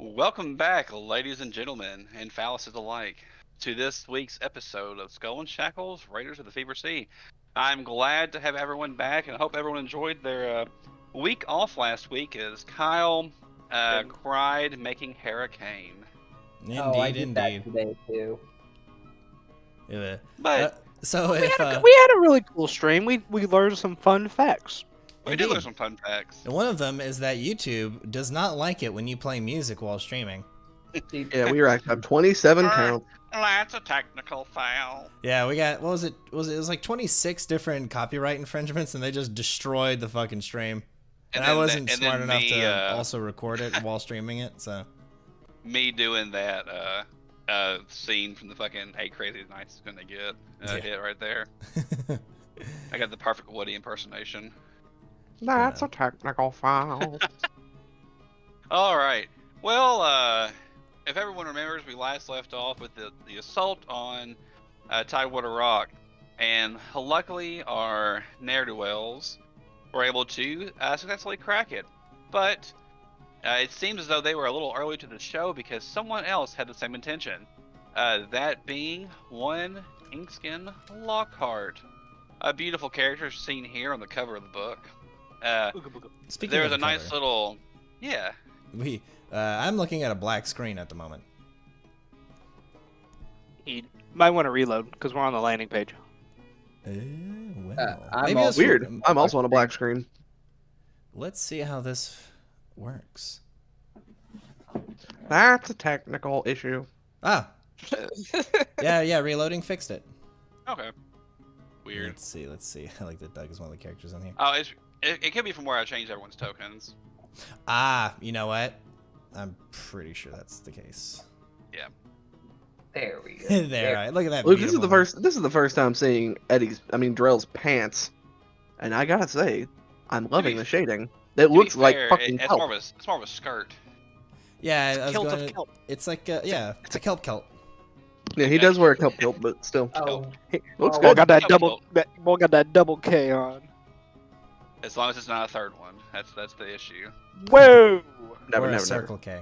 Welcome back, ladies and gentlemen, and phalluses alike, to this week's episode of Skull and Shackles, Raiders of the Fever Sea. I'm glad to have everyone back, and I hope everyone enjoyed their week off last week as Kyle cried making Hurricane. I did that today too. Yeah. But So we if had a really cool stream. We learned some fun facts. we did learn some fun facts. And one of them is that YouTube does not like it when you play music while streaming. Yeah, we racked up 27 counts. That's a technical foul. Yeah, we got, what was it? It was like 26 different copyright infringements, and they just destroyed the fucking stream. And I wasn't smart enough to also record it while streaming it, so. Me doing that scene from the fucking 8 Crazy Nights is gonna get hit right there. I got the perfect Woody impersonation. That's a technical foul. All right. Well, if everyone remembers, we last left off with the assault on Tidewater Rock, and luckily our ne'er-do-wells were able to successfully crack it. But it seems as though they were a little early to the show because someone else had the same intention. That being one Inkskin Lockhart, a beautiful character seen here on the cover of the book. Speaking there of was a the nice cover, little, yeah. I'm looking at a black screen at the moment. You might want to reload because we're on the landing page. Well, I'm maybe all it's Weird. I'm also on a black screen. Let's see how this works. That's a technical issue. Ah. yeah, reloading fixed it. Okay. Weird. Let's see. I like that Doug is one of the characters on here. Oh, it could be from where I changed everyone's tokens. Ah, you know what? I'm pretty sure that's the case. Yeah. There we go. there, right. Look at that. Luke, this is beautiful- the first time seeing Drell's pants, and I gotta say, I'm loving the shading. It looks like fucking it's kelp. more of a skirt. Yeah, I was Kilt going of to, kelp. it's like it's a kelp. Yeah, he does wear a kelp kilt, but still. Oh, Looks Boy good. got that Kelp double. kilt. That boy got that double K on. As long as it's not a third one. That's the issue. Whoa! Never, or a never, circle K.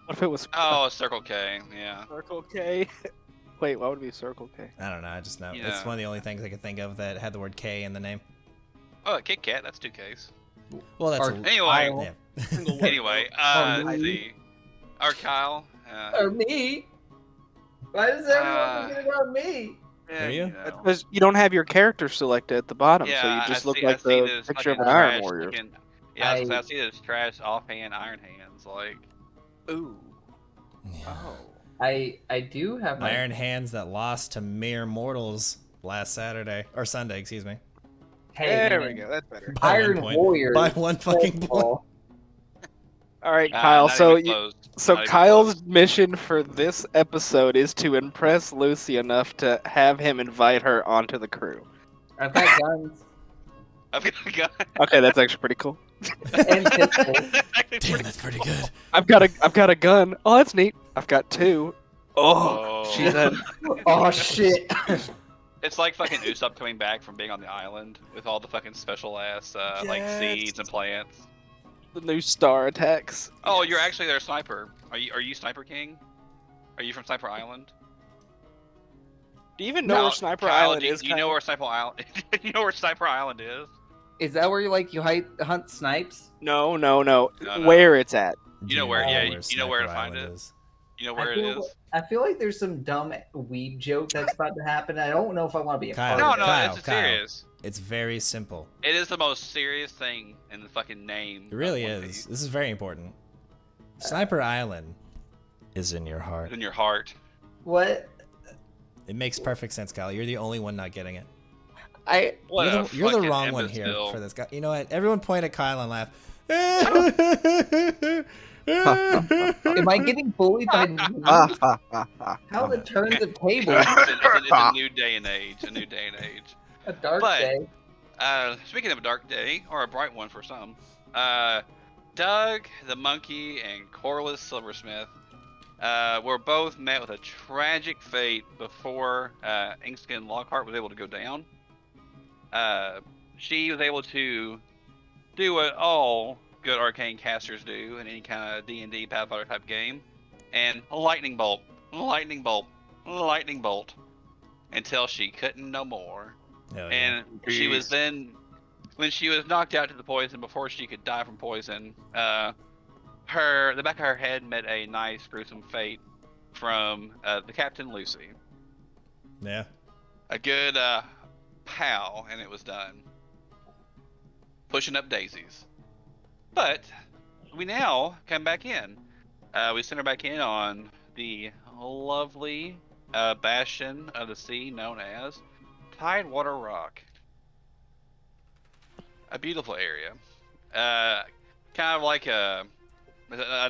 What if it was Oh, Circle K, yeah. Circle K? Wait, why would it be Circle K? I don't know. I just know Yeah. it's one of the only things I could think of that had the word K in the name. Oh, Kit Kat, that's 2 Ks. Well, that's Or- Anyway, yeah. anyway, let's see. Our Kyle. or me? Why does everyone forget about me? Are you? know. Because you don't have your character selected at the bottom, Yeah, so you just I look see- like I see the this picture of an fucking Iron trash Warrior. looking- Yeah, I see this trash offhand Iron Hands, like. Ooh. Yeah. Oh. I do have my Iron Hands that lost to mere mortals last Saturday or Sunday, excuse me. Hey, There man. we go. That's better. By Iron 1 point. Warrior. By 1 fucking point. Football. All right, Kyle. not So even you, close. so Not even Kyle's close. mission for this episode is to impress Lucy enough to have him invite her onto the crew. I've got guns I've got a gun. Okay, that's actually pretty cool. and pistols. Damn, that's pretty good. I've got a gun. Oh, that's neat. I've got 2. Oh, Oh. she's at Oh shit! It's like fucking Usopp coming back from being on the island with all the fucking special ass like Yes. seeds and plants. the new star attacks. Oh, you're actually their sniper. Are you Sniper King? Are you from Sniper Island? Do you even know Kyle- where Sniper Kyle, Island do you, is? you know Kyle? where Sniper Island? You know where Sniper Island is? Is that where you hunt snipes? No. No. Where it's at. You know where? Yeah, where you know where to Sniper find Island it? is. You know where it is? I feel like there's some dumb weed joke that's about to happen. I don't know if I want to be a Kyle, part No, of no, it. Kyle, it's Kyle. serious. It's very simple. It is the most serious thing in the fucking name. It really of One is. Piece. This is very important. Sniper Island is in your heart. In your heart. What? It makes perfect sense, Kyle. You're the only one not getting it. What You're a the fucking wrong one here imbecile. for this guy. You know what? Everyone point at Kyle and laugh. Am I getting bullied by Ah, ha, ha, ha. how the turns of tables? It's a new day and age. A new day and age. A dark But- day. Speaking of a dark day, or a bright one for some, Doug the monkey and Corliss Silversmith were both met with a tragic fate before Inkskin Lockhart was able to go down. She was able to do what all good arcane casters do in any kind of D&D Pathfinder type game, and a lightning bolt, lightning bolt, lightning bolt, until she couldn't no more. Hell yeah. And she was then, when she was knocked out to the poison before she could die from poison, the back of her head met a nice gruesome fate from the Captain Lucy. Yeah. A good pow, and it was done. Pushing up daisies. But we now come back in. We send her back in on the lovely bastion of the sea known as Tidewater Rock. A beautiful area. Kind of like a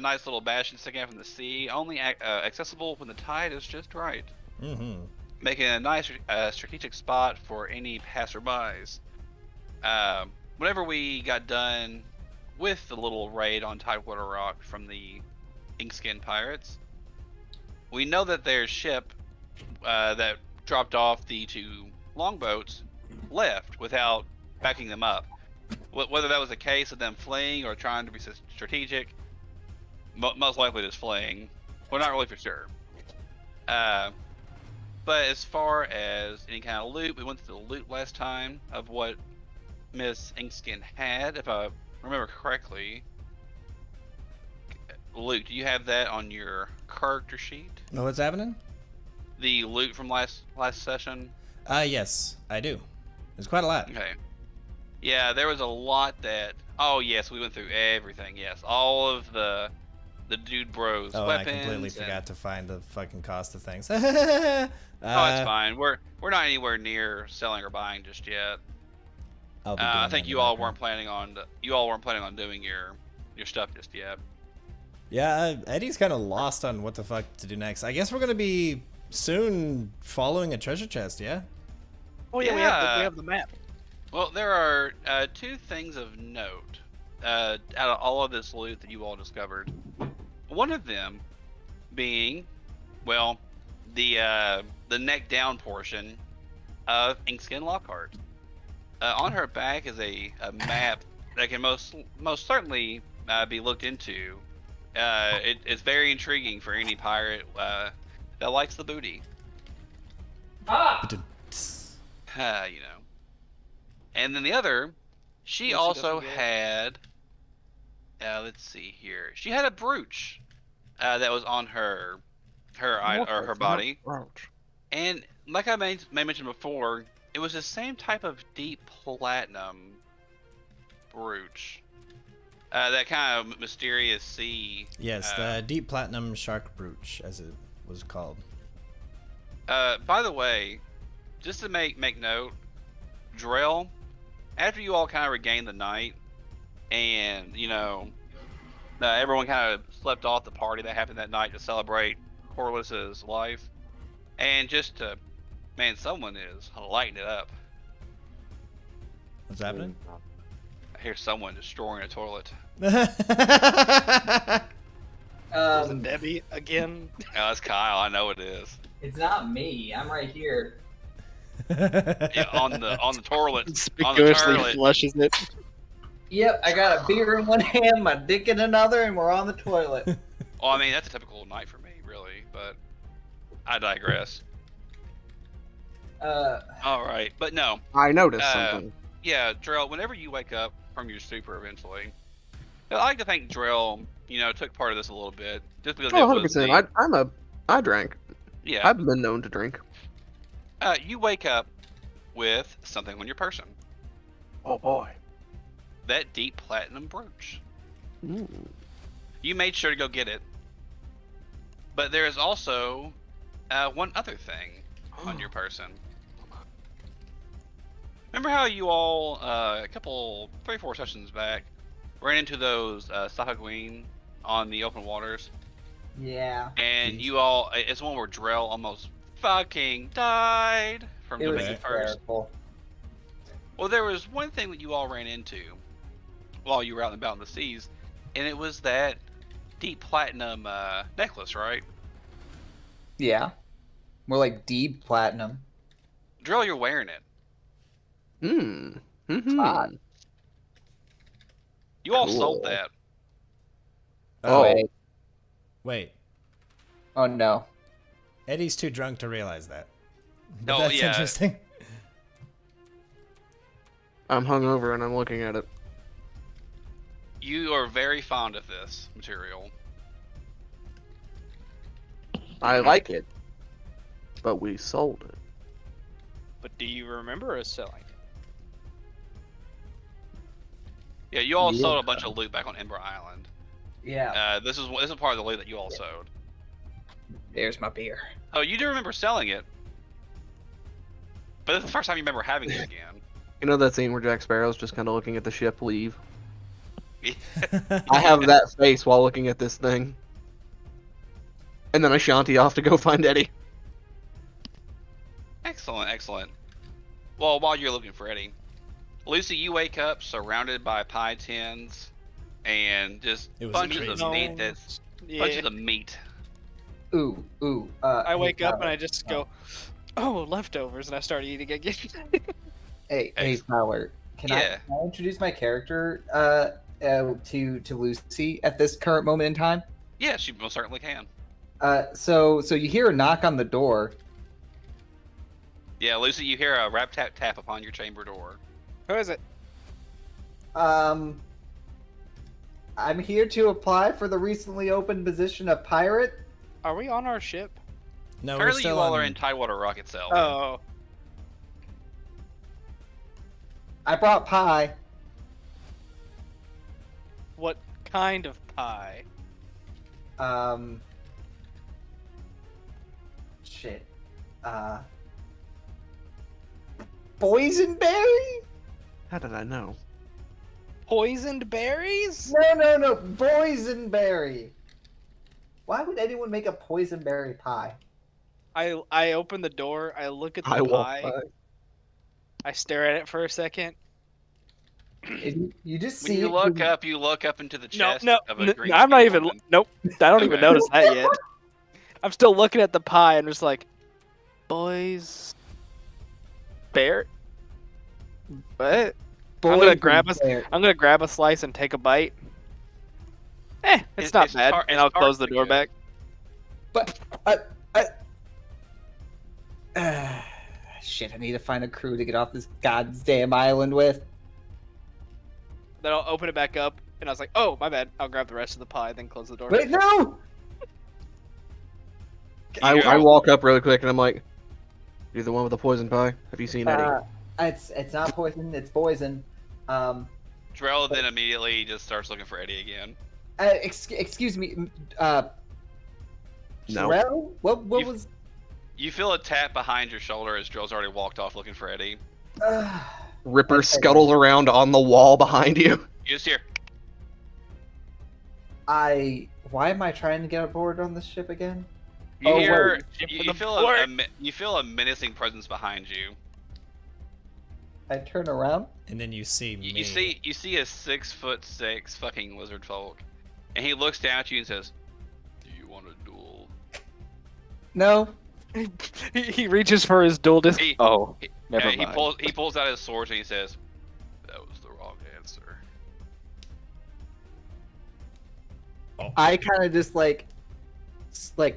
nice little bastion sticking out from the sea, only accessible when the tide is just right. Mm-hmm. Making a nice strategic spot for any passerbys. Whenever we got done with the little raid on Tidewater Rock from the Inkskin Pirates, we know that their ship that dropped off the 2 longboats left without backing them up. Whether that was a case of them fleeing or trying to be strategic, most likely just fleeing. We're not really for sure. But as far as any kind of loot, we went through the loot last time of what Miss Inkskin had, if I remember correctly. Luke, do you have that on your character sheet? Oh, what's happening? The loot from last session? Yes, I do. There's quite a lot. Okay. Yeah, there was a lot that... Oh, yes, we went through everything, yes. All of the dude bros weapons. I completely forgot to find the fucking cost of things. Oh, it's fine. We're not anywhere near selling or buying just yet. I think you all weren't planning on doing your stuff just yet. Yeah, Eddie's kind of lost on what the fuck to do next. I guess we're gonna be soon following a treasure chest. Yeah. Oh yeah, we have the map. Well, there are 2 things of note out of all of this loot that you all discovered. One of them being, well, the neck down portion of Inkskin Lockhart. On her back is a map that can most certainly be looked into. It's very intriguing for any pirate that likes the booty. You know. And then the other, she also had, let's see here. She had a brooch that was on her body. And like I may mention before, it was the same type of deep platinum brooch. That kind of mysterious sea. Yes, the deep platinum shark brooch, as it was called. By the way, just to make note, Drell, after you all kind of regained the night, and you know, everyone kind of slept off the party that happened that night to celebrate Corliss's life, and just to, man, someone is lighting it up. What's happening? I hear someone destroying a toilet. Wasn't Debbie again? Oh, it's Kyle. I know it is. It's not me. I'm right here. Yeah, on the toilet. Conspicuously flushes it. Yep, I got a beer in one hand, my dick in another, and we're on the toilet. Well, I mean, that's a typical night for me, really, but I digress. All right, but no. I noticed something. Yeah, Drell, whenever you wake up from your stupor eventually, I like to think Drell, you know, took part of this a little bit, just because it was 100%. I drank. Yeah. I've been known to drink. You wake up with something on your person. Oh boy. That deep platinum brooch. Ooh. You made sure to go get it. But there is also one other thing on your person. Remember how you all, a couple, 3-4 sessions back, ran into those Sahagween on the open waters? Yeah. And you all, it's one where Drell almost fucking died from It was Dominion first. terrible. Well, there was one thing that you all ran into while you were out and about in the seas, and it was that deep platinum necklace, right? Yeah. More like deep platinum. Drill, you're wearing it. Mm-hmm. Hot. You all Cool. sold that. Oh. Wait. Oh no. Eddie's too drunk to realize that. But No, that's yeah. interesting. I'm hungover and I'm looking at it. You are very fond of this material. I like it. But we sold it. But do you remember us selling it? Yeah, you all Yeah. sold a bunch of loot back on Ember Island. Yeah. This is part of the loot that you all sold. There's my beer. Oh, you do remember selling it. But this is the first time you remember having it again. You know that scene where Jack Sparrow's just kind of looking at the ship leave? Yeah. I have that face while looking at this thing. And then I shanty off to go find Eddie. Excellent, excellent. Well, while you're looking for Eddie, Lucy, you wake up surrounded by pie tins and just It was bunches crazy. of meat. Bunches of meat. Ooh. I hey, wake up Tyler. and I just go, oh, leftovers, and I start eating again. Hey, Tyler. Can Yeah. I introduce my character to Lucy at this current moment in time? Yeah, she most certainly can. So you hear a knock on the door. Yeah, Lucy, you hear a rap tap tap upon your chamber door. Who is it? I'm here to apply for the recently opened position of pirate. Are we on our ship? No, we're Apparently, you still all on... are in Tidewater Rock itself. Oh. I brought pie. What kind of pie? Shit. Boysenberry? How did I know? Poisoned berries? No. Boysenberry. Why would anyone make a boysenberry pie? I open the door, I look at the I walk pie, by. I stare at it for a second. You just When see you it- look up into the No, chest no, of a no, green I'm not skinned even. woman. Nope, I don't even Okay. notice that yet. I'm still looking at the pie and just like, boys, bear. What? I'm gonna grab boysenberry. I'm gonna grab a slice and take a bite. It's not bad, and I'll close the door back. But shit, I need to find a crew to get off this goddamn island with. Then I'll open it back up, and I was like, oh, my bad. I'll grab the rest of the pie, then close the door. Wait, no! I walk up really quick and I'm like, "You're the one with the poison pie? Have you seen Eddie?" It's not poison, it's poison. Drell then immediately just starts looking for Eddie again. Excuse me, No. Drell? What You- was... You feel a tap behind your shoulder as Drell's already walked off looking for Eddie. Ripper okay. scuttles around on the wall behind you. You just hear, Why am I trying to get aboard on this ship again? you Oh, hear, wait. you feel a menacing presence behind you. I turn around. And then you see me. You see a 6'6" fucking lizard folk, and he looks down at you and says, "Do you want a duel?" No. He reaches for his dual disc. He- Oh, never He mind. he pulls out his sword and he says, "That was the wrong answer." I kind of just like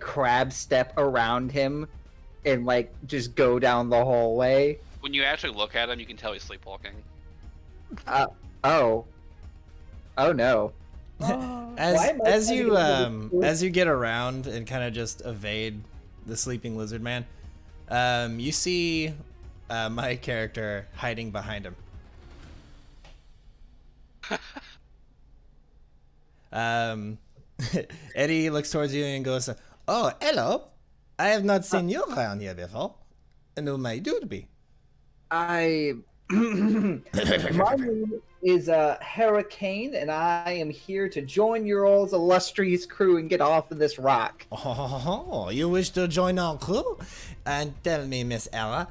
crab step around him and like just go down the hallway. When you actually look at him, you can tell he's sleepwalking. Oh no. Why am I as trying to you get into this? as you get around and kind of just evade the sleeping lizard man, you see my character hiding behind him. Eddie looks towards you and goes, "Oh, hello! I have not seen you around here before. And who may you be?" My name is Hurricane, and I am here to join your all's illustrious crew and get off of this rock. Oh, you wish to join our crew? And tell me, Miss Ella,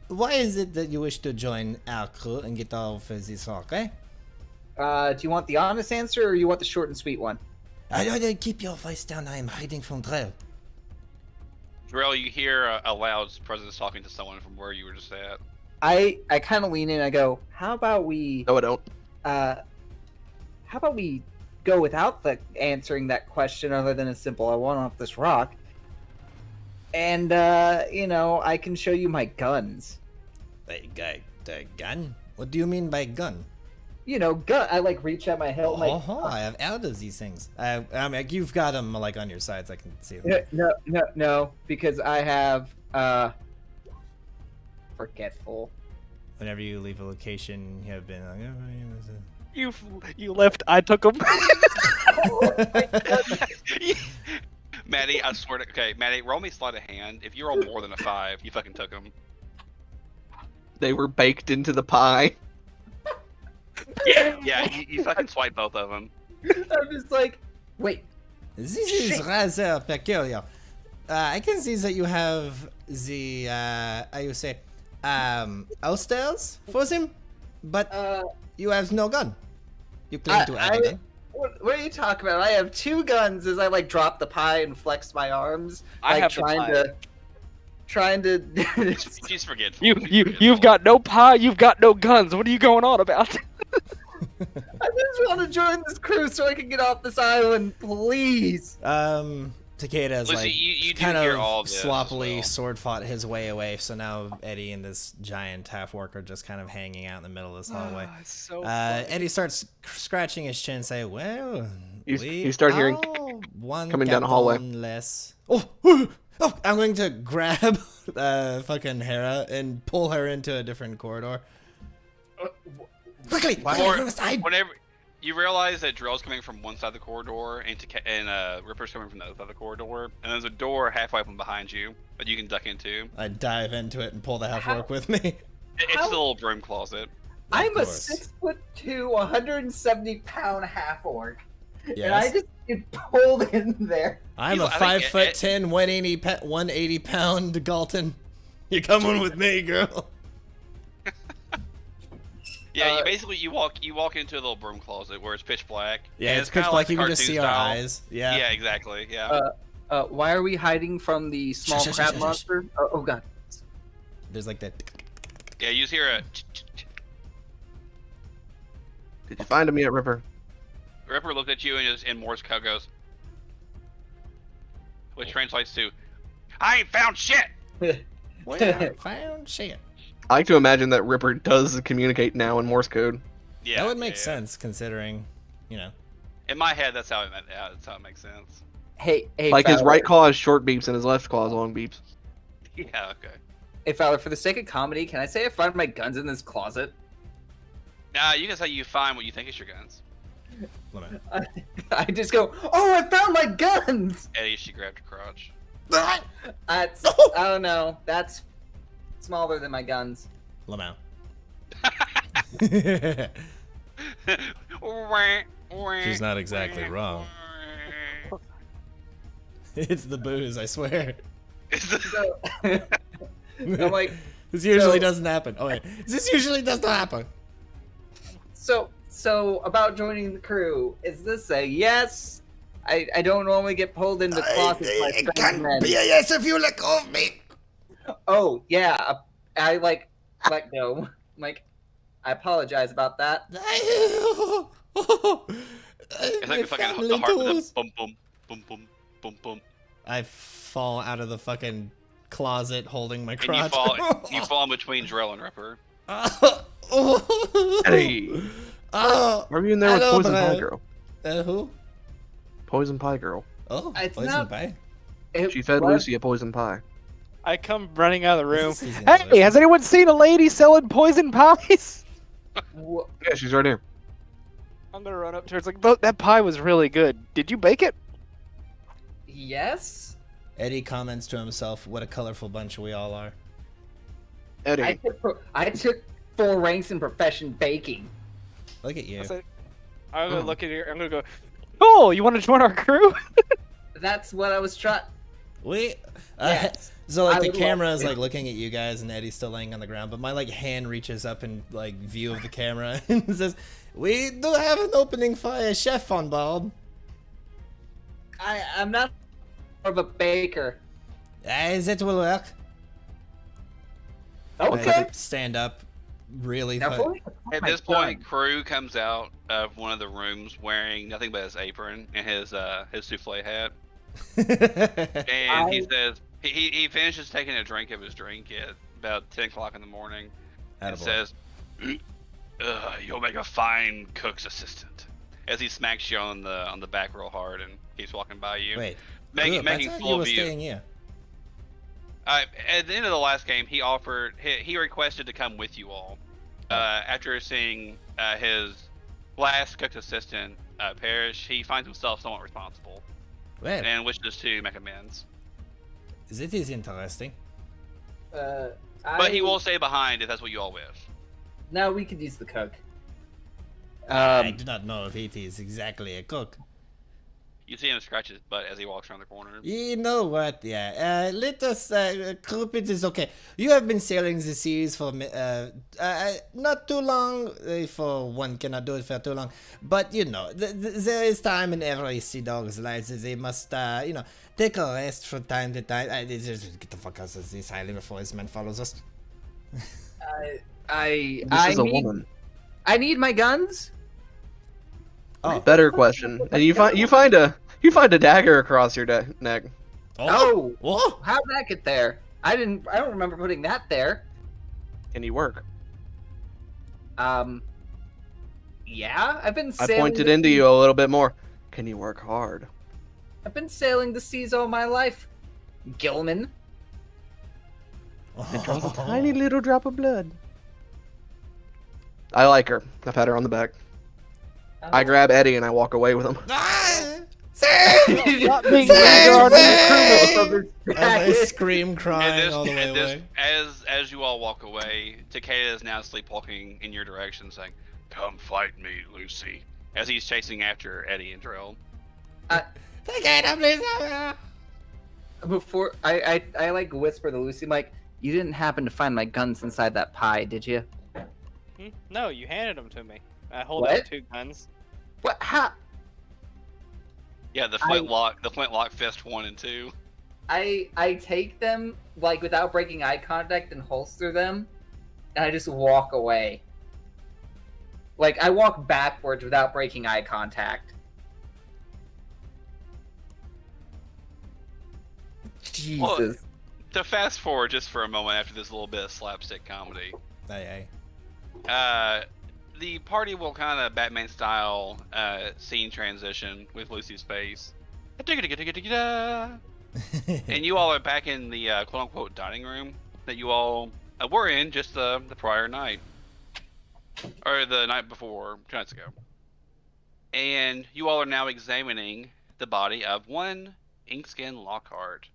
why is it that you wish to join our crew and get off of this rock, eh? Do you want the honest answer, or you want the short and sweet one? Keep your voice down. I am hiding from Drell. Drell, you hear a loud presence talking to someone from where you were just at. I kind of lean in. I go, "How about we? No, I don't. how about we go without the answering that question other than a simple I want off this rock. And I can show you my guns. The gun? What do you mean by gun? Gun. I reach at my hilt. I have out of these things. I mean, you've got them on your sides. I can see them. No, because I have forgetful. Whenever you leave a location, you have been. You left. I took them. Maddie, I swear to. Okay, Maddie, roll me sleight of hand. If you roll more than a 5, you fucking took them. They were baked into the pie. Yeah, you fucking swipe both of them. I'm just like, wait. This is rather peculiar. I can see that you have the, how you say, holsters for them, but you have no gun. You claim to have a gun. What are you talking about? I have 2 guns as I drop the pie and flex my arms. I have trying to. She's forgetful. You've got no pie. You've got no guns. What are you going on about? I just want to join this crew so I can get off this island, please. Takeda's Lucy, you kind hear all of this sloppily well. sword fought his way away. So now Eddie and this giant half orc are just kind of hanging out in the middle of this hallway. It's so Eddie starts scratching his chin, and say, "Well, You start hearing one coming down the hallway. Less. Oh, I'm going to grab fucking Hera and pull her into a different corridor. Quickly, Whenever you realize that Drill's coming from one side of the corridor and Ripper's coming from the other side of the corridor, and there's a door halfway from behind you that you can duck into. I dive into it and pull the half orc with me. It's the little broom closet. I'm a 6'2", 170-pound half orc, yes. and I just get pulled in there. I'm a 5'10", 180 pound Galton. You coming with me, girl? Yeah, you walk into a little broom closet where it's pitch black. Yeah, it's pitch black. You can just see our eyes. Yeah. Yeah, exactly. Yeah. Why are we hiding from the small crab monster? Oh god. There's like that. Yeah, you just hear a. Did you find him yet, Ripper? Ripper looked at you and just in Morse code goes, which translates to, "I ain't found shit." Well, I found shit. I like to imagine that Ripper does communicate now in Morse code. Yeah, that would make sense considering, In my head, that's how it makes sense. Hey, like Fowler. his right claw is short beeps and his left claw is long beeps. Yeah, okay. Hey, Fowler, for the sake of comedy, can I say I found my guns in this closet? Nah, you can say you find what you think is your guns. I just go, oh, I found my guns! Eddie, she grabbed your crotch. I don't know. That's smaller than my guns. Lamau. She's not exactly wrong. It's the booze, I swear. So, I'm like, this usually doesn't happen. Oh wait, this usually does not happen. So about joining the crew, is this a yes? I don't normally get pulled into closets by It can't be a yes if you let go of me. Oh yeah, I let go. I apologize about that. It's like fucking the heart with a boom, boom, boom, boom, boom, boom. I fall out of the fucking closet holding my And crotch. you fall in between Drell and Ripper. Hey! Why are you in there with Poison Pie Girl? Who? Poison Pie Girl. Oh, It's poison not- pie. She fed Lucy a poison pie. I come running out of the room. This is Hey, interesting. has anyone seen a lady selling poison pies? Yeah, she's right here. I'm gonna run up to her. It's like, that pie was really good. Did you bake it? Yes. Eddie comments to himself, "What a colorful bunch we all are." Eddie. I took 4 ranks in profession baking. Look at you. I'm gonna look at her. I'm gonna go. Oh, you want to join our crew? That's what I was trying. Yes. So like I the would camera love is to. like looking at you guys, and Eddie's still laying on the ground. But my hand reaches up in view of the camera and says, "We do have an opening for a chef on board." I'm not more of a baker. That will work. Okay. I stand up, really Now, fun. before we put At my this point, gun- Crew comes out of one of the rooms wearing nothing but his apron and his souffle hat, and he I- says he finishes taking a drink of his drink at about 10 o'clock in the morning, and Attaboy. says, "You'll make a fine cook's assistant." As he smacks you on the back real hard and keeps walking by you, Wait, making Group, I making thought full you were of you. staying here. At the end of the last game, he requested to come with you all. After seeing his last cook's assistant perish, he finds himself somewhat responsible Well, and wishes to make amends. that is interesting. But he will stay behind if that's what you all wish. Now we could use the cook. I do not know if it is exactly a cook. You see him scratch his butt as he walks around the corner. You know what? Yeah. Let us. Group, it is okay. You have been sailing the seas for not too long. For one cannot do it for too long. But you know, there is time in every sea dog's life that they must, take a rest from time to time. Just get the fuck out of this island before this man follows us. This is a need, woman. I need my guns. Oh. Better question. And you find a dagger across your neck. Oh, Oh. how'd that get there? I don't remember putting that there. Can you work? Yeah, I've been I sailing. pointed into you a little bit more. Can you work hard? I've been sailing the seas all my life, Gilman. And drop a tiny little drop of blood. I like her. I pat her on the back. I grab Eddie and I walk away with him. Ah! Not being Save regarded. me! I scream, And crying all the way away. as you all walk away, Takeda is now sleepwalking in your direction, saying, "Come fight me, Lucy." As he's chasing after Eddie and Drill. Takeda, please. Before I like whisper to Lucy, Mike, you didn't happen to find my guns inside that pie, did you? No, you handed them to me. I hold What? out 2 guns. What? How? Yeah, the flintlock fist 1 and 2. I take them like without breaking eye contact and holster them, and I just walk away. Like I walk backwards without breaking eye contact. Jesus. Well, to fast forward just for a moment after this little bit of slapstick comedy, Aye. the party will kind of Batman style scene transition with Lucy's face. And you all are back in the quote unquote dining room that you all were in just the prior night. Or the night before, 2 nights ago. And you all are now examining the body of one Inkskin Lockhart.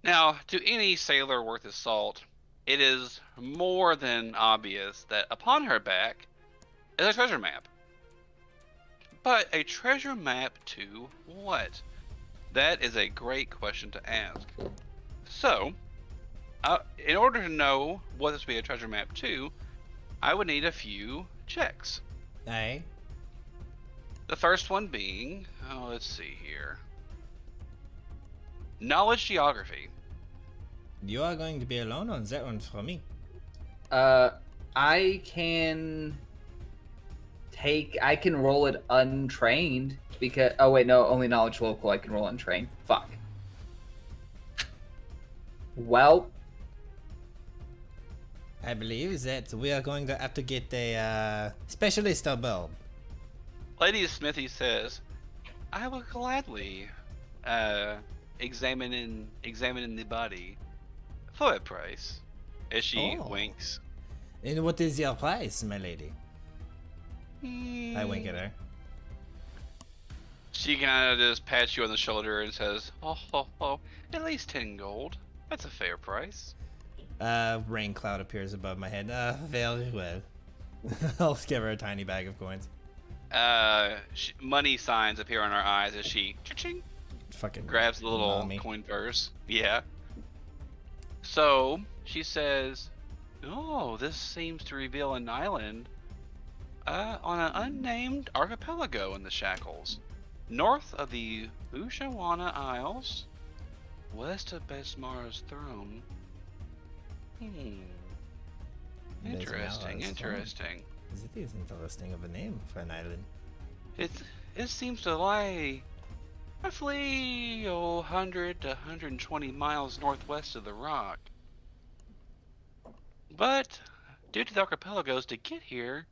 Now, to any sailor worth his salt, it is more than obvious that upon her back is a treasure map. But a treasure map to what? That is a great question to ask. So, in order to know what this would be a treasure map to, I would need a few checks. Aye. The first one being, let's see here. Knowledge geography. You are going to be alone on that one for me. I can roll it untrained because wait, no, only knowledge local I can roll untrained. Fuck. Well, I believe that we are going to have to get a specialist above. Lady Smithy says, "I will gladly examine the body for a price." As she Oh. winks. And what is your price, my lady? I wink at her. She kind of just pats you on the shoulder and says, "Oh, at least 10 gold. That's a fair price." Rain cloud appears above my head. Very well. I'll give her a tiny bag of coins. Money signs appear on her eyes as she cha-ching, Fucking grabs the little mommy. coin purse. Yeah. So she says, "Oh, this seems to reveal an island on an unnamed archipelago in the Shackles, north of the Ushawana Isles, west of Besmar's throne. Interesting, interesting. It is interesting of a name for an island. It seems to lie roughly 100 to 120 miles northwest of the rock. But due to the archipelagos, to get here,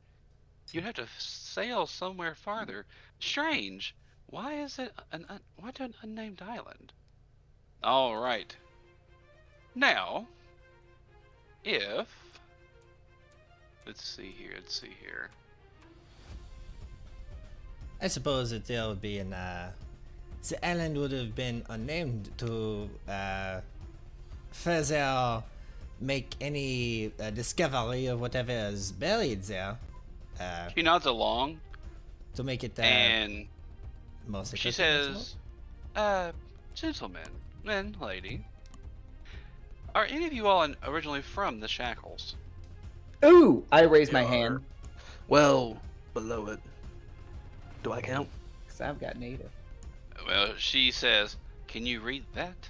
you'd have to sail somewhere farther. Strange. Why is it why to an unnamed island? All right. Now, if let's see here. I suppose that there would be an the island would have been unnamed to further make any discovery of whatever is buried there. She nods along, To make it and most she accessible, says, "Gentlemen and lady, are any of you all originally from the Shackles?" Ooh! I raise my hand Well, below it. Do I count? because I've got native. Well, she says, "Can you read that?"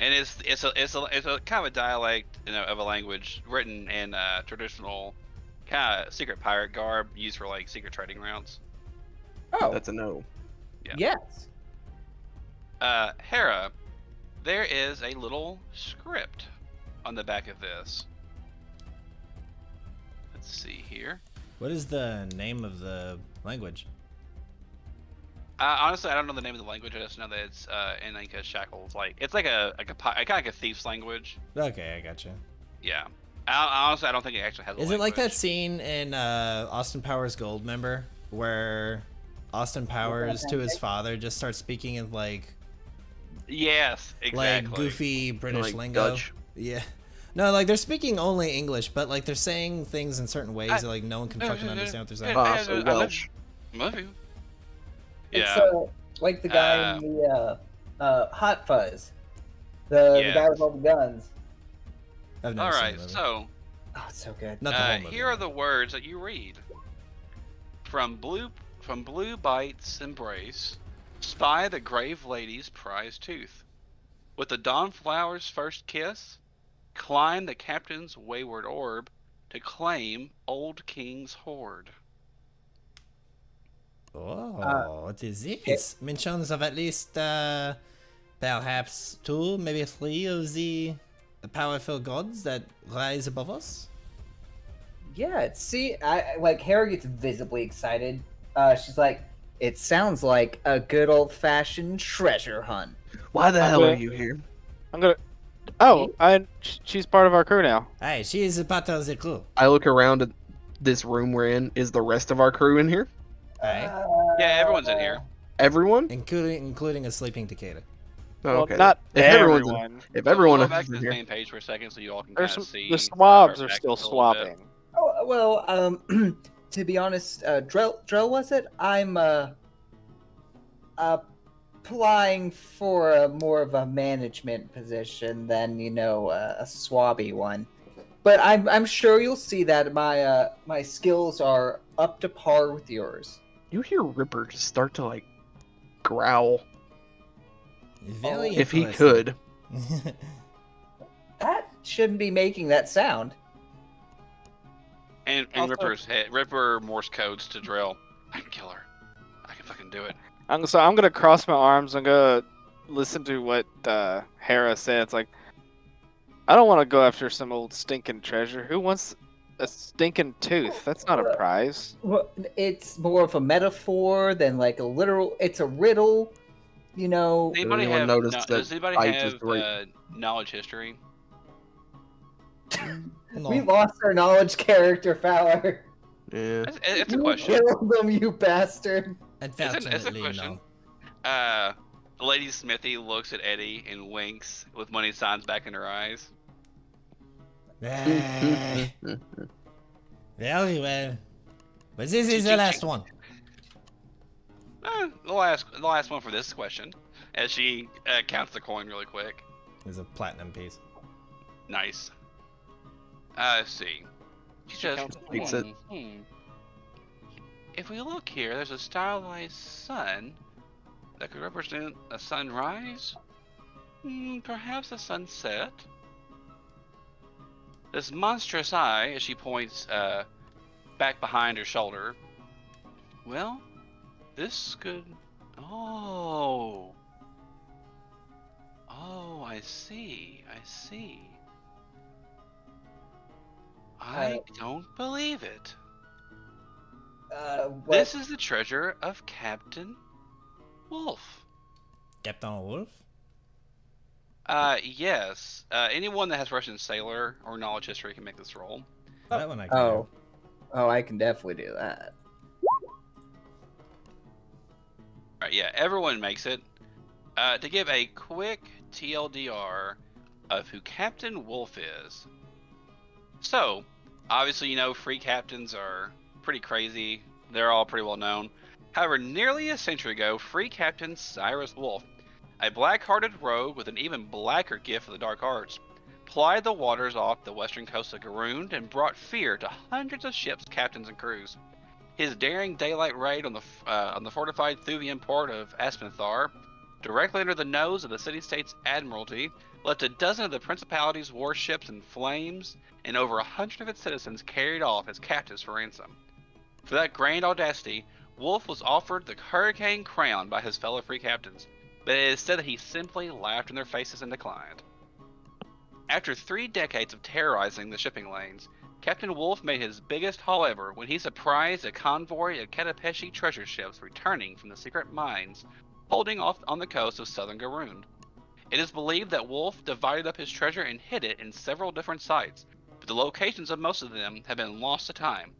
And it's a kind of a dialect, of a language written in traditional kind of secret pirate garb used for like secret trading routes. Oh, That's a no. Yeah. yes. Hera, there is a little script on the back of this. Let's see here. what is the name of the language? Honestly, I don't know the name of the language. I just know that it's in like a Shackles, like it's like a kind of like a thief's language. Okay, I gotcha. Yeah. Honestly, I don't think it actually has. Is it like that scene in Austin Powers Goldmember where Austin Powers to his father just starts speaking in like Yes, exactly. like goofy British Like lingo? Dutch. Yeah. No, like they're speaking only English, but like they're saying things in certain ways that like no one can fucking understand what they're saying. Ah, so Welsh. Love you. It's Yeah. like the guy in the Hot Fuzz. The Yes. guy with all the guns. I've never All seen right. the movie. So Oh, it's so good. Not the whole movie. here are the words that you read. From Blue Bite's embrace, spy the grave lady's prized tooth. With the dawnflower's first kiss, climb the captain's wayward orb to claim old king's hoard. Oh, what is this? Mentions of at least perhaps 2, maybe 3 of the powerful gods that rise above us? Yeah, see, I like Hera gets visibly excited. She's like, "It sounds like a good old-fashioned treasure hunt." Why the I'm hell gonna- are you here? I'm gonna. Oh, she's part of our crew now. Hey, she is a part of the crew. I look around at this room we're in. Is the rest of our crew in here? Hey, Yeah, everyone's in here. Everyone? including a sleeping Takeda. Oh, Well, okay. not If everyone's in- everyone. If We'll everyone go is back to in this here, main page for a second so you all can There's kind of see. the swabs our are still backgrounds a little bit. swabbing. Oh, well, to be honest, Drell was it? I'm applying for more of a management position than a swabby one. But I'm sure you'll see that my skills are up to par with yours. you hear Ripper just start to like growl. Very If he interesting. could. That shouldn't be making that sound. And Also- Ripper Morse codes to drill. I can kill her. I can fucking do it. I'm gonna cross my arms and go listen to what Hera said. It's like, I don't want to go after some old stinking treasure. Who wants a stinking tooth? That's not a prize. Well, it's more of a metaphor than like a literal. It's a riddle, Anybody anyone have notice that does anybody I have just right- knowledge history? No. We lost our knowledge character, Fowler. Yeah. It's a You question. killed them, you bastard. It's a Unfortunately, question. no. Lady Smithy looks at Eddie and winks with money signs back in her eyes. Very well. But this is the last one. The last one for this question, as she counts the coin really quick. It's a platinum piece. Nice. Let's see. She says, counts the Makes it- if we look here, there's a stylized sun that could represent a sunrise, perhaps a sunset. this monstrous eye as she points back behind her shoulder. Well, this could. Oh. Oh, I see. I see. I don't believe it. What? This is the treasure of Captain Wolf. Captain Wolf? Yes. Anyone that has Russian sailor or knowledge history can make this roll. That one I can Oh. Oh, I can definitely do that. Alright, yeah, everyone makes it. To give a quick TLDR of who Captain Wolf is. So, obviously, you know, free captains are pretty crazy. They're all pretty well known. However, nearly a century ago, free captain Cyrus Wolf, a black-hearted rogue with an even blacker gift for the dark arts, plied the waters off the western coast of Garoond and brought fear to hundreds of ships, captains, and crews. His daring daylight raid on the fortified Thuvian port of Aspenthar, directly under the nose of the city-state's admiralty, left a dozen of the principality's warships in flames, and over 100 of its citizens carried off as captives for ransom. For that grand audacity, Wolf was offered the Hurricane Crown by his fellow free captains, but it is said that he simply laughed in their faces and declined. After 3 decades of terrorizing the shipping lanes, Captain Wolf made his biggest haul ever when he surprised a convoy of Katapeshi treasure ships returning from the secret mines holding off on the coast of southern Garoond. It is believed that Wolf divided up his treasure and hid it in several different sites, but the locations of most of them have been lost to time.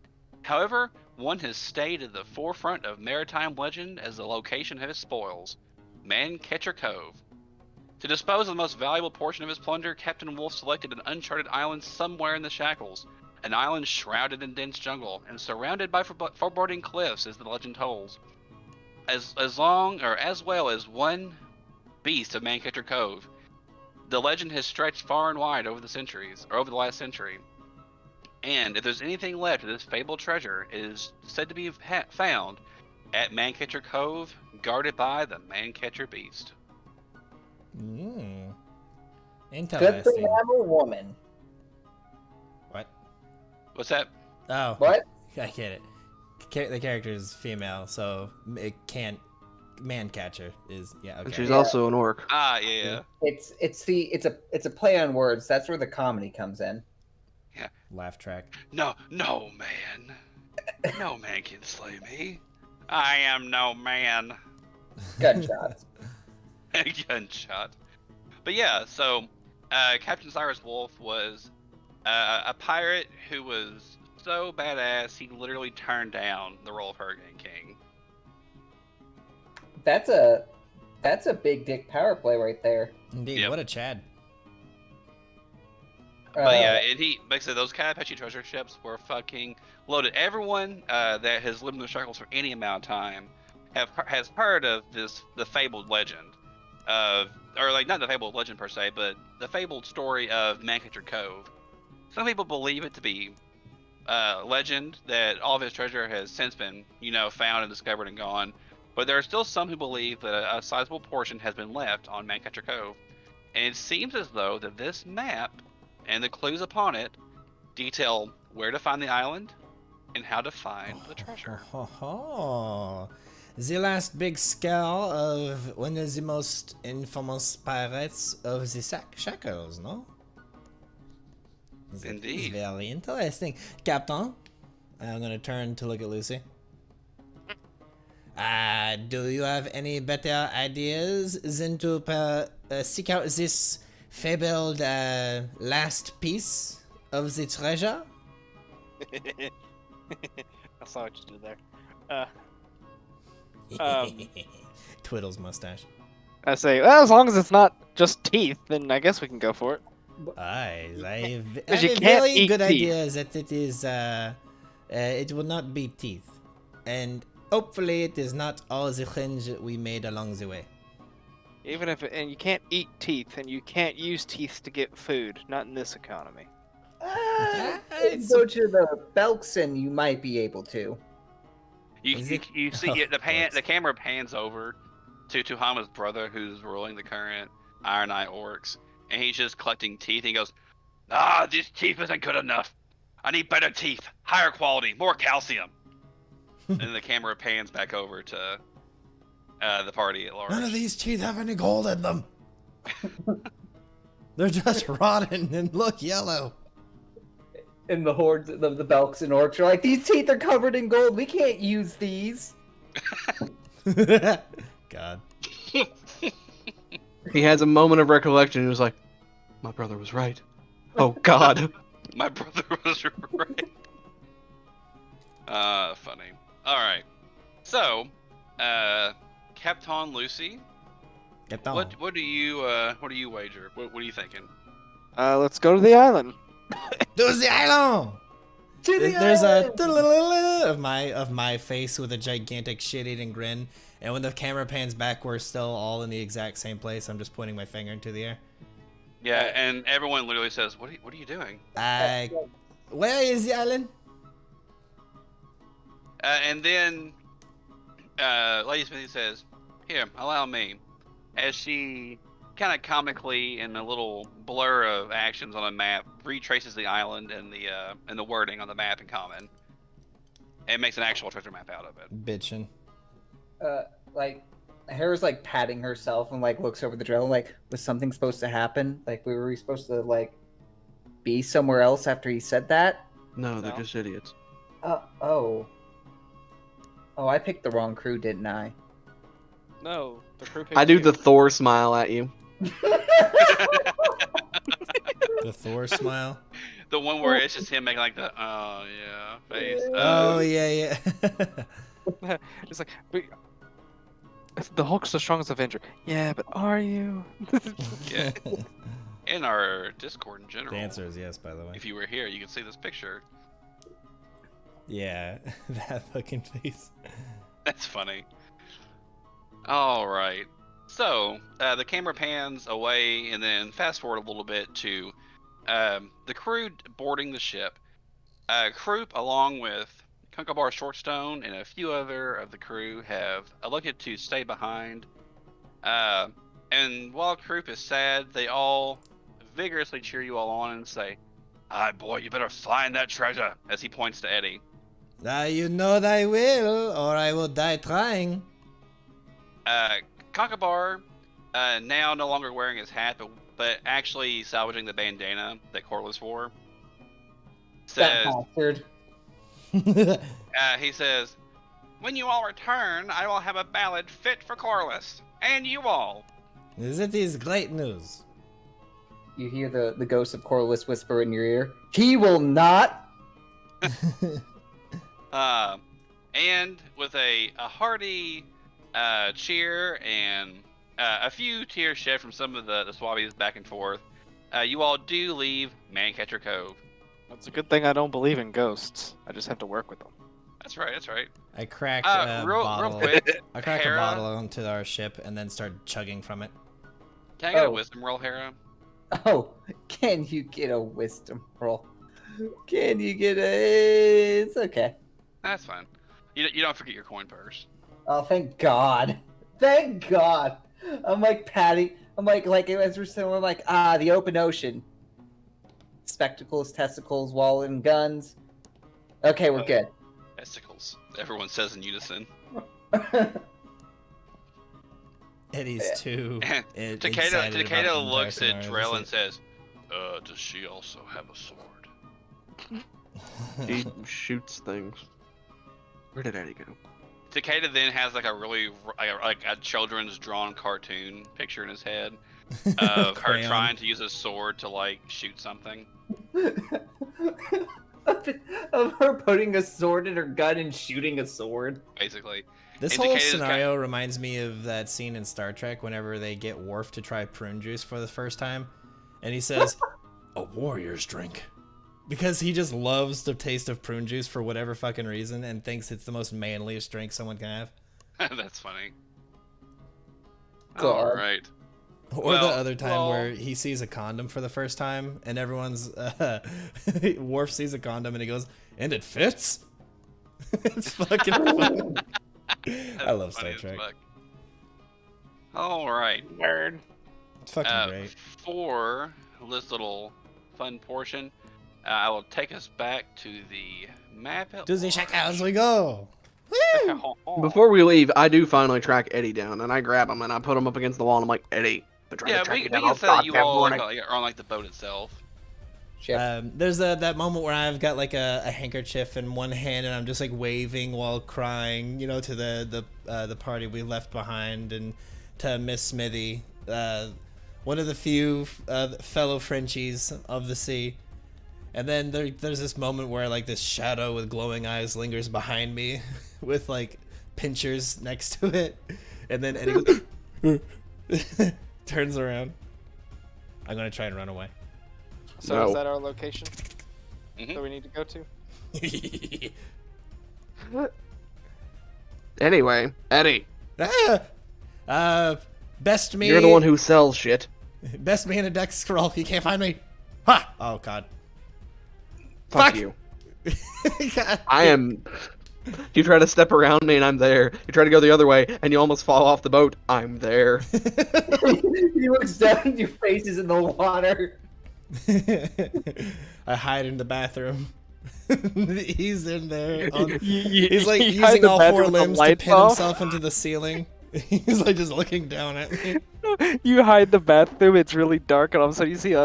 However, one has stayed at the forefront of maritime legend as the location of his spoils, Man-Catcher Cove. To dispose of the most valuable portion of his plunder, Captain Wolf selected an uncharted island somewhere in the Shackles, an island shrouded in dense jungle and surrounded by foreboding cliffs, as the legend holds. As well as one beast of Man-Catcher Cove, the legend has stretched far and wide over the last century. And if there's anything left of this fabled treasure, it is said to be found at Man-Catcher Cove, guarded by the Man-Catcher Beast. Mm. Good thing Interesting. I'm a woman. What? What's that? Oh. What? I get it. The character is female, so it can't. Man-Catcher is okay. And she's also an orc. Ah, yeah. It's a play on words. That's where the comedy comes in. Yeah. Laugh track. No, man. No man can slay me. I am no man. Gunshots. Gunshot. But yeah, so Captain Cyrus Wolf was a pirate who was so badass he literally turned down the role of Hurricane King. That's a big dick power play right there. Indeed, Yep. what a Chad. But yeah, and basically those Katapeshi treasure ships were fucking loaded. Everyone that has lived in the Shackles for any amount of time has heard of the fabled legend of, or like not the fabled legend per se, but the fabled story of Man-Catcher Cove. Some people believe it to be legend that all of his treasure has since been, found and discovered and gone. But there are still some who believe that a sizable portion has been left on Man-Catcher Cove. And it seems as though that this map and the clues upon it detail where to find the island and how to find the treasure. The last big scale of one of the most infamous pirates of the Shackles, no? Indeed. Very interesting. Captain, I'm gonna turn to look at Lucy. Do you have any better ideas than to seek out this fabled last piece of the treasure? I saw what you did there. Twiddles mustache. I say, well, as long as it's not just teeth, then I guess we can go for it. I have Because you a can't very eat good teeth. idea that it is, it will not be teeth. And hopefully it is not all the hinge we made along the way. Even if and you can't eat teeth, and you can't use teeth to get food. Not in this economy. Go to the Belkson, you might be able to. You Is see it- the camera pans over to Tuhama's brother, who's ruling the current Iron Eye orcs, and he's just collecting teeth. And he goes, Ah, this teeth isn't good enough. I need better teeth, higher quality, more calcium. And the camera pans back over to the party at large. None of these teeth have any gold in them. They're just rotten and look yellow. And the hordes, the Belks and Orcs are like, these teeth are covered in gold. We can't use these. God. He has a moment of recollection. He was like, "My brother was right." Oh God. My brother was right. Funny. All right. So, Captain Lucy, Get down. what do you wager? What are you thinking? Let's go to the island. To the island. To the There's island! of my face with a gigantic shit-eating grin, and when the camera pans back, we're still all in the exact same place. I'm just pointing my finger into the air. Yeah, and everyone literally says, "What are you doing?" Where is the island? And then Lady Smithy says, "Here, allow me," as she kind of comically, in a little blur of actions on a map, retraces the island and the wording on the map in common, and makes an actual treasure map out of it. Bitchin'. Like, Hera's like patting herself and like looks over the drill. Like, was something supposed to happen? Like, were we supposed to like be somewhere else after he said that? No, they're No. just idiots. Oh, I picked the wrong crew, didn't I? No, the crew. I do the Thor smile at you. The Thor smile. The one where it's just him making like the oh yeah face. Oh yeah. It's like, the Hulk's the strongest Avenger. Yeah, but are you? Yeah. In our Discord in general. The answer is yes, by the way. If you were here, you could see this picture. Yeah, that fucking face. That's funny. All right. So the camera pans away, and then fast forward a little bit to the crew boarding the ship. Croup, along with Kunkabar Shortstone and a few other of the crew, have elected to stay behind. And while Croup is sad, they all vigorously cheer you all on and say, "Aye, boy, you better find that treasure," as he points to Eddie. You know that I will, or I will die trying. Conkabar, now no longer wearing his hat, but actually salvaging the bandana that Corliss wore, That says, bastard. he says, "When you all return, I will have a ballad fit for Corliss, and you all." It is great news. You hear the ghost of Corliss whisper in your ear. He will not. And with a hearty cheer and a few tears shed from some of the Swabbies back and forth, you all do leave Mancatcher Cove. It's a good thing I don't believe in ghosts. I just have to work with them. That's right. That's right. I cracked a real bottle. quick, I cracked Hera? a bottle onto our ship and then started chugging from it. Can I get a Oh. wisdom roll, Hera? Oh, can you get a wisdom roll? Can you get a? It's okay. That's fine. You don't forget your coin purse. Oh, thank God. Thank God. I'm like patting. I'm like as we're saying, we're like, the open ocean. Spectacles, testicles, wallet, and guns. Okay, we're good. Testicles. Everyone says in unison. Eddie's too. Takeda looks at Drell and says, "Does she also have a sword?" He shoots things. Where did Eddie go? Takeda then has like a really like a children's drawn cartoon picture in his head of her Crayon. trying to use a sword to like shoot something. Of her putting a sword in her gun and shooting a sword. Basically, This And whole Takeda's scenario reminds me of that scene in Star Trek whenever they get Worf to try prune juice for the first time, and he says, "A warrior's drink," because he just loves the taste of prune juice for whatever fucking reason and thinks it's the most manliest drink someone can have. that's funny. God. All right. Or the Well, other time where he sees a condom for the first time and everyone's Worf sees a condom and he goes, "And it fits." It's fucking fun. I love Star Funny as Trek. fuck. All right. Nerd. It's fucking great. For this little fun portion. I will take us back to the map. To the Shackles we go. Before we leave, I do finally track Eddie down, and I grab him and I put him up against the wall, and I'm like, Eddie, I've been trying to track we you down can all say that you goddamn all morning. are on like the boat itself. There's that moment where I've got like a handkerchief in one hand and I'm just like waving while crying, you know, to the party we left behind, and to Miss Smithy, one of the few fellow Frenchies of the sea. And then there's this moment where like this shadow with glowing eyes lingers behind me, with like pinchers next to it, and then Eddie goes, turns around. I'm gonna try and run away. So No. is that our location Mhm. that we need to go to? Anyway, Eddie, Best me. you're the one who sells shit. Best me in a deck scroll. You can't find me. Ha! Oh god. Fuck you. I am. You try to step around me and I'm there. You try to go the other way and you almost fall off the boat. I'm there. He looks down, your face is in the water. I hide in the bathroom. He's in there. He's He's like using all four limbs to pin himself into the ceiling. He's like just looking down at me. You hide the bathroom. It's really dark, and all of a sudden you see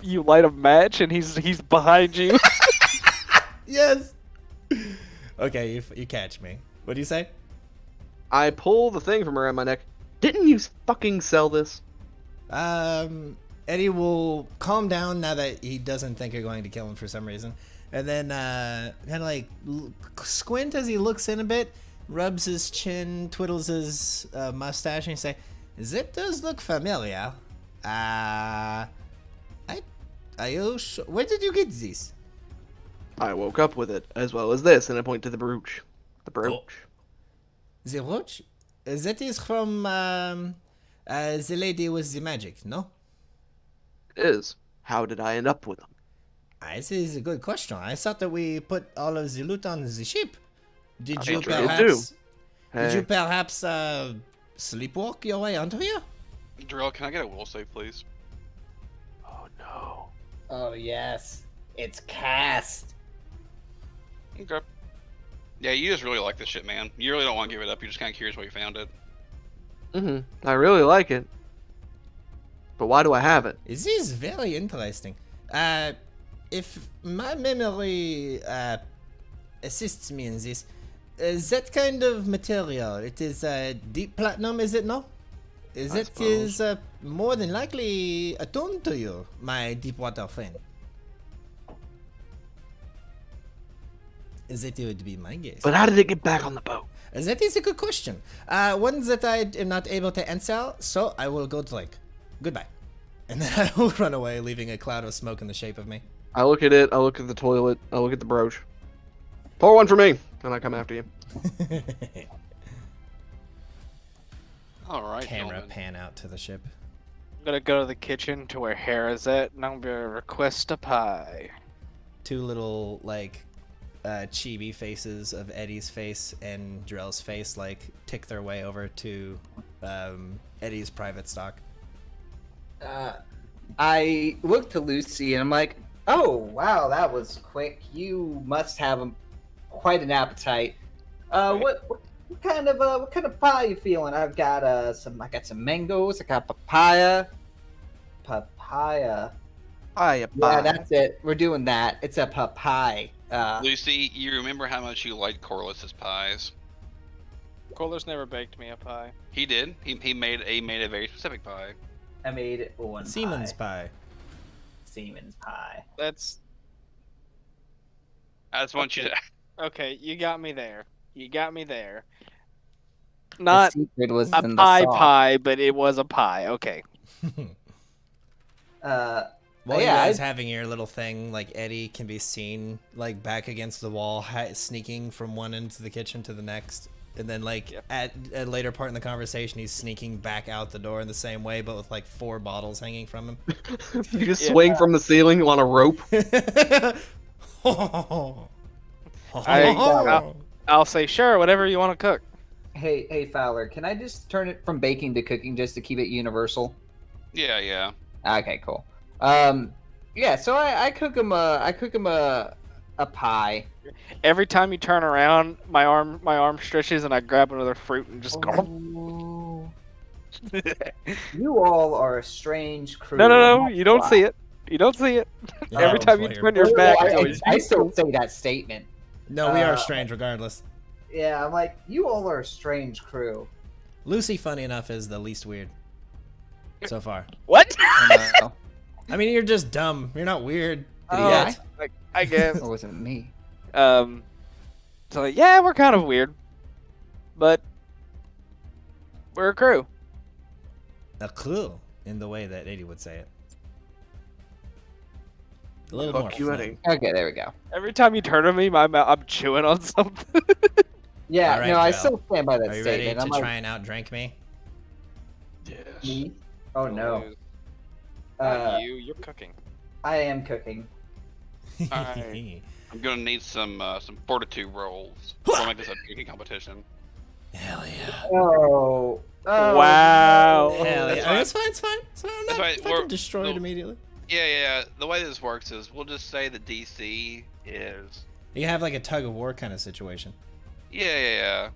you light a match, and he's behind you. Yes. Okay, you catch me. What do you say? I pull the thing from around my neck. Didn't you fucking sell this? Eddie will calm down now that he doesn't think you're going to kill him for some reason, and then kind of like squint as he looks in a bit, rubs his chin, twiddles his mustache, and say, "That does look familiar. Are you sure? Where did you get this?" I woke up with it, as well as this, and I point to the brooch. The brooch. The brooch? That is from the lady with the magic, no? It is. How did I end up with them? This is a good question. I thought that we put all of the loot on the ship. Did you sure you perhaps? do. Did Hey. you perhaps sleepwalk your way onto here? Drill, can I get a will save, please? Oh no. Oh yes, it's cast. Okay. Yeah, you just really like this shit, man. You really don't want to give it up. You're just kind of curious where you found it. I really like it. But why do I have it? This is very interesting. If my memory assists me in this, that kind of material, it is deep platinum, is it no? It is more than likely attuned to you, my deep water friend. That would be my guess. But how did it get back on the boat? That is a good question. One that I am not able to answer, so I will go drink. Goodbye. And then I will run away, leaving a cloud of smoke in the shape of me. I look at it, I look at the toilet, I look at the brooch. Pour one for me, and I come after you. All right, Camera gentlemen. pan out to the ship. I'm gonna go to the kitchen to where Hera's at, and I'm gonna request a pie. Two little, like, chibi faces of Eddie's face and Drell's face, like, tick their way over to Eddie's private stock. I look to Lucy and I'm like, "Oh wow, that was quick. You must have quite an appetite. What kind of pie you feeling? I've got some mangoes. I got papaya. Pie. Yeah, that's it. We're doing that. It's a papaya. Lucy, you remember how much you liked Corliss's pies? Kohler's never baked me a pie. He did. He made a very specific pie. I made one Siemens pie. pie. Siemens pie. That's I just want you to. okay. You got me there. The Not secret was a in the pie sauce. pie, but it was a pie. Okay. While yeah, you guys having your little thing, like Eddie can be seen like back against the wall, sneaking from one end of the kitchen to the next, and then like Yep. at a later part in the conversation, he's sneaking back out the door in the same way, but with like 4 bottles hanging from him. You just Yeah. swing from the ceiling on a rope. I'll say sure, whatever you want to cook. Hey Fowler, can I just turn it from baking to cooking just to keep it universal? Yeah. Okay, cool. Yeah, so I cook him a pie. Every time you turn around, my arm stretches and I grab another fruit and just go. Oh. You all are a strange crew. No, you don't see it. You don't see it. Yeah, Every time you player. turn your back, it's I, always I still say that statement. No, we are strange regardless. Yeah, I'm like, you all are a strange crew. Lucy, funny enough, is the least weird so far. What? I I mean, you're just dumb. You're not weird. Oh, Yet. Like, I guess. It wasn't me. So yeah, we're kind of weird, but we're a crew. A clue in the way that Eddie would say it. A little more. Fuck you, fun. Eddie. Okay, there we go. Every time you turn to me, I'm chewing on something. Yeah, All right, no, I Joe. still stand by that Are you ready statement. to I'm like, try and outdrink me? Yes. me? Oh no. Not you. You're cooking. I am cooking. Alright. I'm gonna need some fortitude rolls before I make this a drinking competition. Hell yeah. Oh. Wow. no. Hell That's yeah. fine. It's fine. It's fine. It's fine. I'm That's not fine. fucking We're- destroyed no. immediately. Yeah. The way this works is we'll just say the DC is. You have like a tug of war kind of situation. Yeah.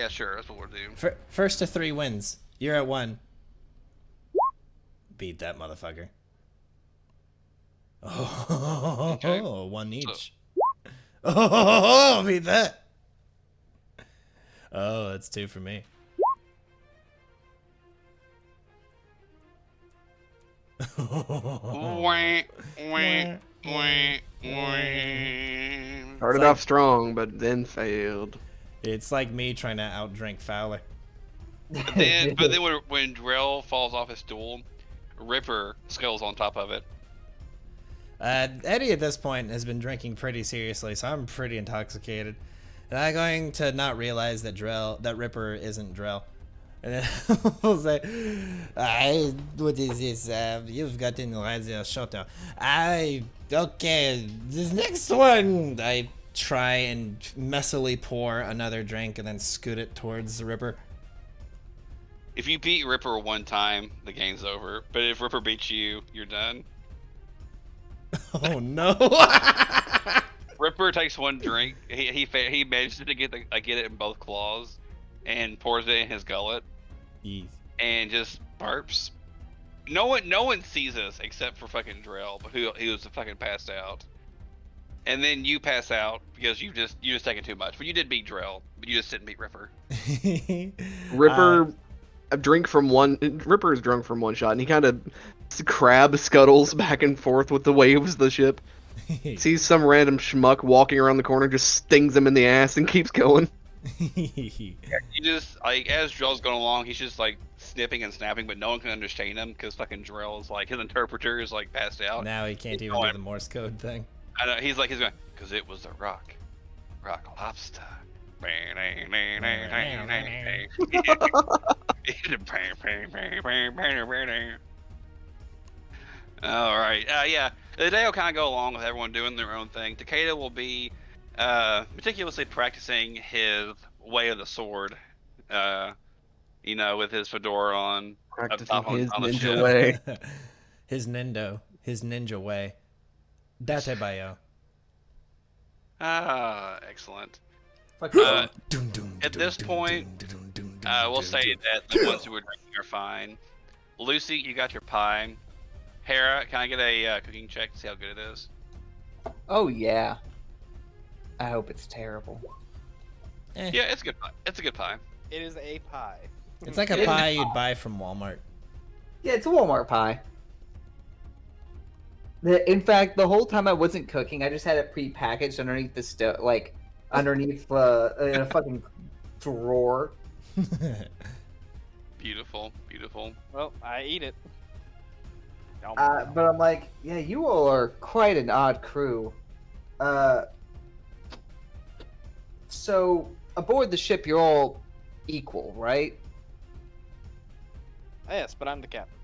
Sure. That's what we'll do. First to 3 wins. You're at 1. Beat that motherfucker. Oh, Okay. 1 each. Oh, beat that. Oh, that's 2 for me. Wah, wah, wah, wah. Started off strong, but then failed. It's like me trying to outdrink Fowler. But then when Drell falls off his stool, Ripper scuttles on top of it. Eddie at this point has been drinking pretty seriously, so I'm pretty intoxicated. And I'm going to not realize that Ripper isn't Drell. And then we'll say, what is this? You've gotten rather short now. Okay, this next one. I try and messily pour another drink and then scoot it towards the Ripper. If you beat Ripper one time, the game's over. But if Ripper beats you, you're done. Oh no! Ripper takes one drink. He manages to get it in both claws, and pours it in his gullet, Jeez. and just burps. No one sees us except for fucking Drell, but who was fucking passed out. And then you pass out because you just taking too much. But you did beat Drell, but you just didn't beat Ripper. Ripper, Ripper is drunk from one shot, and he kind of crab scuttles back and forth with the waves of the ship. Sees some random schmuck walking around the corner, just stings him in the ass, and keeps going. You just as Drell's going along, he's just like snipping and snapping, but no one can understand him because fucking Drell is like his interpreter is like passed out. Now he can't even do the Morse code thing. I know, he's going because it was a rock lobster. All right. Yeah. The day will kind of go along with everyone doing their own thing. Takeda will be meticulously practicing his way of the sword. With his fedora on. Practicing his on the ninja ship. way. His ninja way. Date bayo. Excellent. Fuck At this point, we'll say that the ones who are drinking are fine. Lucy, you got your pie. Hera, can I get a cooking check to see how good it is? Oh yeah. I hope it's terrible. Yeah, it's a good pie. It's a good pie. It is a pie. It's like a pie you'd buy from Walmart. Yeah, it's a Walmart pie. In fact, the whole time I wasn't cooking, I just had it pre-packaged underneath the stove, like underneath in a fucking drawer. Beautiful. Well, I eat it. But I'm like, yeah, you all are quite an odd crew. So aboard the ship, you're all equal, right? Yes, but I'm the captain.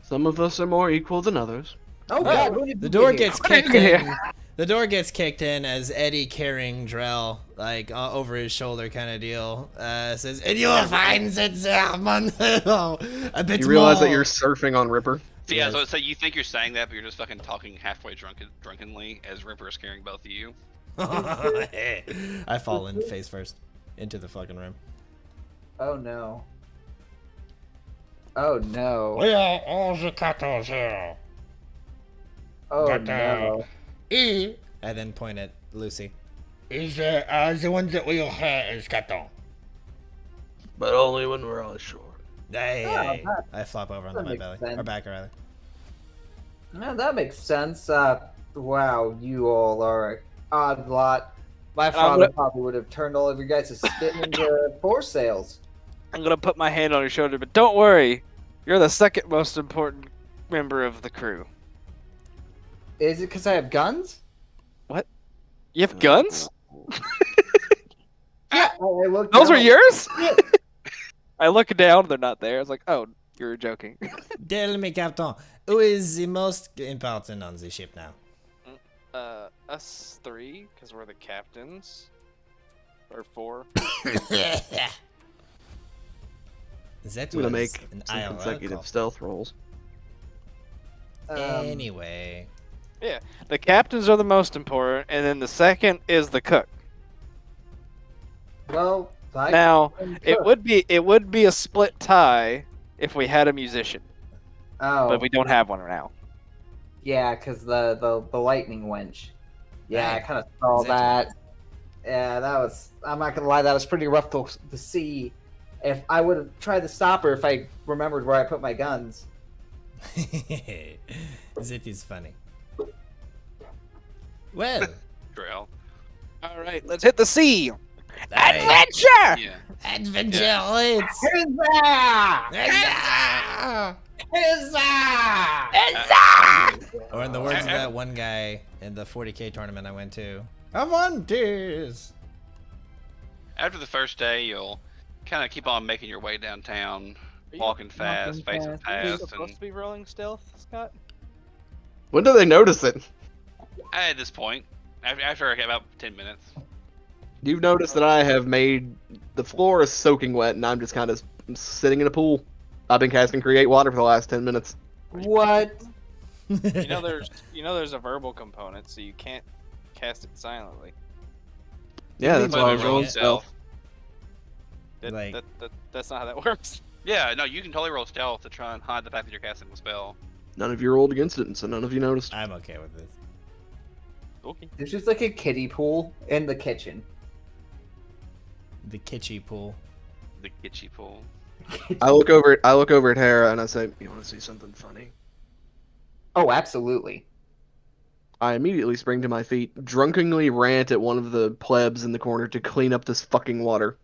Some of us are more equal than others. Oh God! when did The you door get here? gets kicked in. The door gets kicked in as Eddie carrying Drell, like over his shoulder, kind of deal. Says, "And you'll find it, Zerman." A bit You realize more. that you're surfing on Ripper? So yeah, Yes. so you think you're saying that, but you're just fucking talking halfway drunkenly as Ripper is scaring both of you. I fall in face first into the fucking room. Oh no. Oh no. We are all the cattle here. Oh But, no. He I then point at Lucy. is the one that we'll have is cattle. But only when we're on shore. Hey, that- I flop over onto that my makes belly. sense. Or back, rather. No, that makes sense. Wow, you all are an odd lot. My father probably would have turned all of you guys' skin into foresails. I'm gonna put my hand on your shoulder, but don't worry. You're the second most important member of the crew. Is it because I have guns? You have guns? Yeah, I looked. Those down. are yours? Yeah. I look down, they're not there. I was like, oh, you're joking. Tell me, Captain, who is the most important on the ship now? Us three, because we're the captains. Or four. That I'm gonna was make an some IRL consecutive call. stealth rolls. Anyway. Yeah, the captains are the most important, and then the second is the cook. Well, I Now, can it cook. would be a split tie if we had a musician, Oh, but we don't have one now. yeah, because the lightning wench. Yeah, I Right. kind of saw Is that that. Yeah, that was. I'm not gonna lie, that was pretty rough to see. If I would have tried to stop her if I remembered where I put my guns. That is funny. Well, Trail. All right, let's hit the sea. Aye. Adventure! Yeah. Adventure awaits. Huzzah! Huzzah! Huzzah! Or in the words of that one guy in the 40K tournament I went to, Avantis! After the first day, you'll kind of keep on making your way downtown, walking fast, facing fast. Are you past, supposed and to be rolling stealth, Scott? When do they notice it? at this point, after about 10 minutes. You've noticed that I have made the floor is soaking wet, and I'm just kind of sitting in a pool. I've been casting Create Water for the last 10 minutes. What? You know there's a verbal component, so you can't cast it silently. Yeah, that's But why I they was roll rolling it. stealth. Like- That's not how that works. Yeah, no, you can totally roll stealth to try and hide the fact that you're casting the spell. None of you rolled against it, and so none of you noticed. I'm okay with this. Okay. There's just like a kiddie pool in the kitchen. The kitschy pool. The kitschy pool. I look over at Hera, and I say, "You want to see something funny?" Oh, absolutely. I immediately spring to my feet, drunkenly rant at one of the plebs in the corner to clean up this fucking water.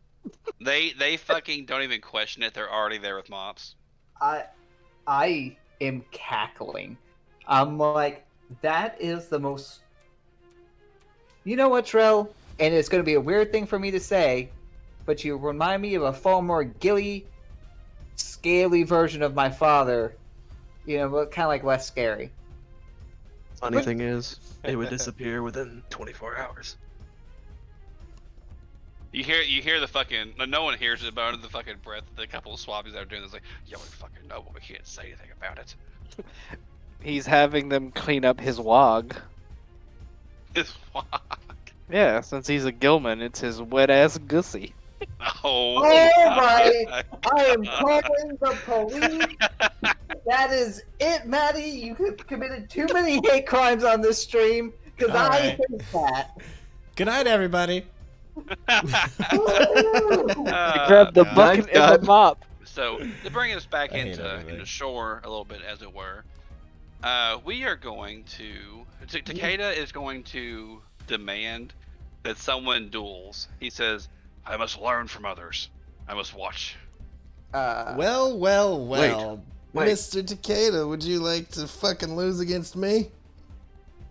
They fucking don't even question it. They're already there with mops. I am cackling. I'm like, that is the most. You know what, Trell? And it's going to be a weird thing for me to say, but you remind me of a far more gilly, scaly version of my father. You know, but kind of like less scary. Funny thing is, it would disappear within 24 hours. You hear the fucking. No one hears it, but under the fucking breath, the couple of swabbies that are doing this, like, yeah, we fucking know, but we can't say anything about it. He's having them clean up his wog. It's fuck. Yeah, Since he's a Gilman, it's his wet ass gussy. Oh. Alright, I am calling the police. That is it, Maddie. You have committed too many hate crimes on this stream because I Alright. hate that. Good night, everybody. Grab the God. bucket and God. the mop. So to bring us back I hate into everything. shore a little bit, as it were, we are going to. Takeda is going to demand that someone duels. He says, "I must learn from others. I must watch." Well, Wait. Mr. Takeda, would you like to fucking lose against me?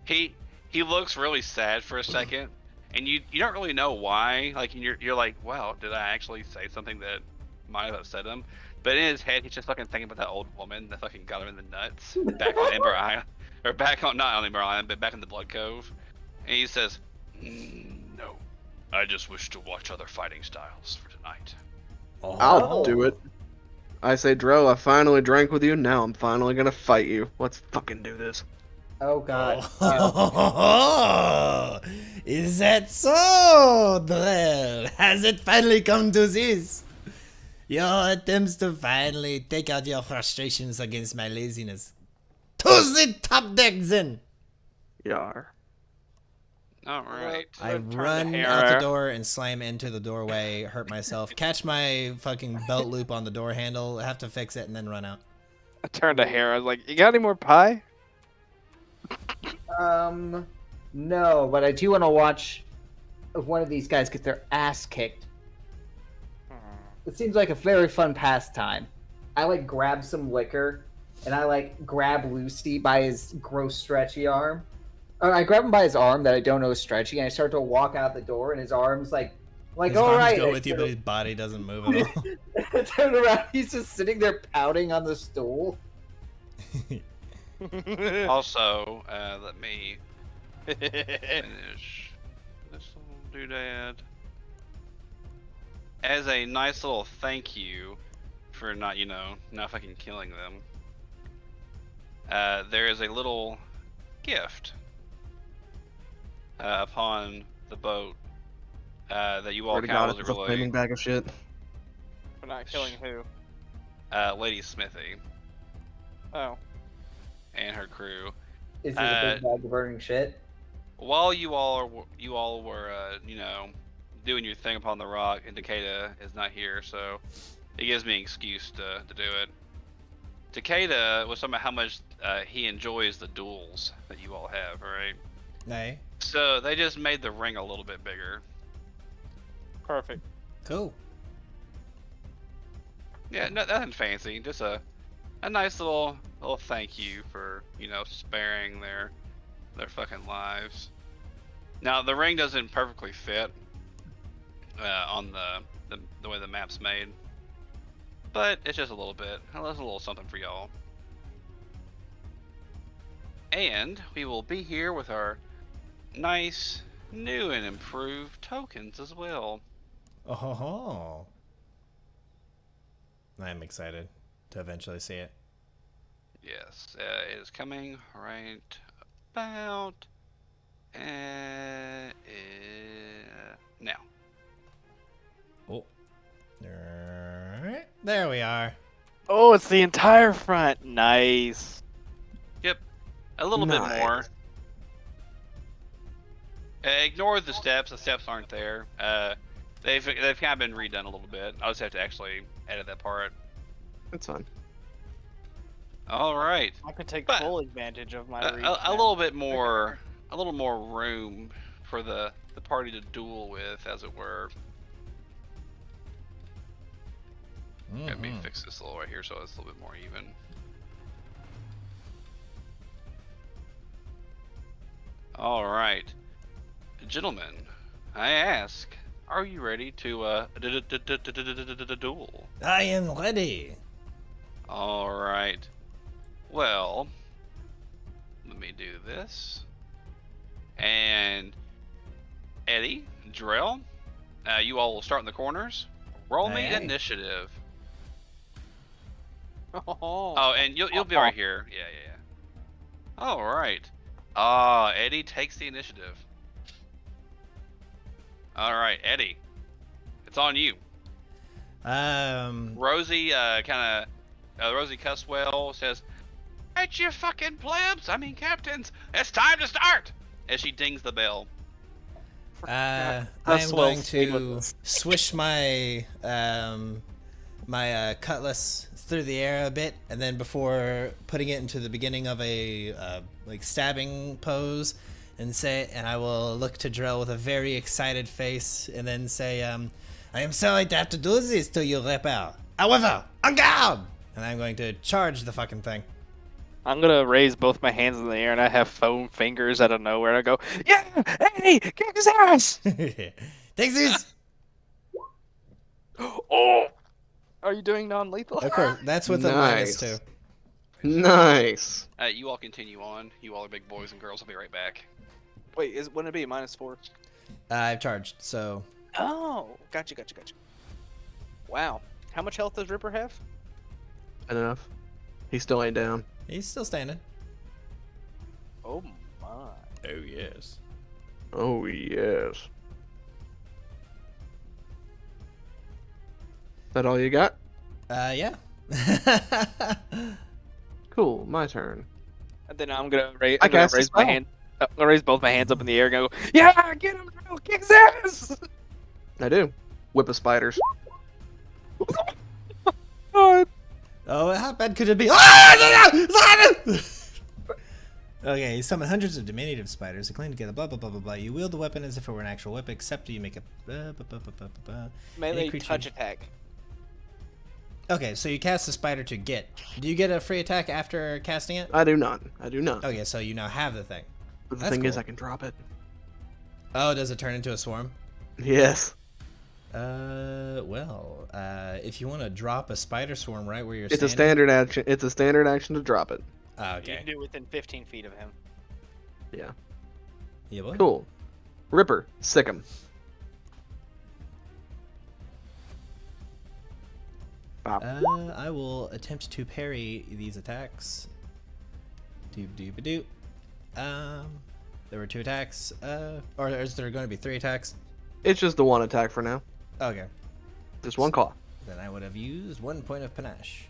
He looks really sad for a second, and you don't really know why. Like you're like, wow, did I actually say something that might have upset him? But in his head, he's just fucking thinking about that old woman that fucking got him in the nuts back on Ember Island, or back on not on Ember Island, but back in the Blood Cove. And he says, "No, I just wish to watch other fighting styles for tonight." I'll do it. I say, Dro, I finally drank with you. Now I'm finally gonna fight you. Let's fucking do this. Oh god. Oh, is that so, Drell? Has it finally come to this? Your attempts to finally take out your frustrations against my laziness. To the top deck, then! Yar. All right. I Turn to run Hera. out the door and slam into the doorway, hurt myself, catch my fucking belt loop on the door handle, have to fix it, and then run out. I turned to Hera. I was like, "You got any more pie?" No, but I do want to watch one of these guys get their ass kicked. It seems like a very fun pastime. I like grab some liquor, and I like grab Lucy by his gross stretchy arm. Or I grab him by his arm that I don't know is stretchy, and I start to walk out the door, and his arm's like His all arms right. go I with you, turn- but his body doesn't move at all. I turn around, he's just sitting there pouting on the stool. Also, let me finish this little doodad. As a nice little thank you for not fucking killing them, there is a little gift upon the boat that you all Swear to kind God, of it's a flaming bag of shit. We're not killing who? Lady Smithy Oh. and her crew. Is it a big bag of burning shit? While you all were doing your thing upon the rock, and Takeda is not here, so it gives me an excuse to do it. Takeda was talking about how much he enjoys the duels that you all have, right? Nay. So they just made the ring a little bit bigger. Perfect. Cool. Yeah, nothing fancy, just a nice little thank you for sparing their fucking lives. Now the ring doesn't perfectly fit on the way the map's made, but it's just a little bit. A little something for y'all. And we will be here with our nice, new and improved tokens as well. Oh ho ho. I'm excited to eventually see it. Yes, it is coming right about now. Oh. Alright. There we are. Oh, it's the entire front. Nice. Yep, a little bit more. Ignore the steps. The steps aren't there. They've kind of been redone a little bit. I'll just have to actually edit that part. That's fine. All right. I could take But- full advantage of my reach. A little bit more, a little more room for the party to duel with, as it were. Let me fix this a little right here so it's a little bit more even. All right, gentlemen, I ask, are you ready to duel? I am ready. All right. Well, let me do this. And Eddie, Drell, you all will start in the corners. Roll me Aye. initiative. Oh, Oh, and you'll be right here. Yeah. All right. Eddie takes the initiative. All right, Eddie, it's on you. Rosie, Rosie Cusswell says, "Hey, you fucking plebs! I mean captains! It's time to start!" As she dings the bell. I am That's going well to swish my my cutlass through the air a bit, and then before putting it into the beginning of a like stabbing pose, and I will look to Drell with a very excited face, and then say, "I am sorry to have to do this to you, Repel. However, en garde!" And I'm going to charge the fucking thing. I'm gonna raise both my hands in the air and I have foam fingers out of nowhere. I go, "Yeah, Eddie, kick his ass!" Take this. Oh, are you doing non-lethal? Of course, that's with a minus Nice. 2. Nice. You all continue on. You all are big boys and girls. I'll be right back. Wait, wouldn't it be -4? I've charged, so Oh, gotcha. Wow. How much health does Ripper have? enough. He still ain't down. He's still standing. Oh my. Oh yes. Oh yes. That all you got? Yeah. Cool. My turn. And then I'm gonna raise. I I'm gonna cast a raise my spell. hand. I'm gonna raise both my hands up in the air and go, yeah, get him, Drill, kick his ass. I do. Whip of spiders. God. Oh, how bad could it be? Ah! Okay, you summon hundreds of diminutive spiders to cling together, blah, blah, blah, blah, blah. You wield the weapon as if it were an actual whip, except you make a... Melee creature- touch attack. Okay, so you cast the spider to get. Do you get a free attack after casting it? I do not. I do not. Okay, so you now have the thing. But the That's thing is, cool. I can drop it. Oh, does it turn into a swarm? Yes. Well, if you want to drop a spider swarm right where you're It's standing... a standard action. It's a standard action to drop it. Oh, You can okay. do it within 15 feet of him. Yeah. Yeah, boy. Cool. Ripper, sick him. Bop. I will attempt to parry these attacks. Doop-doop-a-doop. There were 2 attacks. Or is there going to be 3 attacks? It's just the one attack for now. Okay. Just one claw. Then I would have used 1 point of panache.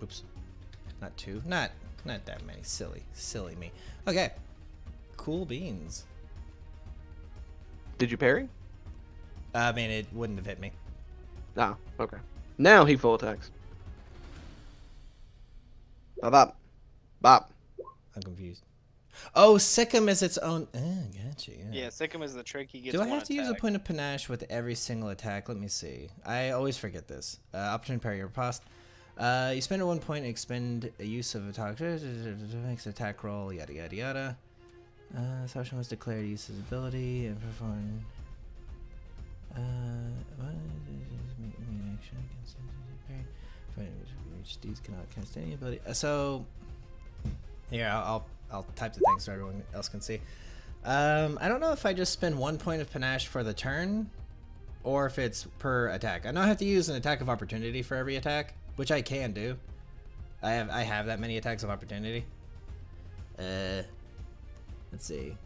Oops. Not 2. Not that many. Silly me. Okay. Cool beans. Did you parry? I mean, it wouldn't have hit me. Ah, okay. Now he full attacks. Bop, bop. Bop. I'm confused. Oh, Sikkim is its own... gotcha. Yeah, Sikkim is the trick. He gets Do I one have to use a attack. point of panache with every single attack? Let me see. I always forget this. Opportunity parry or riposte. You spend 1 point and expend a use of attack. Makes an attack roll. Yada yada yada. This option was declared use his ability and perform. Make an action against parry. Reach these cannot cast any ability. So here I'll type the thing so everyone else can see. I don't know if I just spend 1 point of panache for the turn, or if it's per attack. I know I have to use an attack of opportunity for every attack, which I can do. I have that many attacks of opportunity. Let's see.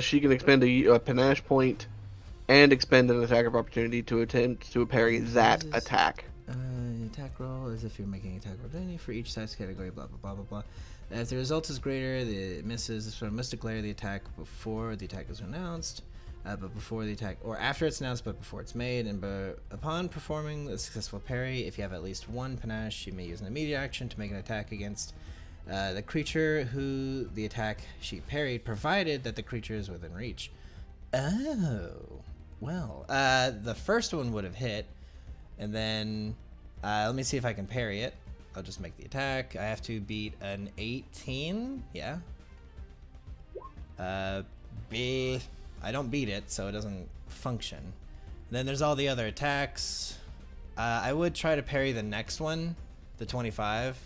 She can expend a panache point and expend an attack of opportunity to attempt to parry that attack. Attack roll as if you're making attack roll opportunity for each size category, blah, blah, blah, blah, blah. As the result is greater, it misses. This one must declare the attack before the attack is announced, but before the attack, or after it's announced, but before it's made. And upon performing a successful parry, if you have at least 1 panache, you may use an immediate action to make an attack against the creature who the attack she parried, provided that the creature is within reach. Oh, well, the first one would have hit, and then let me see if I can parry it. I'll just make the attack. I have to beat an 18. Yeah. I don't beat it, so it doesn't function. Then there's all the other attacks. I would try to parry the next one, the 25,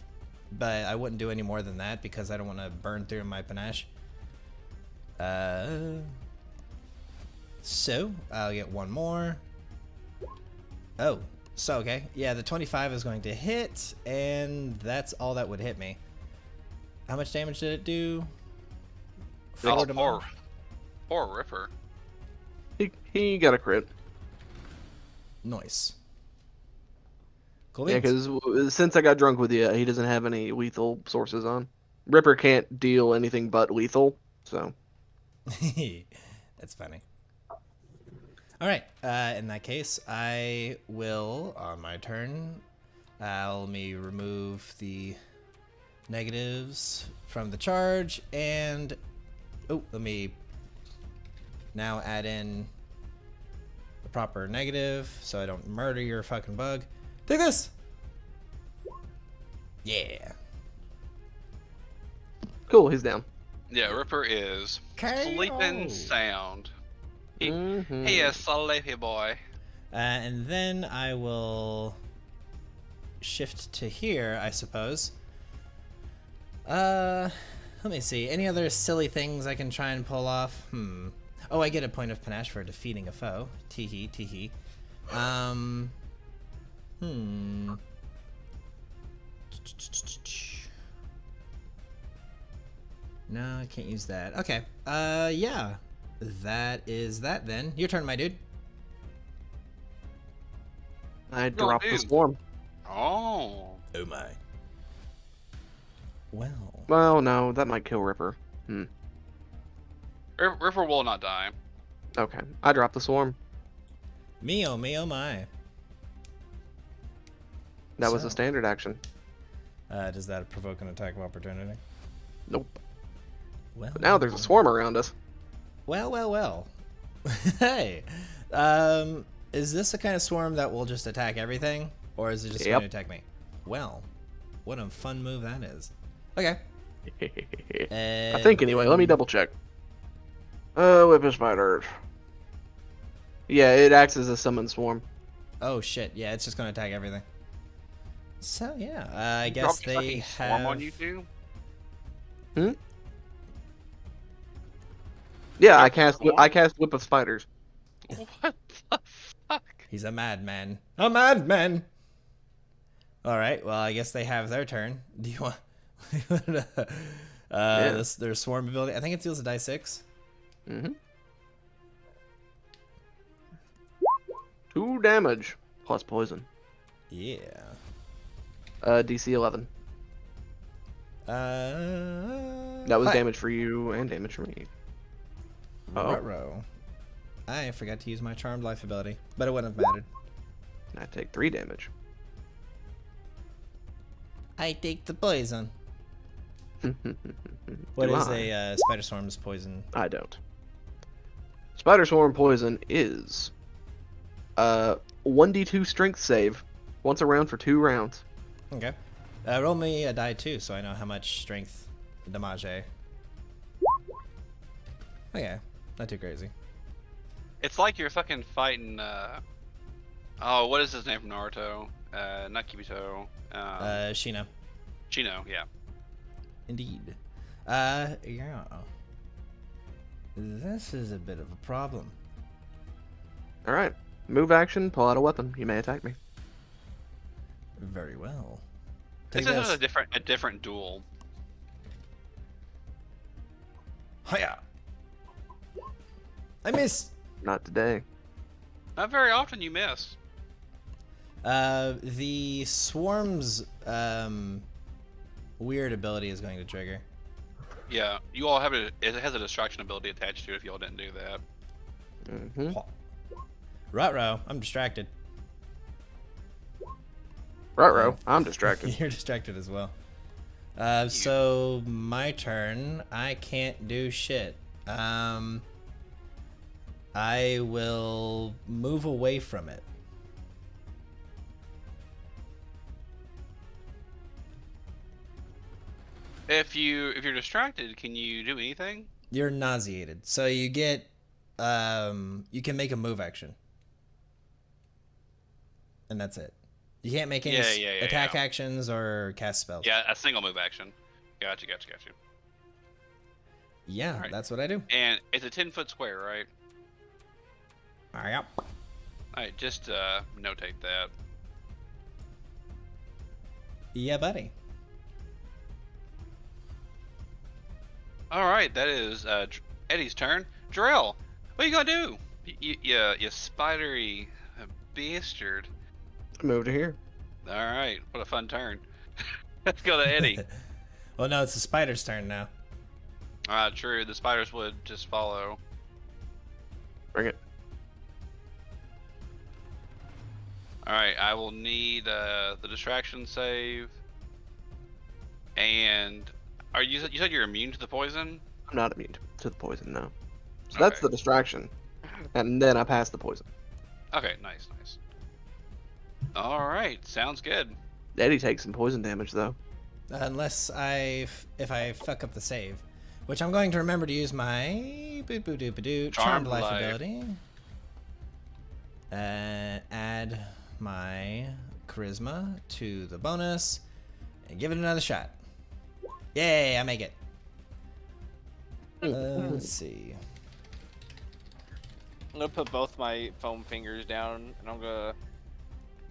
but I wouldn't do any more than that because I don't want to burn through my panache. So I'll get 1 more. Oh. So, okay. Yeah, the 25 is going to hit, and that's all that would hit me. How much damage did it do? Oh, to poor Ripper. He got a crit. Nice. Cool Yeah, beans. because since I got drunk with you, he doesn't have any lethal sources on. Ripper can't deal anything but lethal, so. That's funny. All right. In that case, I will, on my turn, let me remove the negatives from the charge, and let me now add in the proper negative so I don't murder your fucking bug. Take this. Yeah. Cool, he's down. Yeah, Ripper is sleeping sound. He is sleepy boy. And then I will shift to here, I suppose. Let me see. Any other silly things I can try and pull off? Oh, I get a point of panache for defeating a foe. Teehee, teehee. No, I can't use that. Okay. Yeah. That is that then. Your turn, my dude. I dropped the dude. swarm. Oh. Oh my. Well. Well, no, that might kill Ripper. Ripper will not die. Okay, I dropped the swarm. Me oh my. That was So- a standard action. Does that provoke an attack of opportunity? Nope. Well. But now there's a swarm around us. Well. Hey. Is this the kind of swarm that will just attack everything? Or is it just going to attack me? Well, what a fun move that is. Okay. I think anyway. Let me double check. Whip spiders. Yeah, it acts as a summon swarm. Oh shit! Yeah, it's just gonna attack everything. So yeah, I guess Drop they fucking swarm have. on you two. Yeah, I cast whip of spiders. What the fuck? He's a madman. A madman. All right. Well, I guess they have their turn. Do you want? This their swarm ability. I think it deals a die 6. Mm-hmm. 2 damage plus poison. Yeah. DC 11. That was Hi. damage for you and damage for me. Oh. Ruh-roh. I forgot to use my Charmed Life ability, but it wouldn't have mattered. I take 3 damage. I take the poison. What Do is I? a spider swarm's poison? I don't. Spider swarm poison is 1d2 strength save once a round for 2 rounds. Okay. Roll me a die 2 so I know how much strength damage. Okay, not too crazy. It's like you're fucking fighting. Oh, what is his name from Naruto? Not Kibito. Shino. Chino. Yeah. Indeed. Yeah. This is a bit of a problem. Alright. Move action, pull out a weapon. You may attack me. Very well. This is a different duel. Hiya! I miss! Not today. Not very often you miss. The swarm's weird ability is going to trigger. Yeah, you all have it. It has a distraction ability attached to it. If y'all didn't do that. Mm-hmm. Ruh-roh, I'm distracted. Ruh-roh, I'm distracted. You're distracted as well. So my turn. I can't do shit. I will move away from it. If you're distracted, can you do anything? You're nauseated, so you get you can make a move action, and that's it. You can't make any attack actions or cast spells. Yeah, a single move action. Gotcha. Yeah, Alright. that's what I do. And it's a 10-foot square, right? Yep. Alright, just notate that. Yeah, buddy. Alright, that is Eddie's turn. Jarrell, what you gonna do? You spidery bastard. Move to here. Alright, what a fun turn. Let's go to Eddie. Well, no, it's the spider's turn now. True, the spiders would just follow. Bring it. Alright, I will need the distraction save. And you said you're immune to the poison? I'm not immune to the poison, no. So that's the distraction. And then I pass the poison. Okay, nice. Alright, sounds good. Eddie takes some poison damage, though. Unless if I fuck up the save, which I'm going to remember to use my Charmed Life ability. Add my charisma to the bonus and give it another shot. Yay, I make it. Let's see. I'm gonna put both my foam fingers down, and I'm gonna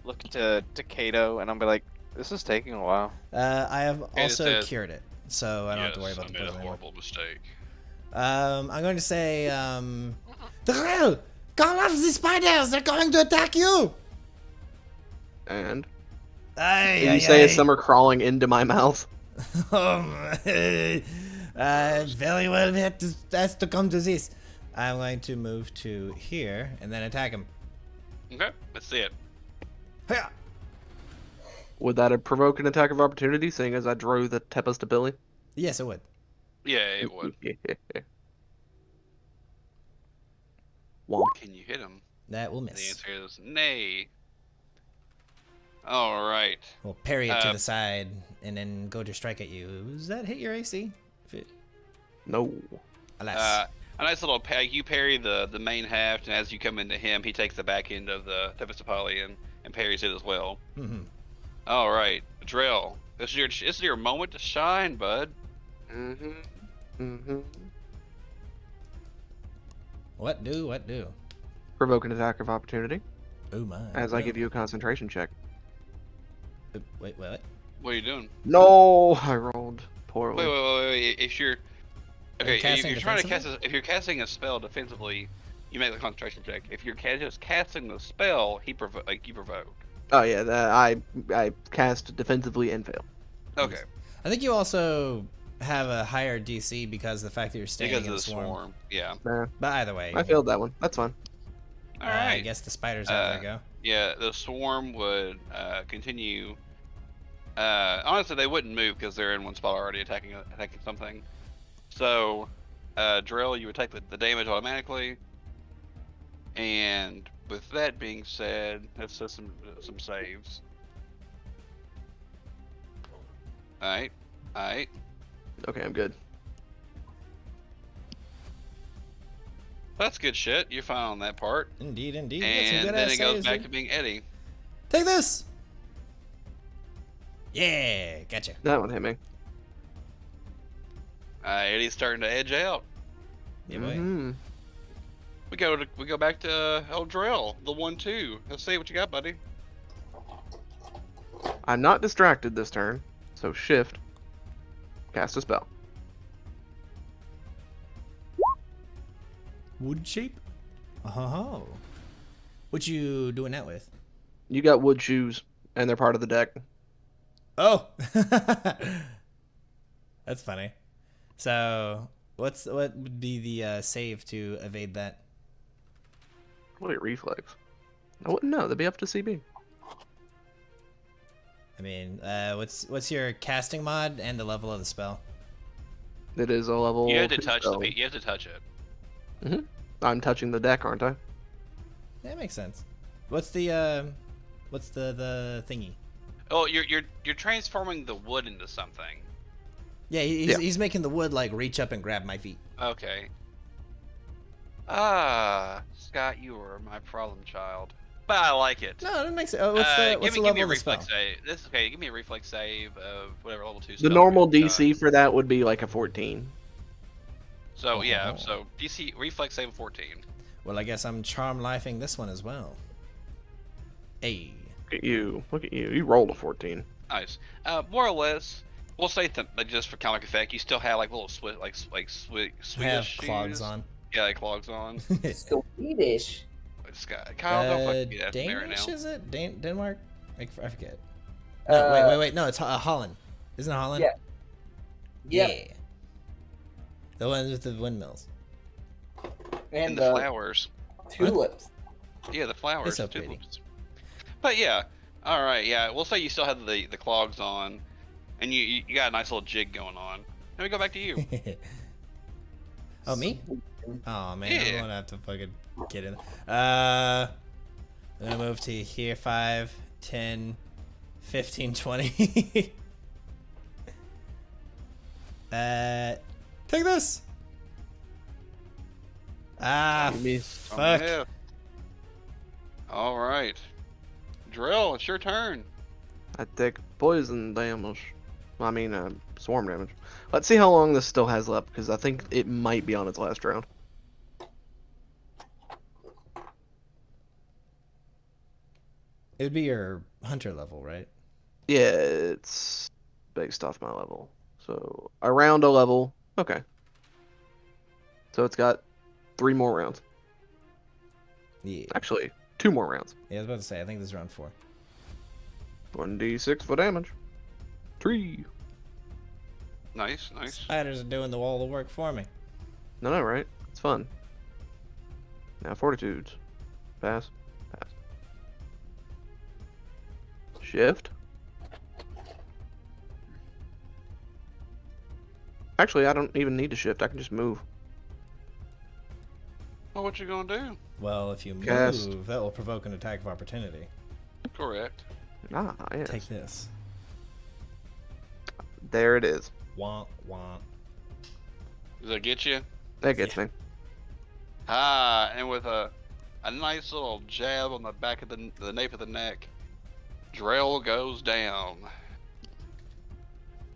look to Kato, and I'm gonna be like, This is taking a while. I have It also says- cured it, so I don't have to worry Yes, about I the made a poison anymore. horrible mistake. I'm going to say, Darrell, call off the spiders! They're going to attack you! And Aye, you aye, say aye. as some are crawling into my mouth. Very well, has to come to this. I'm going to move to here and then attack him. Okay, let's see it. Hiya! Would that have provoked an attack of opportunity, seeing as I drew the Tempest ability? Yes, it would. Yeah, it would. Womp. Can you hit him? That will The miss. answer is nay. All right. We'll parry it to the side and then go to strike at you. Does that hit your AC? No. Alas. A nice little you parry the main haft, and as you come into him, he takes the back end of the Tempest and parries it as well. Mm-hmm. All right, Drill. This is your moment to shine, bud. Mm-hmm. Mm-hmm. What do? Provoke an attack of opportunity Oh my. as I give you a concentration check. Wait, what? What are you doing? No, I rolled poorly. Wait. If you're okay, if casting you're trying to cast defensively? if you're casting a spell defensively, you make the concentration check. If you're just casting the spell, you provoke. Oh yeah, I cast defensively and fail. Okay, I think you also have a higher DC because of the fact that you're standing because in of a the swarm. swarm. Yeah. Nah, But either way, I failed that one. That's fine. All right. I guess the spiders have their go. Yeah, the swarm would continue. Honestly, they wouldn't move because they're in one spot already attacking something. So, Drill, you would take the damage automatically. And with that being said, let's do some saves. Alright. Okay, I'm good. That's good shit. You're fine on that part. Indeed. That's some And good then ass it goes saves, back dude. to being Eddie. Take this! Yeah, gotcha. That one hit me. Eddie's starting to edge out. Yeah, boy. Mhm. We go back to El Drill, the 1-2. Let's see what you got, buddy. I'm not distracted this turn, so shift. Cast a spell. Wood shape? Oh. What you doing that with? You got wood shoes, and they're part of the deck. Oh! That's funny. So, what would be the save to evade that? What a reflex. I wouldn't know. That'd be up to CB. I mean, what's your casting mod and the level of the spell? It is a level. You have to 2 touch spell. you have to touch it. I'm touching the deck, aren't I? That makes sense. What's the thingy? Oh, you're transforming the wood into something. Yeah, he's making the wood like reach up and grab my feet. Okay. Scott, you are my problem child. But I like it. No, that makes sense. Oh, what's the give me level a of the spell? reflex save. This is okay. Give me a reflex save of whatever level 2 The spell normal you've DC got. for that would be like a 14. So yeah, Oh. so DC reflex save of 14. Well, I guess I'm charm lifing this one as well. Hey. Look at you. Look at you. You rolled a 14. Nice. More or less, we'll say like just for comic effect, you still have like little Swedish Have shoes. clogs on. Yeah, like clogs on. Swedish. Scott, Kyle, don't fucking get that from me right Danish now. is it? Denmark? I forget. Uh, No, wait. No, it's Holland. Isn't it Holland? Yeah. Yeah. The ones with the windmills. And And the flowers. tulips. Yeah, the flowers. so too. pretty. But yeah, all right. Yeah, we'll say you still have the clogs on, and you got a nice little jig going on. Let me go back to you. Oh, me? Oh, man. Yeah. I'm gonna have to fucking get in. I'm gonna move to here 5, 10, 15, 20. Take this! Ah, You missed. fuck. Yeah. All right, Drill, it's your turn. I take poison damage. I mean, swarm damage. Let's see how long this still has left, because I think it might be on its last round. It would be your hunter level, right? Yeah, it's based off my level. So around a level. Okay. So it's got 3 more rounds. Yeah. Actually, 2 more rounds. Yeah, I was about to say, I think this is round 4. 1d6 for damage. 3. Nice. Spiders are doing all the work for me. No, right? It's fun. Now fortitudes. Pass. Shift. Actually, I don't even need to shift. I can just move. Well, what you gonna do? Well, if you Cast. move, that will provoke an attack of opportunity. Correct. Ah, yes. Take this. There it is. Wah, wah. Does that get you? That gets me. And with a nice little jab on the back of the nape of the neck, Drell goes down.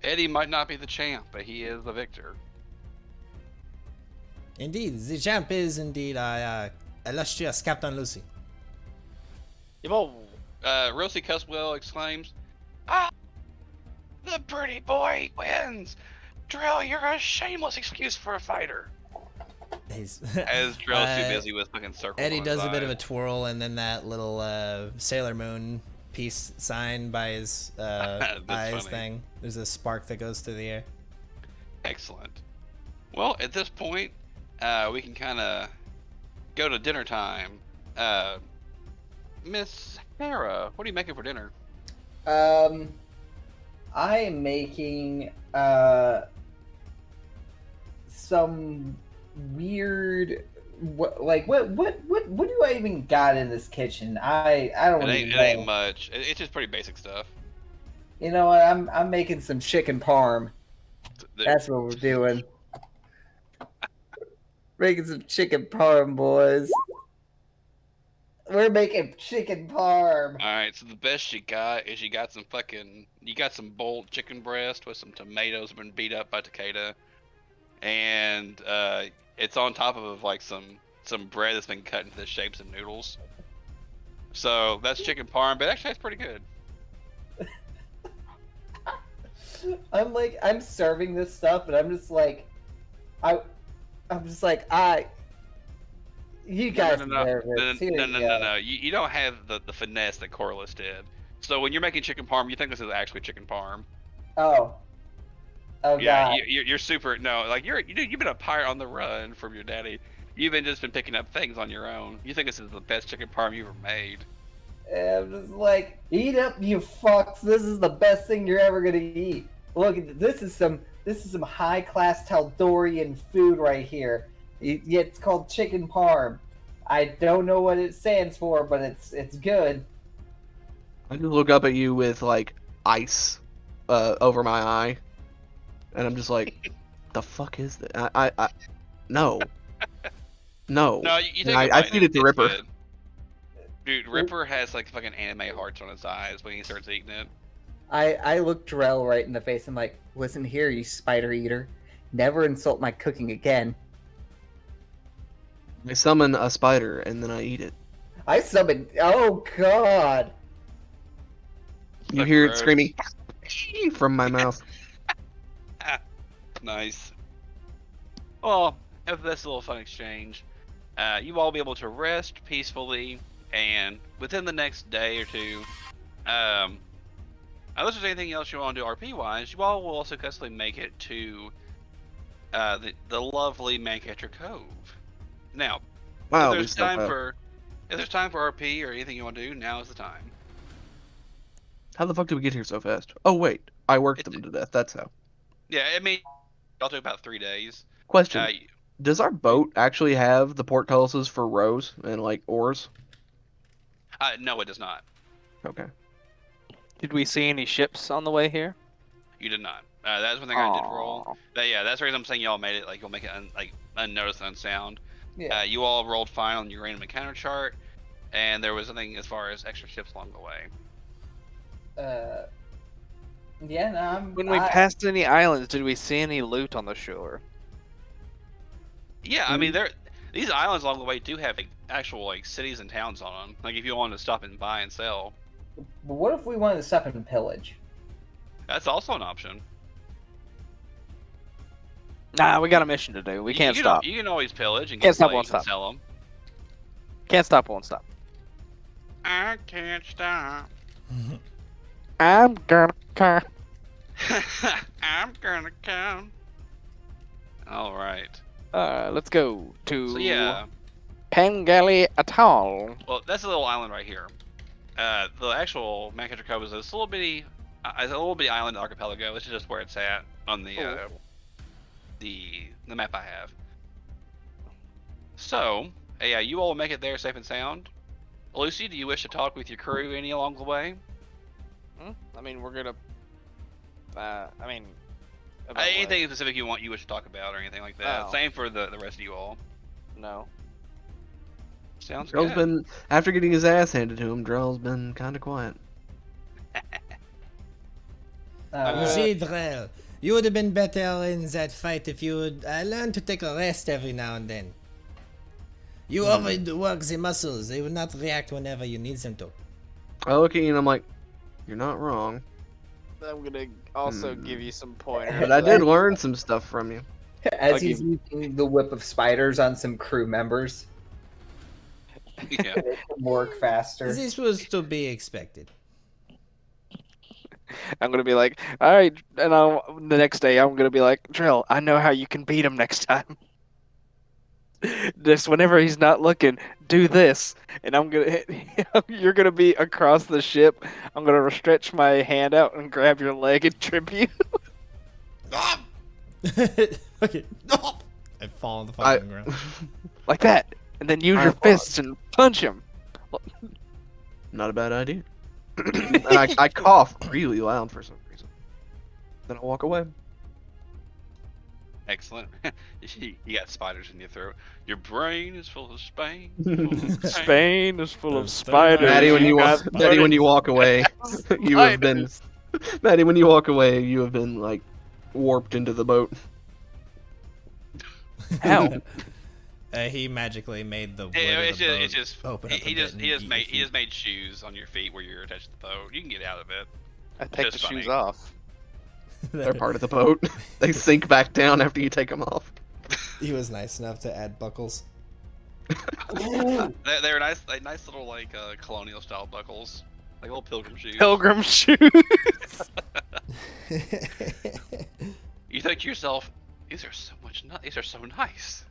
Eddie might not be the champ, but he is the victor. Indeed, the champ is indeed illustrious Captain Lucy. Rosie Cuswell exclaims, "Ah, the pretty boy wins! Drell, you're a shameless excuse for a fighter." He's As Drell's too busy with fucking circles. Eddie on his does a bit of a eyes. twirl, and then that little Sailor Moon peace sign by his eyes funny. thing. There's a spark that goes through the air. Excellent. Well, at this point, we can kind of go to dinner time. Miss Hera, what are you making for dinner? I am making some weird what do I even got in this kitchen? I don't It even ain't know. much. It's just pretty basic stuff. You know what? I'm making some chicken parm. That's what we're doing. Making some chicken parm, boys. We're making chicken parm. All right, so the best you got is you got some boiled chicken breast with some tomatoes been beat up by Takeda, and it's on top of like some bread that's been cut into the shapes of noodles. So that's chicken parm, but actually it's pretty good. I'm serving this stuff, and I'm just like, you guys deserve it. Here you go. No. You don't have the finesse that Corliss did. So when you're making chicken parm, you think this is actually chicken parm. Oh Yeah, God. you're super. No, like you've been a pirate on the run from your daddy. You've just been picking up things on your own. You think this is the best chicken parm you ever made. I'm just like, eat up, you fucks. This is the best thing you're ever gonna eat. Look, this is some high class Taldorian food right here. Yeah, it's called chicken parm. I don't know what it stands for, but it's good. I just look up at you with like ice over my eye, and I'm just like, the fuck is that? I no. No. No, you take I feed it to it's Ripper. good. Dude, Ripper has like fucking anime hearts on his eyes when he starts eating it. I look Drell right in the face. I'm like, listen here, you spider eater. Never insult my cooking again. I summon a spider and then I eat it. I summon. Oh God. You Like hear gross. it screaming from my mouth. Nice. Well, after this little fun exchange, you all be able to rest peacefully, and within the next day or two, unless there's anything else you want to do RP-wise, you all will also customly make it to the lovely Mancatcher Cove. Now, Wow, if we there's still time have. for RP or anything you want to do, now is the time. How the fuck did we get here so fast? Oh wait, I worked It's- them to death. That's how. Yeah, I mean, it'll take about 3 days. Question: Does our boat actually have the portcullises for rows and like oars? No, it does not. Okay. Did we see any ships on the way here? You did not. That's one thing I did roll. Aw. But yeah, that's the reason I'm saying y'all made it. Like you'll make it unnoticed and unsound. Yeah. You all rolled fine on your random encounter chart, and there was nothing as far as extra ships along the way. Yeah. No, When we passed any islands, did we see any loot on the shore? Yeah, I mean these islands along the way do have like, actual like cities and towns on them. Like if you wanted to stop and buy and sell. But what if we wanted to stop and pillage? That's also an option. Nah, we got a mission to do. We can't stop. You can always pillage and Can't get stop, won't slaves and stop. sell them. Can't stop, won't stop. I can't stop. I'm gonna come. I'm gonna come. All right. Let's go to So yeah. Pengali Atoll. Well, that's a little island right here. The actual Manchester Cove is this little bitty island archipelago. This is just where it's at on the map I have. So, yeah, you all will make it there safe and sound. Lucy, do you wish to talk with your crew any along the way? I mean, we're gonna. About Anything specific you wish to talk about or anything like that. Oh. Same for the rest of you all. what? No. Sounds Drell's good. been, after getting his ass handed to him, Drell's been kind of quiet. You see, Drell, you would have been better in that fight if you would learn to take a rest every now and then. You overwork the muscles. They will not react whenever you need them to. I look at you and I'm like, you're not wrong. I'm gonna also give you some pointers. But I did learn some stuff from you. As he's using the whip of spiders on some crew members, Yeah. they can work faster. This was to be expected. I'm gonna be like, all right, and the next day I'm gonna be like, Drill, I know how you can beat him next time. Just whenever he's not looking, do this, and I'm gonna you're gonna be across the ship. I'm gonna stretch my hand out and grab your leg and trip you. Okay. I fall on the fucking ground. Like that, and then use your fists and punch him. Not a bad idea. And I cough really loud for some reason. Then I walk away. Excellent. You got spiders in your throat. Your brain is full of Spain. Spain is full of Those spiders. Maddie, when you got walk, Maddie, when you walk away, you have been. Spiders. Maddie, when you walk away, you have been like warped into the boat. How? He magically made the wood Yeah, of the boat it's just open up he a just bit he and just eat made your he just feet. made shoes on your feet where you're attached to the boat. You can get out of it. I take Just the shoes funny. off. They're part of the boat. They sink back down after you take them off. He was nice enough to add buckles. They're nice, like nice little like colonial style buckles, like little pilgrim shoes. Pilgrim shoes. You think to yourself, these are so these are so nice.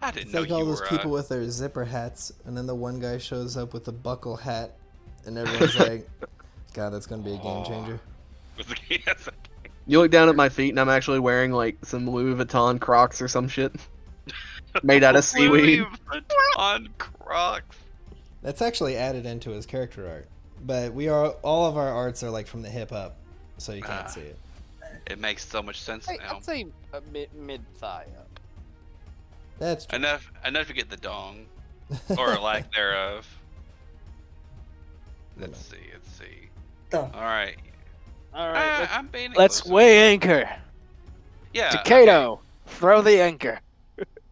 I didn't It's know like you all those were. people with their zipper hats, and then the one guy shows up with a buckle hat, and everyone's like, God, that's gonna be a game changer. With the yes. You look down at my feet, and I'm actually wearing like some Louis Vuitton Crocs or some shit, made out of seaweed. Louis Vuitton Crocs. That's actually added into his character art, but all of our arts are like from the hip up, so you can't see it. It makes so much sense now. I'd say a mid thigh up. That's true. Enough to get the dong, or lack thereof. Let's see. Dong. All right. All right, I'm being let's inclusive. weigh anchor. Yeah. Takedo, throw the anchor.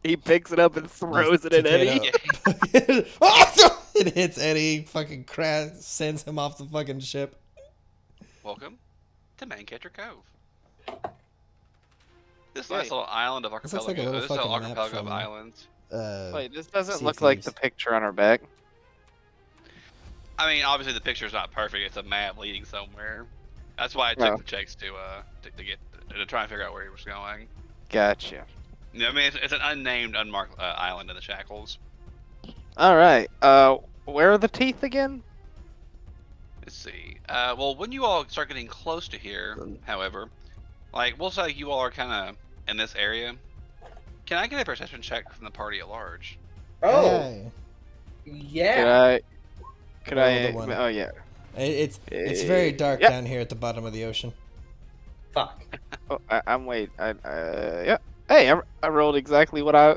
He picks it up and throws it at Eddie. It hits Eddie, fucking crash, sends him off the fucking ship. Welcome to Mancatcher Cove. This Wait. nice little island of This looks like a archipelago. little This is an fucking map archipelago of from- islands. Wait, this doesn't Sea look like Thieves. the picture on our back. I mean, obviously the picture's not perfect. It's a map leading somewhere. That's why I took Oh. the checks to try and figure out where he was going. Gotcha. Yeah, I mean, it's an unnamed, unmarked island in the Shackles. All right. Where are the teeth again? Let's see. Well, when you all start getting close to here, however, like we'll say you all are kind of in this area. Can I get a perception check from the party at large? Oh, Hey. yeah. Could Roll I? the one. Oh yeah. It's very dark Yep. down here at the bottom of the ocean. Fuck. Oh, I'm wait. Yeah. Hey, I rolled exactly what I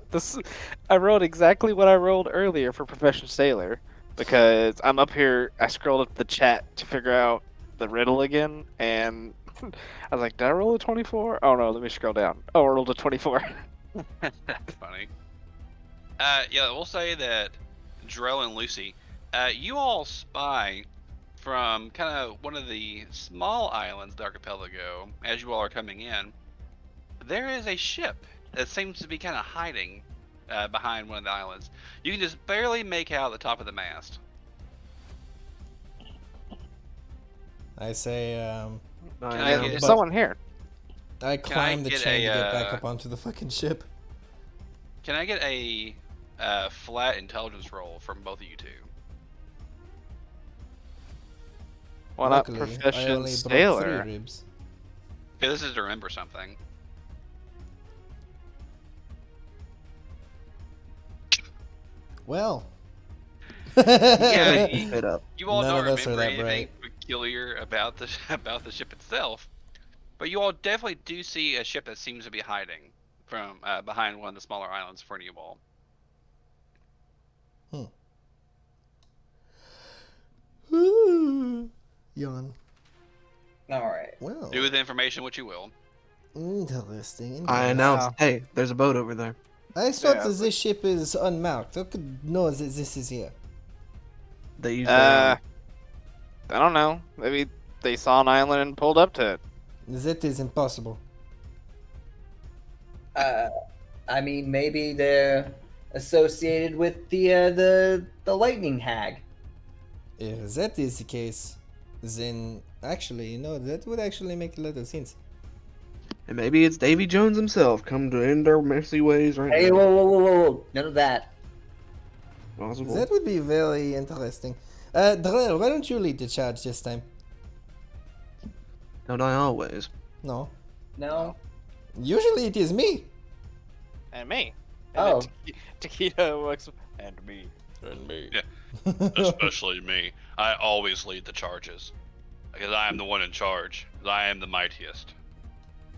rolled exactly what I rolled earlier for Professional Sailor, because I'm up here. I scrolled up the chat to figure out the riddle again, and I was like, did I roll a 24? Oh no, let me scroll down. Oh, I rolled a 24. That's funny. Yeah, we'll say that Drell and Lucy, you all spy from kind of one of the small islands, the archipelago, as you all are coming in, there is a ship that seems to be kind of hiding behind one of the islands. You can just barely make out the top of the mast. I say, Can I get- There's someone here. I climb the get chain to a, get back uh, up onto the fucking ship. Can I get a flat intelligence roll from both of you two? Why not Luckily, I proficient only broke 3 sailor? ribs. Okay, this is to remember something. Well. Yeah, It up. you all None don't of us are remember that anything peculiar about the ship itself, but you all definitely do see a ship that seems to be hiding from behind one of the smaller islands in front of you all. Yawn. All right. Well. Do with the information what you will. Interesting. I interesting. announced, hey, there's a boat over there. I thought Yeah, that this ship is unmarked. How could know that this is here? They use I don't know. Maybe they saw an island and pulled up to it. That is impossible. I mean, maybe they're associated with the lightning hag. If that is the case, then actually, no, that would actually make a lot of sense. and maybe it's Davy Jones himself come to end our messy ways right Hey, now. whoa! None of that. Possible. That would be very interesting. Drell, why don't you lead the charge this time? Don't I always? No. No. Usually it is me. And me. Oh. Taquito works. And me. And me. Yeah. Especially me. I always lead the charges. Because I am the one in charge. 'Cause I am the mightiest.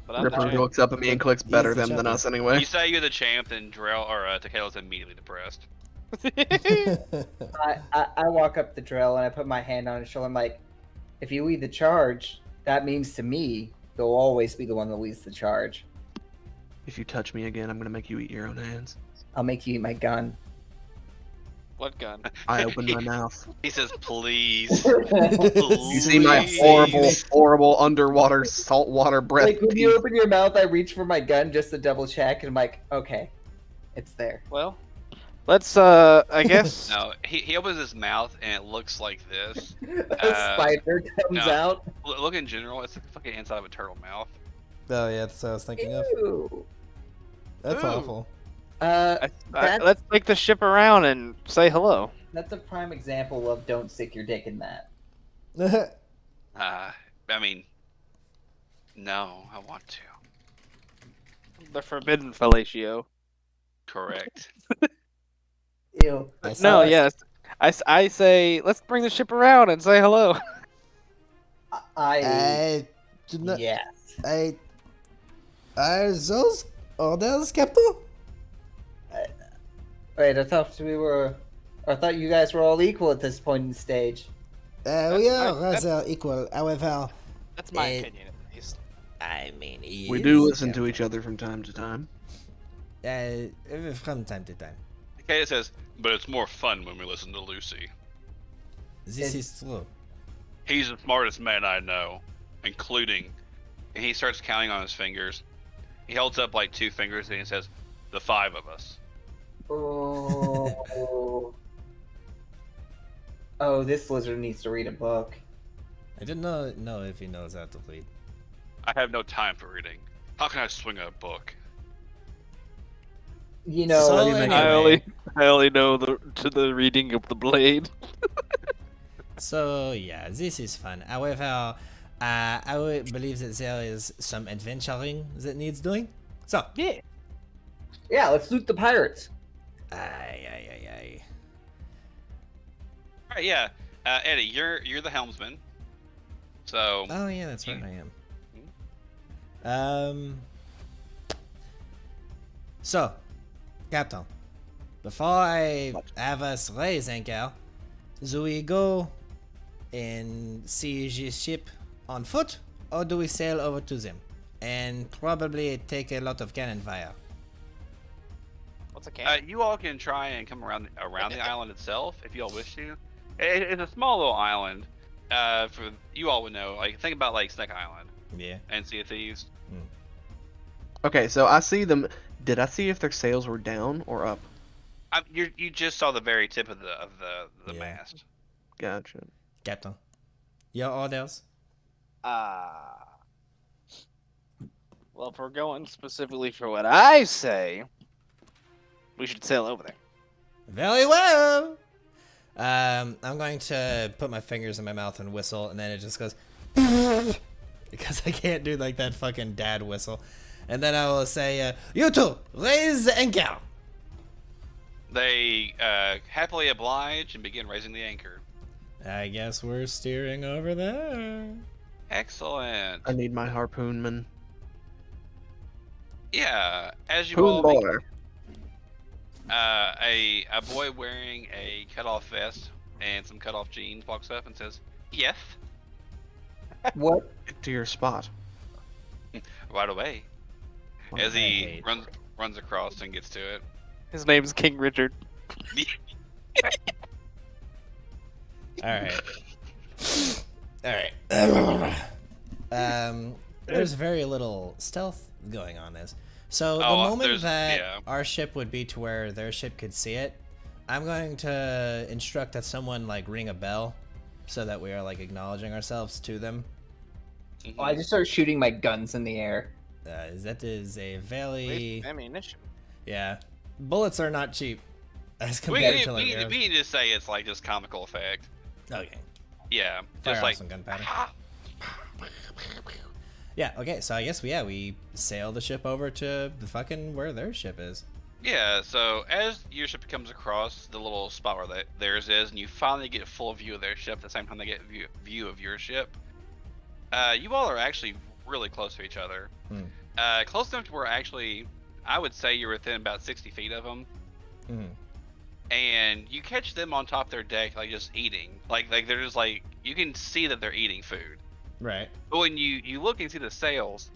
But I'm Ripper the looks up at me and clicks He's better the than champion. us anyway. You say you're the champ, then Drell or Takeda's immediately depressed. I walk up the drill and I put my hand on his shoulder. I'm like, if you lead the charge, that means to me you'll always be the one that leads the charge. If you touch me again, I'm gonna make you eat your own hands. I'll make you eat my gun. What gun? I open my mouth. He says, please. You see my Please. horrible, horrible underwater, saltwater breath. Like when you open your mouth, I reach for my gun just to double check, and I'm like, okay, it's there. Well, let's. I guess. No, he opens his mouth and it looks like this. A spider comes no. out. Look in general, it's the fucking inside of a turtle mouth. Oh yeah, that's what I was thinking of. Ew. That's Ooh. awful. Let's take the ship around and say hello. That's a prime example of don't stick your dick in that. I mean, no, I want to. The forbidden fellatio. Correct. Ew. I No, saw it. yes. I say let's bring the ship around and say hello. I do not. Yes. Are those orders, Captain? Wait, I thought you guys were all equal at this point in the stage. We are that's- rather equal. However, That's my Eh, opinion, at least. I mean, he We is do listen to Captain. each other from time to time. From time to time. Takeda says, but it's more fun when we listen to Lucy. This is true. He's the smartest man I know, including. And he starts counting on his fingers. He holds up like 2 fingers and he says, the 5 of us. Oh. Oh, this lizard needs to read a book. I don't know if he knows how to read. I have no time for reading. How can I swing a book? You know, So anyway. I only know the reading of the blade. So yeah, this is fun. However, I would believe that there is some adventuring that needs doing. So, Yeah. Yeah, let's loot the pirates. aye. All right, yeah. Eddie, you're the helmsman. So Oh yeah, that's right, You- I am. So, Captain, before I have us raise anchor, do we go and see the ship on foot, or do we sail over to them and probably take a lot of cannon fire? What's a cannon? you all can try and come around the island itself if you all wish to. It's a small little island. for you all would know, like think about like Snake Island Yeah. and Sea of Thieves. Okay, so I see them. Did I see if their sails were down or up? You just saw the very tip of the Yeah. mast. Gotcha. Captain. Your orders? Well, if we're going specifically for what I say, we should sail over there. Very well. I'm going to put my fingers in my mouth and whistle, and then it just goes because I can't do like that fucking dad whistle. And then I will say, "You two, raise the anchor." They happily oblige and begin raising the anchor. I guess we're steering over there. Excellent. I need my harpoonman. Yeah, as you Poon all boy. a boy wearing a cut-off vest and some cut-off jeans walks up and says, "Yes, What? Get to your spot. right away." As I he hate- runs across and gets to it. His name's King Richard. All right. All right. There's very little stealth going on this. So the Oh, moment there's- that yeah. our ship would be to where their ship could see it, I'm going to instruct that someone like ring a bell, so that we are like acknowledging ourselves to them. Mhm. Oh, I just start shooting my guns in the air. That is a very Waste ammunition. yeah. Bullets are not cheap as we, compared we, to like we, arrows. we can just say it's like just comical effect. Okay. Yeah, Fire just off like some gunpowder. Yeah. Okay. So I guess we sail the ship over to the fucking where their ship is. yeah. So as your ship comes across the little spot where theirs is, and you finally get full view of their ship, at the same time they get view of your ship. You all are actually really close to each other. Close enough to where actually I would say you're within about 60 feet of them. Mhm. And you catch them on top of their deck, like just eating, like they're just like, you can see that they're eating food. Right. But when you look and see the sails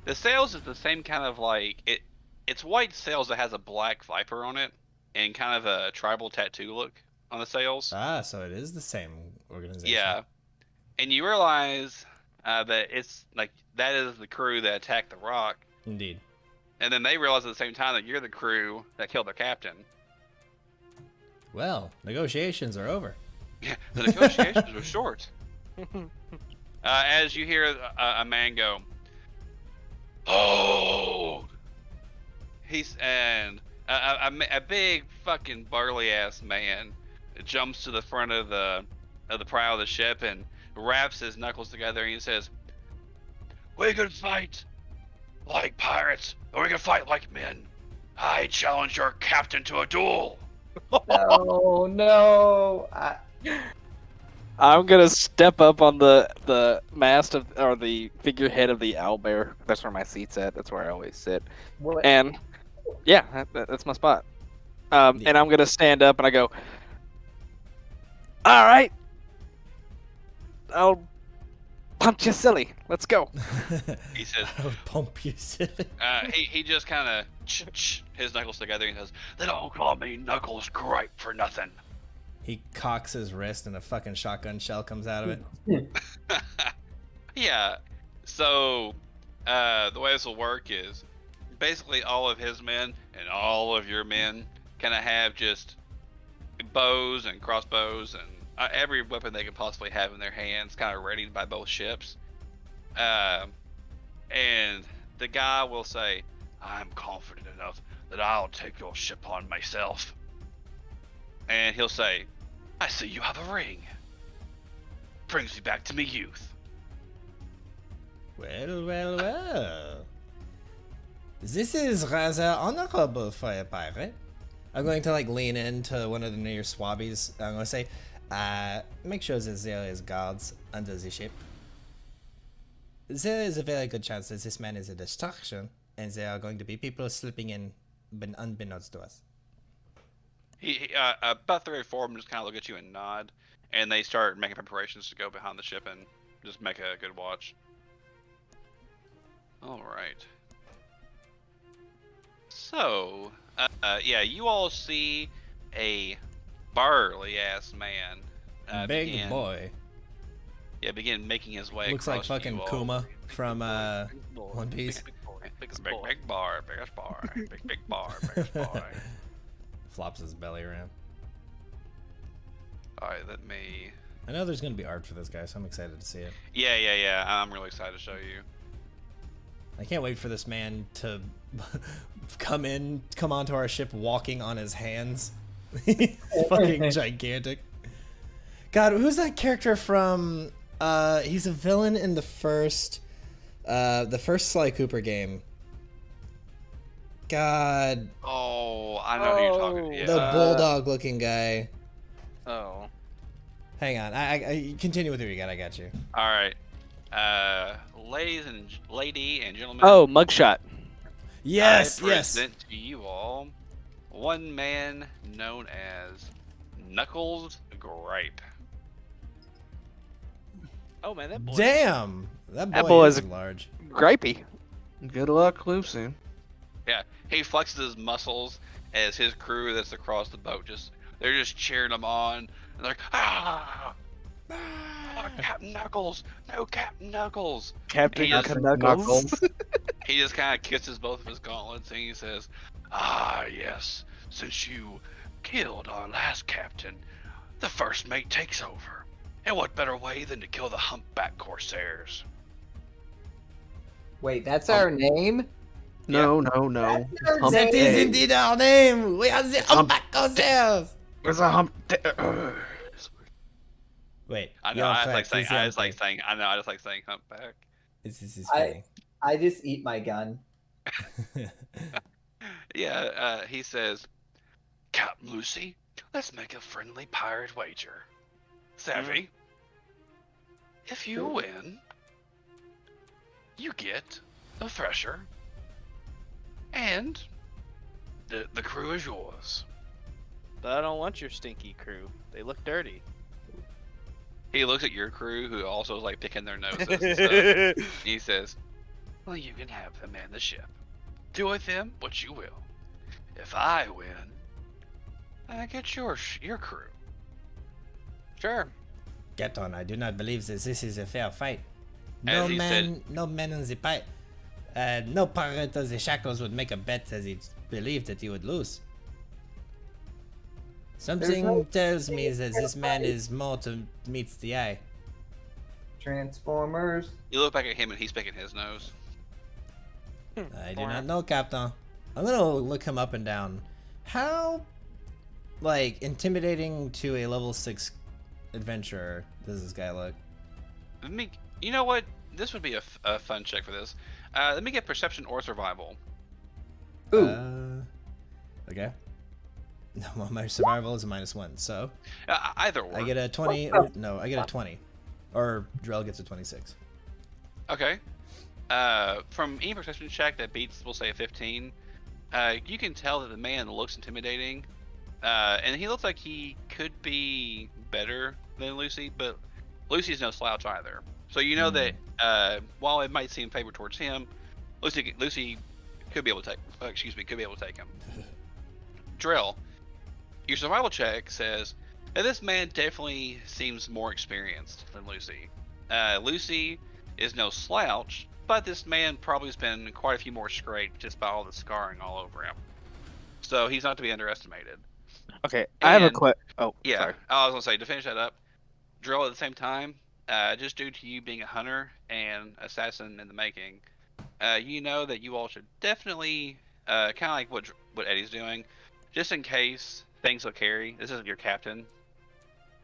is the same kind of like it's white sails that has a black viper on it and kind of a tribal tattoo look on the sails. Ah, so it is the same organization. Yeah, and you realize that it's like that is the crew that attacked the rock, Indeed. and then they realize at the same time that you're the crew that killed their captain. Well, negotiations are over. Yeah, the negotiations were short. As you hear a man go, "Oh!" A big fucking burly ass man jumps to the front of the prow of the ship and wraps his knuckles together and he says, "We can fight like pirates, or we can fight like men. I challenge your captain to a duel." No, no. I'm gonna step up on the mast of or the figurehead of the owlbear. That's where my seat's at. That's where I always sit. What? And yeah, that's my spot. And I'm gonna stand up and I go, "All right, I'll punch you silly. Let's go." He says, I would pump you silly. he just kind of his knuckles together and says, "They don't call me Knuckles Gripe for nothing." He cocks his wrist and a fucking shotgun shell comes out of it. Yeah. So the way this will work is basically all of his men and all of your men kind of have just bows and crossbows and every weapon they could possibly have in their hands, kind of ready by both ships. And the guy will say, "I'm confident enough that I'll take your ship on myself." And he'll say, "I see you have a ring. Brings me back to me youth." Well. This is rather honorable for a pirate. I'm going to like lean into one of the near swabbies. I'm going to say, make sure that there is guards under the ship. There is a very good chance that this man is a distraction, and there are going to be people slipping in unbeknownst to us. He about 3 or 4 of them just kind of look at you and nod, and they start making preparations to go behind the ship and just make a good watch. All right. So, yeah, you all see a burly ass man. Big boy. begin making his way. Looks like across fucking you all. Kuma from One Piece. Big bar, biggest bar, big bar, biggest bar. Flops his belly around. All right, let me. I know there's gonna be art for this guy, so I'm excited to see it. Yeah. I'm really excited to show you. I can't wait for this man to come onto our ship walking on his hands. He's fucking gigantic. God, who's that character from? He's a villain in the first Sly Cooper game. God. Oh, I know who you're talking. Yeah. The bulldog-looking guy. Oh. Hang on, I continue with who you got. I got you. All right, lady and gentlemen. Oh, mugshot. Yes, I yes. present to you all one man known as Knuckles Gripe. Oh man, that boy. Damn, that That boy boy is is- large. Gripey. Good luck, Lucy. Yeah, he flexes his muscles as his crew that's across the boat they're just cheering him on, and they're like, ah, Captain Knuckles, no Captain Knuckles. Captain He just- Knuckles. He just kind of kisses both of his gauntlets and he says, ah, yes, since you killed our last captain, the first mate takes over. And what better way than to kill the humpback corsairs? Wait, that's our name? No. That's our Hump That is day. indeed our name. We are the humpback ourselves. There's a hump day. Wait, I know, you're I correct. just like saying humpback. This is I- funny. I just eat my gun. Yeah, he says, Captain Lucy, let's make a friendly pirate wager. Savvy? If you win, you get a thresher, and the crew is yours. But I don't want your stinky crew. They look dirty. He looks at your crew, who also is like picking their noses and stuff. He says, well, you can have them man the ship. Do with them what you will. If I win, I get your crew. Sure. Get on. I do not believe that this is a fair fight. As he No man in the fight. No pirate of the Shackles would make a bet as he believed that he would lose. Something tells me that this man is more to meets the eye. Transformers. You look back at him and he's picking his nose. I do not know, Captain. I'm gonna look him up and down. How, like, intimidating to a level 6 adventurer does this guy look? You know what? This would be a fun check for this. Let me get perception or survival. Ooh. Okay. No, well, my survival is a -1, so Either or. I get a 20. Or, no, I get a 20, or Drell gets a 26. Okay. From any perception check that beats, we'll say a 15, you can tell that the man looks intimidating, and he looks like he could be better than Lucy, but Lucy's no slouch either. So you know that while it might seem favored towards him, Lucy could be able to take him. Drell, your survival check says that this man definitely seems more experienced than Lucy. Lucy is no slouch, but this man probably has been quite a few more scraped just by all the scarring all over him. So he's not to be underestimated. Okay, I have a And- question. Oh, Yeah, sorry. I was gonna say, to finish that up, Drill, at the same time, just due to you being a hunter and assassin in the making, you know that you all should definitely, kind of like what Eddie's doing, just in case things will carry. This isn't your captain,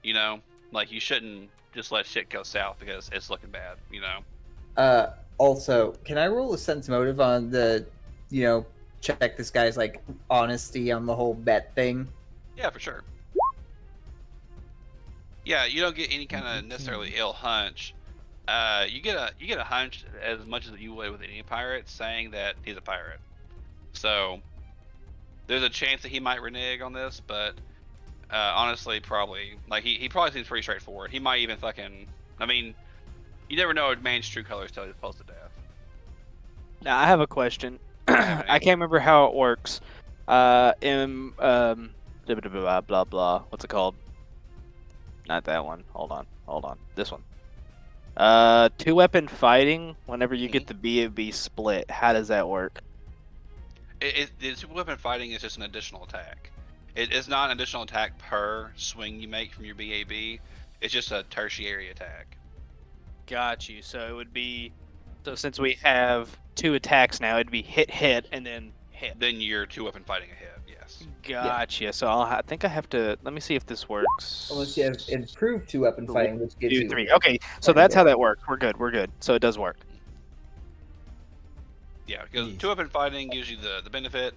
you know, like you shouldn't just let shit go south because it's looking bad, you know. Also, can I roll a sense motive on the, check this guy's like honesty on the whole bet thing? Yeah, for sure. Yeah, you don't get any kind of necessarily ill hunch. You get a hunch as much as you would with any pirate, saying that he's a pirate. So there's a chance that he might renege on this, but honestly, probably like he probably seems pretty straightforward. He might even fucking. I mean, you never know a man's true colors till he's close to death. Now I have a question. I can't remember how it works. Blah blah blah. What's it called? Not that one. Hold on. This one. 2-weapon fighting. Whenever you get the BAB split, how does that work? It's weapon fighting is just an additional attack. It is not an additional attack per swing you make from your BAB. It's just a tertiary attack. Got you. So it would be. So since we have 2 attacks now, it'd be hit, and then hit. Then you're 2-weapon fighting a hit. Yes. Gotcha. So I think I have to. Let me see if this works. Unless you have improved 2-weapon fighting, which gives 2, you 3. Okay, so that's how that works. We're good. We're good. So it does work. Yeah, because 2-weapon fighting gives you the benefit.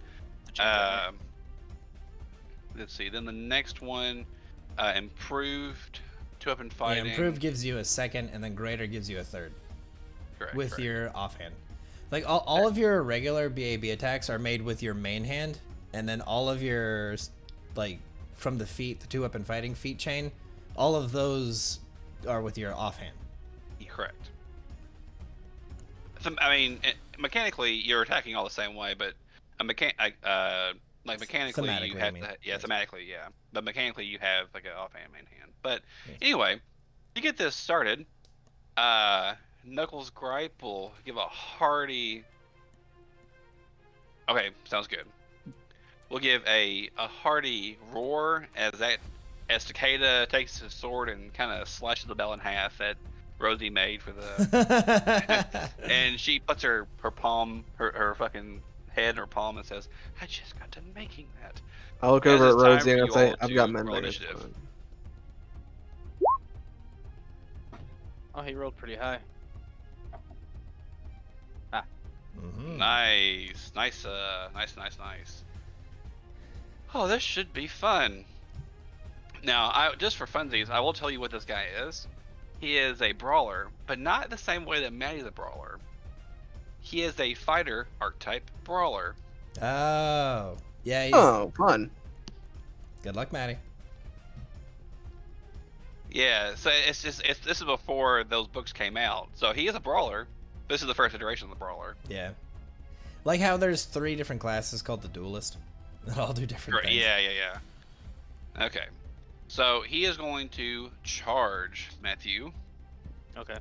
Let's see. Then the next one, improved 2-weapon fighting. Yeah, improved gives you a second, and then greater gives you a third. Correct. With your offhand. Like all of your regular BAB attacks are made with your main hand, and then all of your like from the feet, the 2-weapon fighting feat chain, all of those are with your offhand. Correct. So, I mean, mechanically you're attacking all the same way, but like mechanically you have thematically, yeah. But mechanically you have like an offhand main hand. But anyway, to get this started, Knuckles Gripe will give a hearty. Okay, sounds good. We'll give a hearty roar as Takeda takes his sword and kind of slashes the bell in half that Rosie made for the. And she puts her palm, her fucking head in her palm and says, "I just got done making that." I look over at Rosie and I say, "I've got men initiative." Oh, he rolled pretty high. Nice. Oh, this should be fun. Now, just for funsies, I will tell you what this guy is. He is a brawler, but not the same way that Maddie's a brawler. He is a fighter archetype brawler. Oh, yeah. Oh, fun. Good luck, Maddie. Yeah, so this is before those books came out. So he is a brawler. This is the first iteration of the brawler. Yeah. Like how there's 3 different classes called the duelist. That all do different things. Yeah. Okay. So he is going to charge Matthew. Okay.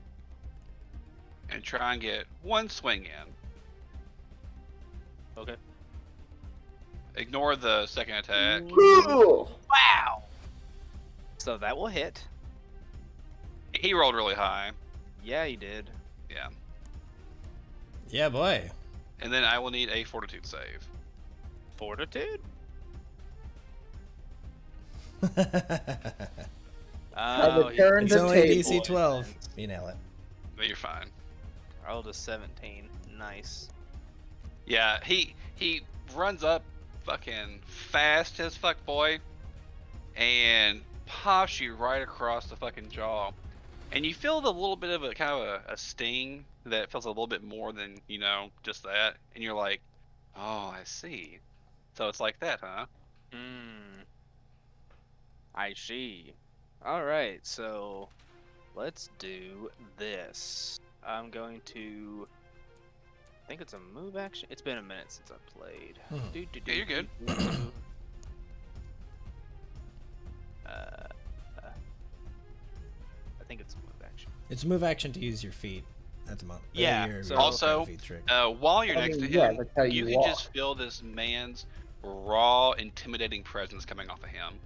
And try and get 1 swing in. Okay. Ignore the second attack. Ooh. Wow. So that will hit. He rolled really high. Yeah, he did. Yeah. Yeah, boy. And then I will need a fortitude save. Fortitude? It's only DC 12. You nail it. But you're fine. I rolled a 17. Nice. Yeah, he runs up fucking fast as fuck, boy, and pops you right across the fucking jaw. And you feel the little bit of a kind of a sting that feels a little bit more than, just that. And you're like, oh, I see. So it's like that, huh? I see. Alright, so let's do this. I'm going to. I think it's a move action. It's been a minute since I played. Yeah, you're good. I think it's a move action. It's a move action to use your feet at the moment. Yeah. Your Also, feet trick. while you're next to him, that's how you you can walk. just feel this man's raw, intimidating presence coming off of him.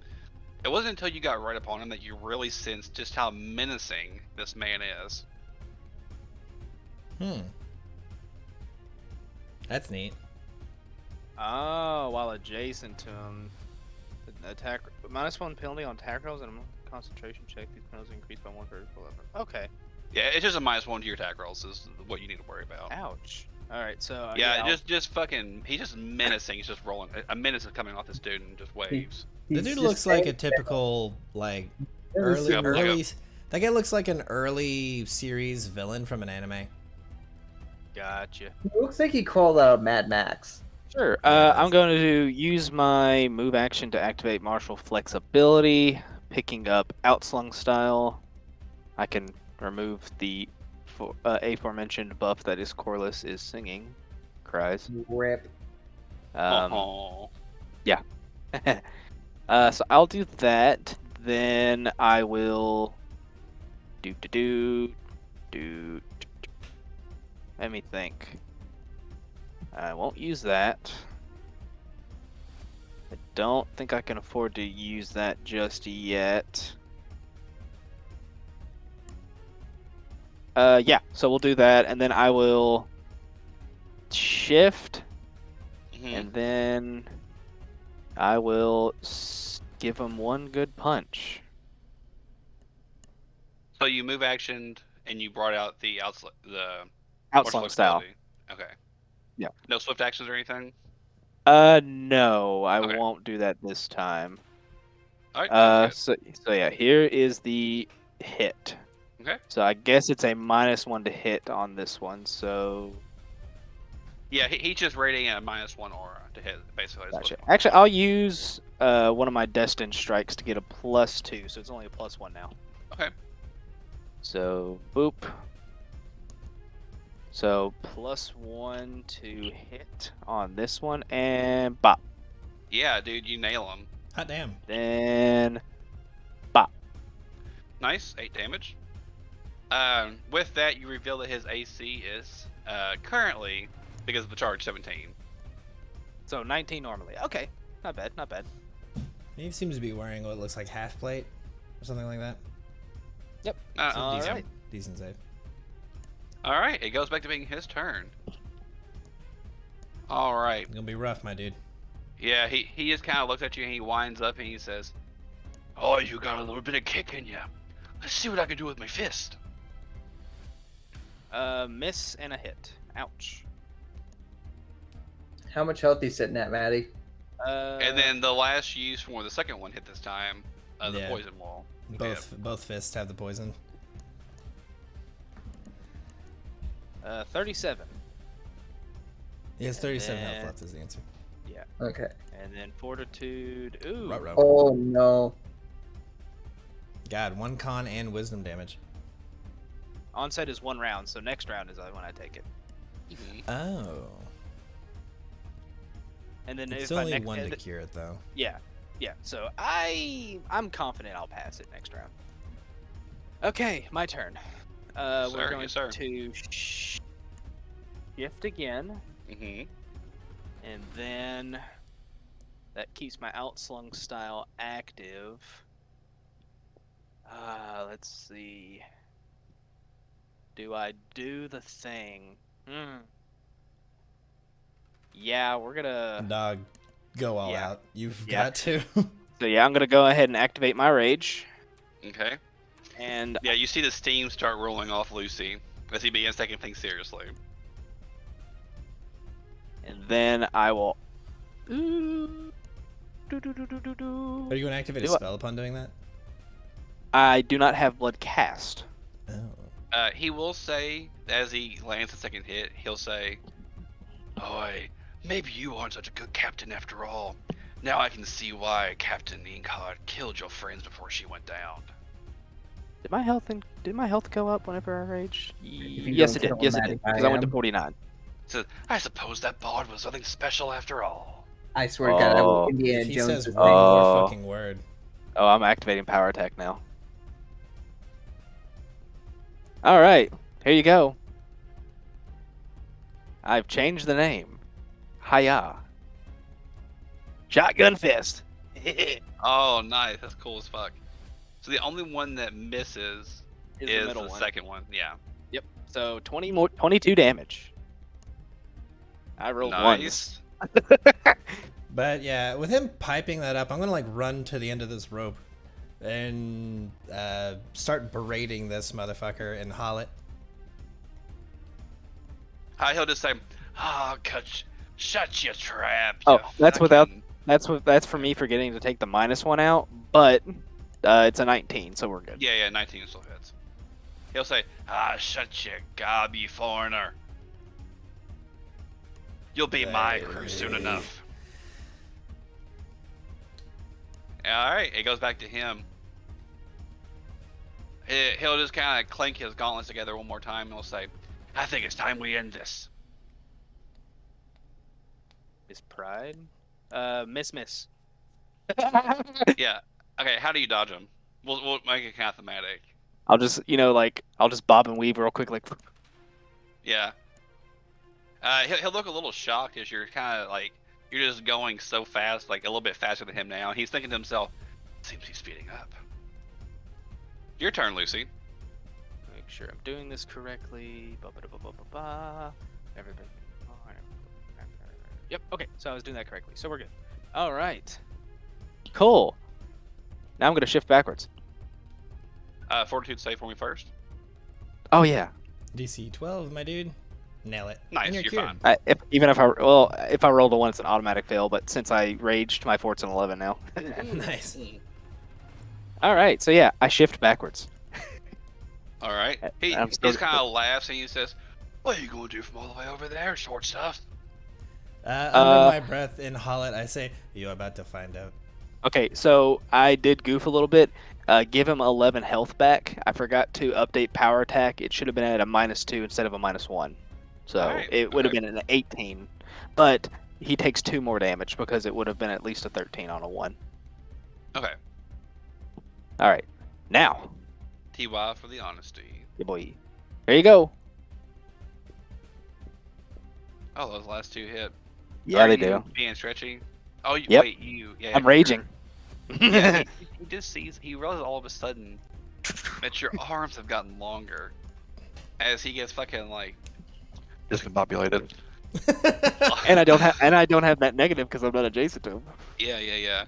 It wasn't until you got right upon him that you really sensed just how menacing this man is. That's neat. Oh, while adjacent to him, attack -1 penalty on attack rolls and a concentration check. These penalties increase by 1 critical level. Okay. Yeah, it's just a -1 to your attack rolls is what you need to worry about. Ouch. All right, so Yeah, just fucking. He's just menacing. He's just rolling. A menace is coming off this dude and just waves. The dude looks like a typical early. That guy looks like an early series villain from an anime. Gotcha. He looks like he called out Mad Max. Sure. I'm going to use my move action to activate martial flexibility, picking up outslung style. I can remove the aforementioned buff that is Corliss is singing. Cries. Rip. Yeah. So I'll do that. Then I will Let me think. I won't use that. I don't think I can afford to use that just yet. Yeah, so we'll do that, and then I will shift, and then I will give him one good punch. So you move actioned and you brought out the Outslung style. ability. Okay. Yeah. No swift actions or anything? No, I Okay. won't do that this time. All right. So yeah, here is the hit. Okay. So I guess it's a -1 to hit on this one. So Yeah, he's just rating at a -1 aura to hit, basically. gotcha. Actually, I'll use one of my destined strikes to get a +2, so it's only a +1 now. Okay. So boop. So +1 to hit on this one, and bop. Yeah, dude, you nail him. Hot damn. Then bop. Nice, 8 damage. With that, you reveal that his AC is currently, because of the charge, 17. So 19 normally. Okay, not bad, not bad. He seems to be wearing what looks like half plate or something like that. Yep. All decent, right. decent save. All right, it goes back to being his turn. All right. It's gonna be rough, my dude. Yeah, he just kind of looks at you and he winds up and he says, "Oh, you got a little bit of kick in you. Let's see what I can do with my fist." Miss and a hit. Ouch. How much health you sitting at, Maddie? And then the last use for the second one hit this time, the Yeah. poison wall. Both fists have the poison. 37. He has 37 then- health left is the answer. Yeah. Okay. And then fortitude. Ooh. Ruh-roh. Oh no. God, 1 con and wisdom damage. Onset is 1 round, so next round is when I take it. Oh. And then It's if only I 1 to cure it though. Yeah. So I'm confident I'll pass it next round. Okay, my turn. We're going Yes, sir. to shift again, Mm-hmm. and then that keeps my outslung style active. Let's see. Do I do the thing? Yeah, we're gonna. Dog, go all Yeah. out. You've Yeah. got to. So yeah, I'm gonna go ahead and activate my rage, Okay. and Yeah, you see the steam start rolling off Lucy as he begins taking things seriously. then I will. Are you going to activate a Do I- spell upon doing that? I do not have blood cast. Oh. He will say, as he lands the second hit, he'll say, "Oi, maybe you aren't such a good captain after all. Now I can see why Captain Inkheart killed your friends before she went down." Did my health go up whenever I raged? you Yes, don't it did. kill Yes, it Maddie, did. Because I went to am. 49. Says, "I suppose that bard was nothing special after all." I swear to God, I Oh. will If Indiana he Jones. says this one thing. more fucking word. Oh, I'm activating power attack now. All right, here you go. I've changed the name. Hiya. Shotgun fist. Oh, nice. That's cool as fuck. So the only one that misses Is is the middle the one. second one. Yeah. Yep. So 22 damage. I rolled ones. Nice. But yeah, with him piping that up, I'm gonna like run to the end of this rope and start berating this motherfucker and haul it. He'll just say, shut your trap. Oh, you that's without- fucking-" That's for me forgetting to take the -1 out, but it's a 19, so we're good. Yeah, 19 still hits. He'll say, shut your gob, you foreigner. You'll be my crew soon enough. Alright, it goes back to him. He'll just kind of clink his gauntlets together one more time and he'll say, "I think it's time we end this." Is pride? Miss. Yeah. Okay, how do you dodge him? We'll make it kind of thematic. I'll just, I'll just bob and weave real quick, like. Yeah. He'll look a little shocked as you're kind of like you're just going so fast, like a little bit faster than him now. He's thinking to himself, "Seems he's speeding up." Your turn, Lucy. Make sure I'm doing this correctly. Everybody. Yep. Okay. So I was doing that correctly. So we're good. All right. Cool. Now I'm gonna shift backwards. Fortitude save for me first. Oh yeah. DC 12, my dude. Nail it. Nice, And you're cured. fine. If I rolled a 1, it's an automatic fail. But since I raged, my fort's an 11 now. Nice. All right. So yeah, I shift backwards. All right. He I'm just still- kind of laughs and he says, "What are you going to do from all the way over there, short stuff?" Under my breath in Hollet, I say, "You're about to find out." Okay, so I did goof a little bit. Give him 11 health back. I forgot to update power attack. It should have been at a -2 instead of a -1. So Alright, it would have okay. been an 18. But he takes 2 more damage because it would have been at least a 13 on a 1. Okay. All right. Now, TY for the honesty. yeah, boy. There you go. Oh, those last two hit. Yeah, Are they you do. being stretchy. Oh, Yep. wait, you. Yeah, I'm raging. Yeah, he just sees. He realizes all of a sudden that your arms have gotten longer as he gets fucking like discombobulated. and I don't have that negative because I'm not adjacent to him. Yeah.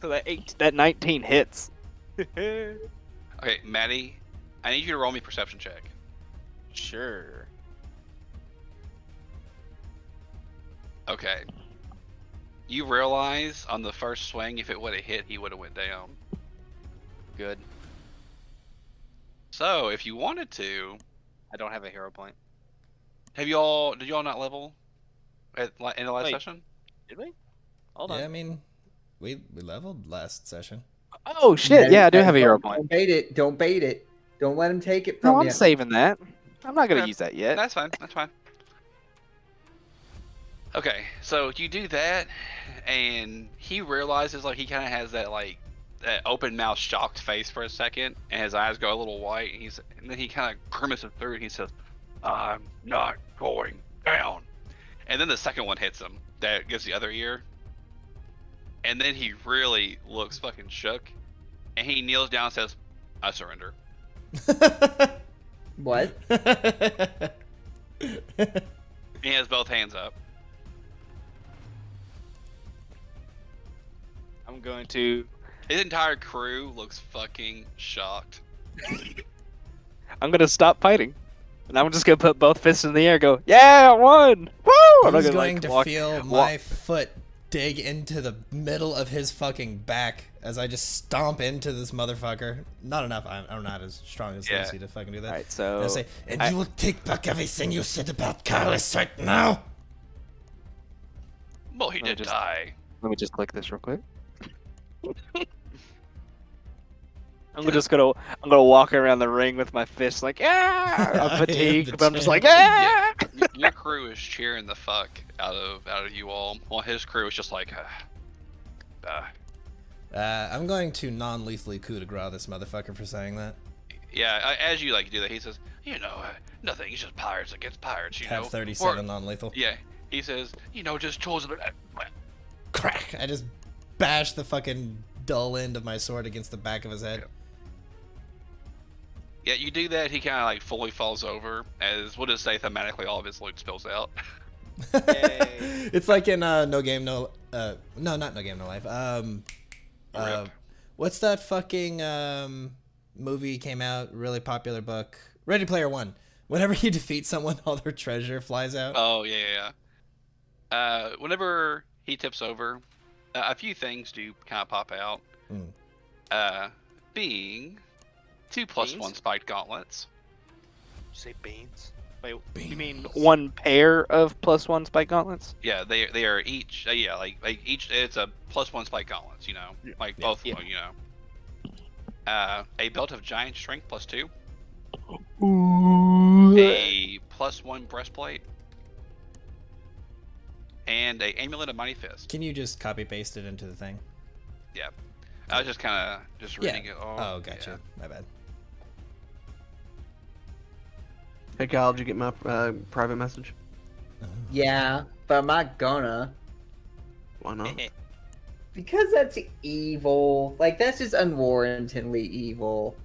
So that 19 hits. Okay, Maddie, I need you to roll me a perception check. Sure. Okay. You realize on the first swing, if it would have hit, he would have went down. Good. So, if you wanted to, I don't have a hero point. did y'all not level in the last Wait. session? Did we? Hold on. Yeah, I mean, we leveled last session. Oh shit! Yeah, I do have a hero Don't point. bait it. Don't bait it. Don't let him take it from No, I'm you. saving that. I'm not gonna Okay. use that yet. That's fine. That's fine. Okay, so you do that, and he realizes like he kind of has that like that open mouth shocked face for a second, and his eyes go a little white, and then he kind of grimaces through it. And he says, "I'm not going down." And then the second one hits him. That gives the other ear, and then he really looks fucking shook, and he kneels down and says, "I surrender." What? He has both hands up. I'm going to. His entire crew looks fucking shocked. I'm gonna stop fighting, and I'm just gonna put both fists in the air. And go, yeah, I won! Woo! I'm not He's gonna, going like, to walk- feel walk- my foot dig into the middle of his fucking back as I just stomp into this motherfucker. Not enough. I'm not as strong as Yeah. Lucy to fucking do that. All right, And so I say, and I- you will take back everything you said about Carlos right now. Well, he Let me did just- die. let me just click this real quick. I'm gonna walk around the ring with my fists like, yeah. I I'm am fatigued, the but I'm just like, champ. yeah. Your crew is cheering the fuck out of you all, while his crew is just like, I'm going to non-lethally coup de grace this motherfucker for saying that. yeah. As you like do that, he says, nothing. It's just pirates against pirates. You Have know. 37 Or- non-lethal. Yeah. He says, just chosen. Crack! I just bashed the fucking dull end of my sword against the back of his head. Yeah, you do that. He kind of like fully falls over, as we'll just say thematically, all of his loot spills out. Yay. It's like in No Game No no, not No Game No Life. Rip. What's that fucking movie came out, really popular book, Ready Player One. Whenever you defeat someone, all their treasure flies out. Oh yeah. Whenever he tips over, a few things do kind of pop out. Being 2 + Beans? 1 spiked gauntlets. Did you say beans? Wait, Beans. you mean one pair of +1 spike gauntlets? Yeah, they are each. Like each. It's a +1 spike gauntlets. Like Yeah, both. yeah. Of them, a belt of giant strength +2. A +1 breastplate. And a amulet of mighty fist. Can you just copy paste it into the thing? Yeah. I was just kind of just reading it all. Oh, gotcha. My bad. Hey Kyle, did you get my private message? Yeah, but I'm not gonna. Why not? Because that's evil. Like, that's just unwarrantedly evil.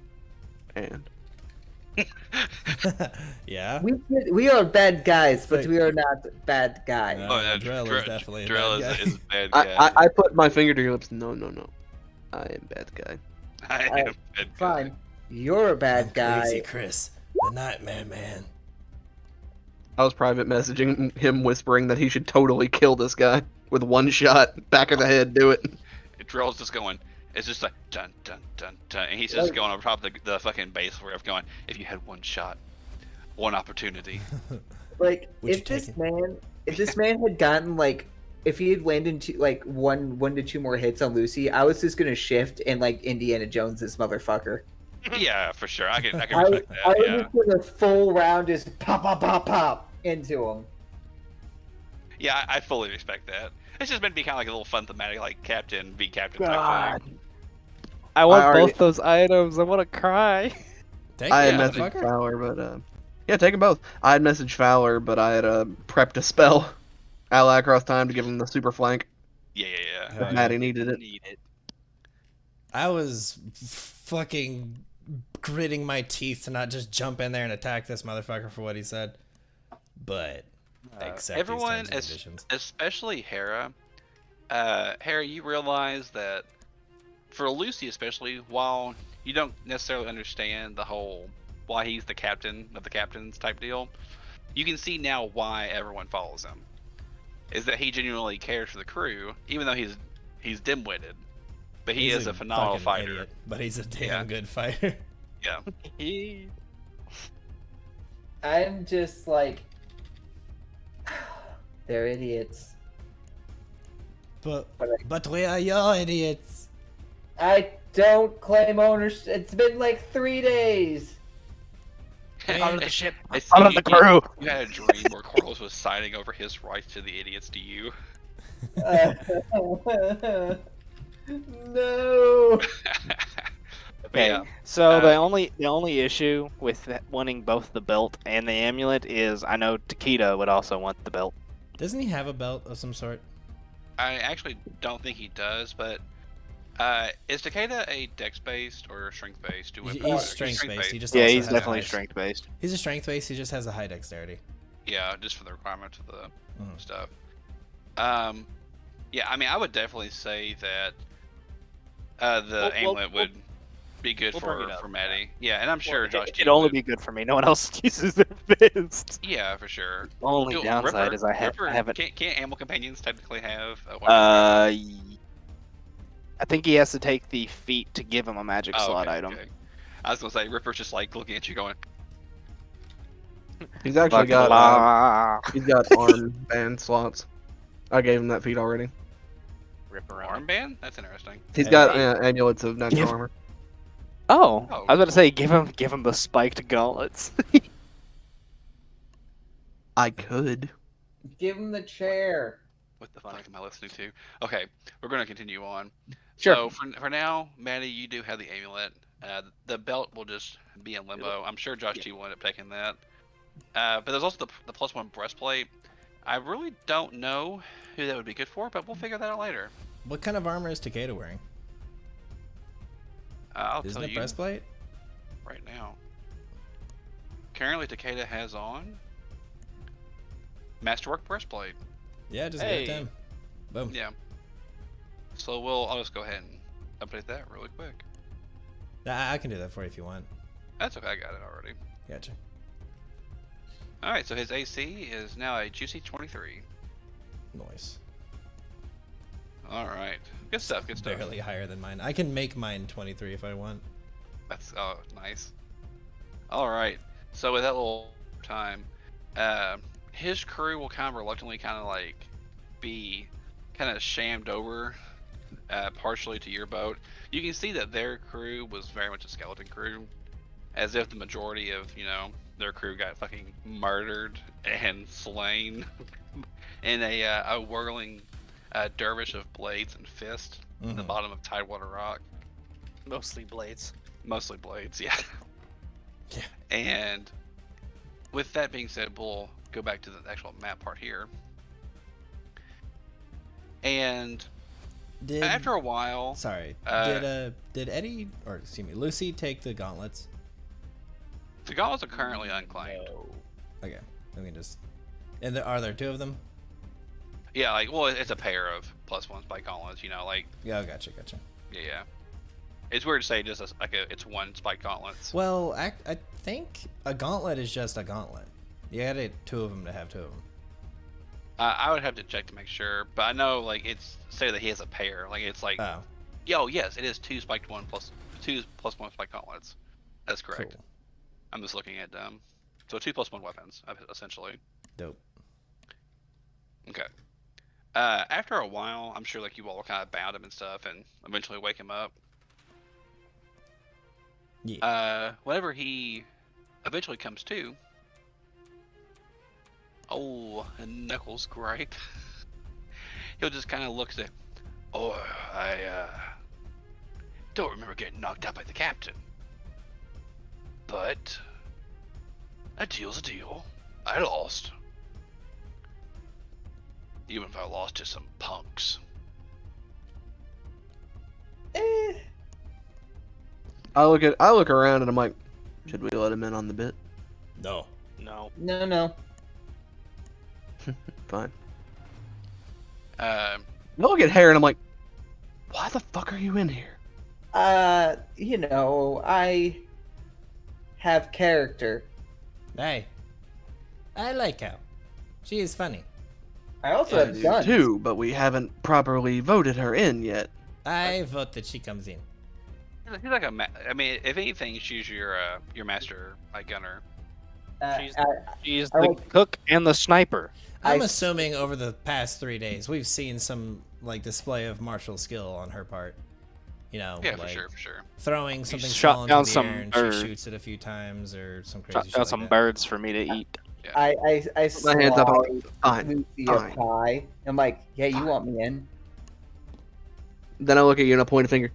And Yeah. We are bad guys, but Like- we are not bad guys. No. Oh, yeah, Drill is definitely a Drill bad guy. is a bad guy. I put my finger to your lips. No. I am bad guy. I am a bad guy. Fine. You're a bad I'm guy. Crazy Chris, the Nightmare Man. I was private messaging him, whispering that he should totally kill this guy with one shot, back of the head. Do it. Drill's just going. It's just like dun dun dun dun, and he's just going over top of the fucking base riff, going, "If you had one shot, one opportunity." Like, Would you if this take man had gotten like, if he had landed like one to two more hits on Lucy, I was just gonna shift and like Indiana Jones this motherfucker. Yeah, for sure. I can I respect I that. was Yeah, just gonna full round just pop into him. yeah, I fully respect that. It's just meant to be kind of like a little fun thematic, like Captain v Captain type God. thing. I want already- both those items. I want to cry. Take I it, had messaged motherfucker. Fowler, but yeah, take them both. I had messaged Fowler, but I had prepped a spell. Ally across time to give him the super flank. Yeah. Hell If yeah. Maddie needed it. Need it. I was fucking gritting my teeth to not just jump in there and attack this motherfucker for what he said. But accept Everyone, these terms and conditions. especially Hera. Hera, you realize that for Lucy, especially, while you don't necessarily understand the whole why he's the captain of the captains type deal, you can see now why everyone follows him. Is that he genuinely cares for the crew, even though he's dim-witted, but he He's is a phenomenal fucking fighter. idiot, but he's a damn Yeah. good fighter. Yeah. I'm just like, they're idiots. But we are your idiots. I don't claim ownership. It's been like 3 days. Out of the ship. I see Out of the crew. You had a dream where Corliss was signing over his rights to the idiots to you. No. But Okay, yeah, so the only issue with wanting both the belt and the amulet is I know Takeda would also want the belt. Doesn't he have a belt of some sort? I actually don't think he does, but is Takeda a dex-based or strength-based? He's strength-based. He just Yeah, also he's has a definitely high- strength based. He's a strength-based. He just has a high dexterity. Yeah, just for the requirements of the Mhm. stuff. Yeah, I mean, I would definitely say that the amulet would be good we'll bring it for up. Maddie. Yeah, and I'm sure Josh It'd T only would. be good for me. No one else uses their fist. Yeah, for sure. Only Dude, downside Ripper- is I Ripper, haven't. Can't animal companions technically have a weapon? I think he has to take the feat to give him a magic Oh, slot okay, item. okay. I was gonna say Ripper's just like looking at you going, He's actually got arm band slots. I gave him that feat already. Rip around. armband? That's interesting. He's Hey. got amulets of natural Give- armor. Oh, Oh, I was about to say give him the spiked gauntlets. I could. Give him the chair. What the fuck am I listening to? Okay, we're gonna continue on. Sure. So for now, Maddie, you do have the amulet. The belt will just be in limbo. I'm sure Josh T will end up taking that. But there's also the +1 breastplate. I really don't know who that would be good for, but we'll figure that out later. What kind of armor is Takeda wearing? I'll Isn't tell it you breastplate? right now. Currently, Takeda has on Masterwork breastplate. Yeah, just Hey. give it to him. Boom. Yeah. So I'll just go ahead and update that really quick. I can do that for you if you want. That's okay, I got it already. Gotcha. Alright, so his AC is now a juicy 23. Nice. Alright. Good stuff, good stuff. Barely higher than mine. I can make mine 23 if I want. That's nice. Alright. So with that little time, his crew will kind of reluctantly be kind of shammed over partially to your boat. You can see that their crew was very much a skeleton crew, as if the majority of, their crew got fucking murdered and slain in a whirling dervish of blades and fists in the Mhm. bottom of Tidewater Rock. Mostly blades. Mostly blades, yeah. Yeah. And with that being said, we'll go back to the actual map part here. And Did after a while, sorry, did Eddie or excuse me, Lucy take the gauntlets? the gauntlets are currently unclaimed. Okay, let me just. And are there two of them? Yeah, like, well, it's a pair of +1 spike gauntlets. You know, like, Yeah, gotcha. yeah. It's weird to say just it's one spike gauntlets. Well, I think a gauntlet is just a gauntlet. You had two of them to have two of them. I would have to check to make sure, but I know like it's say that he has a pair. Like it's like, Oh, yo, yes, it is two spiked one plus two +1 spike gauntlets. That's correct. cool. I'm just looking at so 2 +1 weapons essentially. Dope. Okay. After a while, I'm sure like you all kind of bound him and stuff, and eventually wake him up. Yeah. Whenever he eventually comes to, and Knuckles gripe. He'll just kind of look at, I don't remember getting knocked out by the captain, but a deal's a deal. I lost, even if I lost to some punks. I look around and I'm like, should we let him in on the bit? No. No. Fine. I look at Harry and I'm like, why the fuck are you in here? You know, I have character. Hey, I like her. She is funny. I also I have do guns. too, but we haven't properly voted her in yet. I vote that she comes in. He's like I mean, if anything, she's your master gunner. She's I She's I the like- cook and the sniper. I'm I- assuming over the past 3 days we've seen some like display of martial skill on her part. You know, Yeah, like for sure. throwing something shot small down into the some air and bird. she shoots it a few times or some crazy Shot shit down like some that. birds for me to eat. I Put my hands up. I'm slide like, fine. Lucy a fine. pie. I'm like, yeah, you want me in? Then I look at you and I point a finger.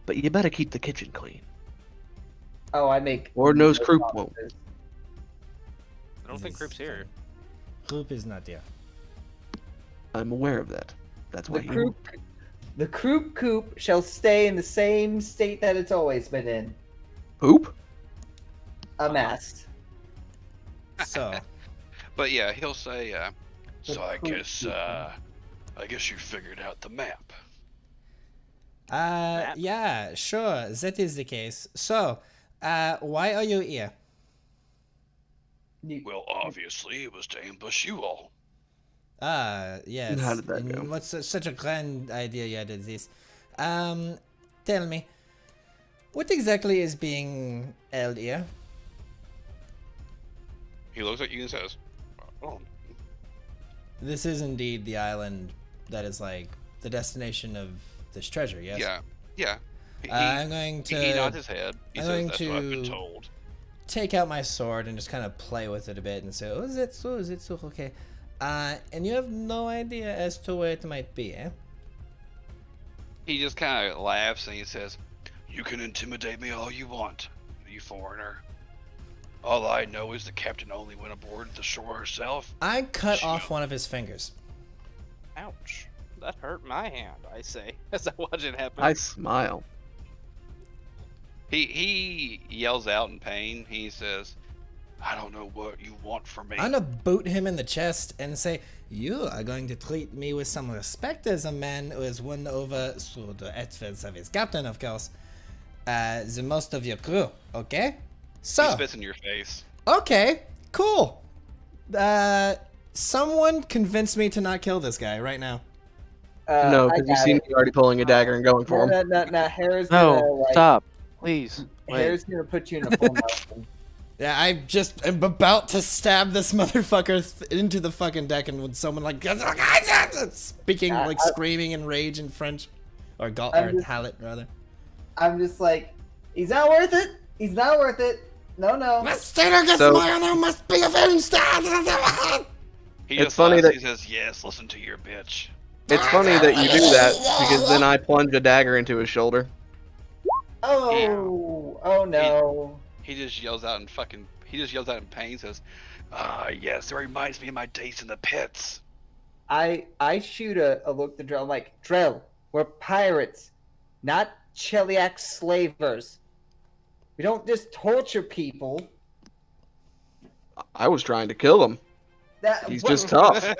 But you better keep the kitchen clean. Oh, I make. Lord knows Croup won't. I don't think This Group's is here. Group is not there. I'm aware of that. That's why The croup coop shall stay in the same state that it's always been in. Poop? A mess. So, But yeah, he'll say, so I cool. guess you figured out the map. yeah, sure, that is the case. So, why are you here? Well, obviously, it was to ambush you all. Yes. How did that and go? What's such a grand idea you had of this? Tell me, what exactly is being held here? He looks at you and says, oh, This is indeed the island that is like the destination of this treasure, yes? yeah. I'm going to He nods his head. He I'm says, going that's what I've been to- told. take out my sword and just kind of play with it a bit and say, oh, is it so? Is it so? Okay. And you have no idea as to where it might be, eh? He just kind of laughs and he says, you can intimidate me all you want, you foreigner. All I know is the captain only went aboard the shore herself. I cut off one of his fingers. Ouch. That hurt my hand, I say, as I watch it happen. I smile. He yells out in pain. He says, I don't know what you want from me. I'm gonna boot him in the chest and say, you are going to treat me with some respect as a man who has won over, through the efforts of his captain, of course, the most of your crew, okay? He So, spits in your face. okay, cool. Someone convince me to not kill this guy right now. No, I because you got see me it. already pulling a dagger and going for him. No, Harris gonna, No, like, stop. Please. Wait. Harris gonna put you in a full motion. Yeah, I just am about to stab this motherfucker into the fucking deck, and when someone like speaking like screaming in rage in French, or Talit rather. I'm just like, he's not worth it. He's not worth it. No. So- must be avenged. He It's just funny laughs. that- He says, yes, listen to your bitch. It's funny that you do that, because then I plunge a dagger into his shoulder. Oh no. He just yells out in fucking he just yells out in pain. Says, "Ah, yes, it reminds me of my days in the pits." I shoot a look to Drell. I'm like, Drell, we're pirates, not Cheliac slavers. We don't just torture people. I was trying to kill him. He's just tough.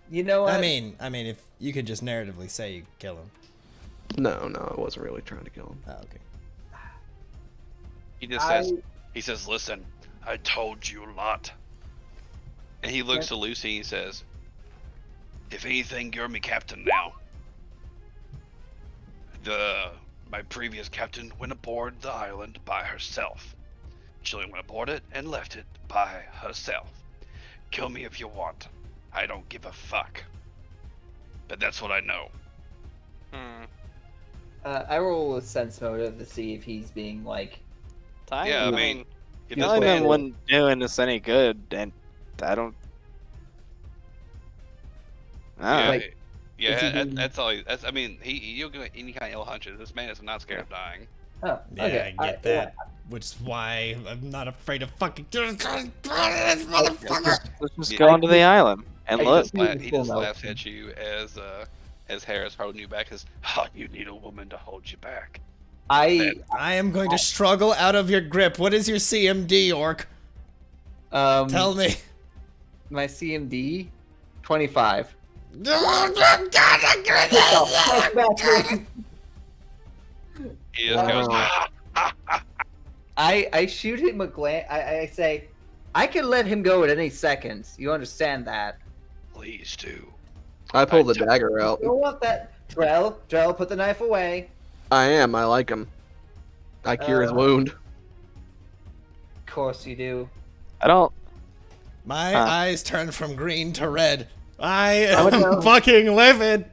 You know what? I mean, if you could just narratively say you kill him. No, I wasn't really trying to kill him. Oh, okay. He just says, "Listen, I told you a lot." And he looks to Lucy and he says, "If anything, you're me captain now. My previous captain went aboard the island by herself. She only went aboard it and left it by herself. Kill me if you want. I don't give a fuck. But that's what I know." I roll a sense motive to see if he's being like. Yeah, I mean, the man wasn't doing us any good, and I don't. That's all. I mean, you'll get any kind of ill hunches. This man is not scared of dying. Oh, Yeah, okay. I get that. Which is why I'm not afraid of fucking this motherfucker. Let's just go onto the island and look. He just laughs at you as Harris holding you back. Says, "Oh, you need a woman to hold you back." I am going to struggle out of your grip. What is your CMD, Orc? Tell me. My CMD, 25. He just goes, I shoot him a glance. I say, I can let him go at any second. You understand that? "Please do." I pulled the dagger out. You don't want that. Drell, put the knife away. I like him. I cure his wound. Of course you do. I don't. My eyes turn from green to red. I am fucking livid.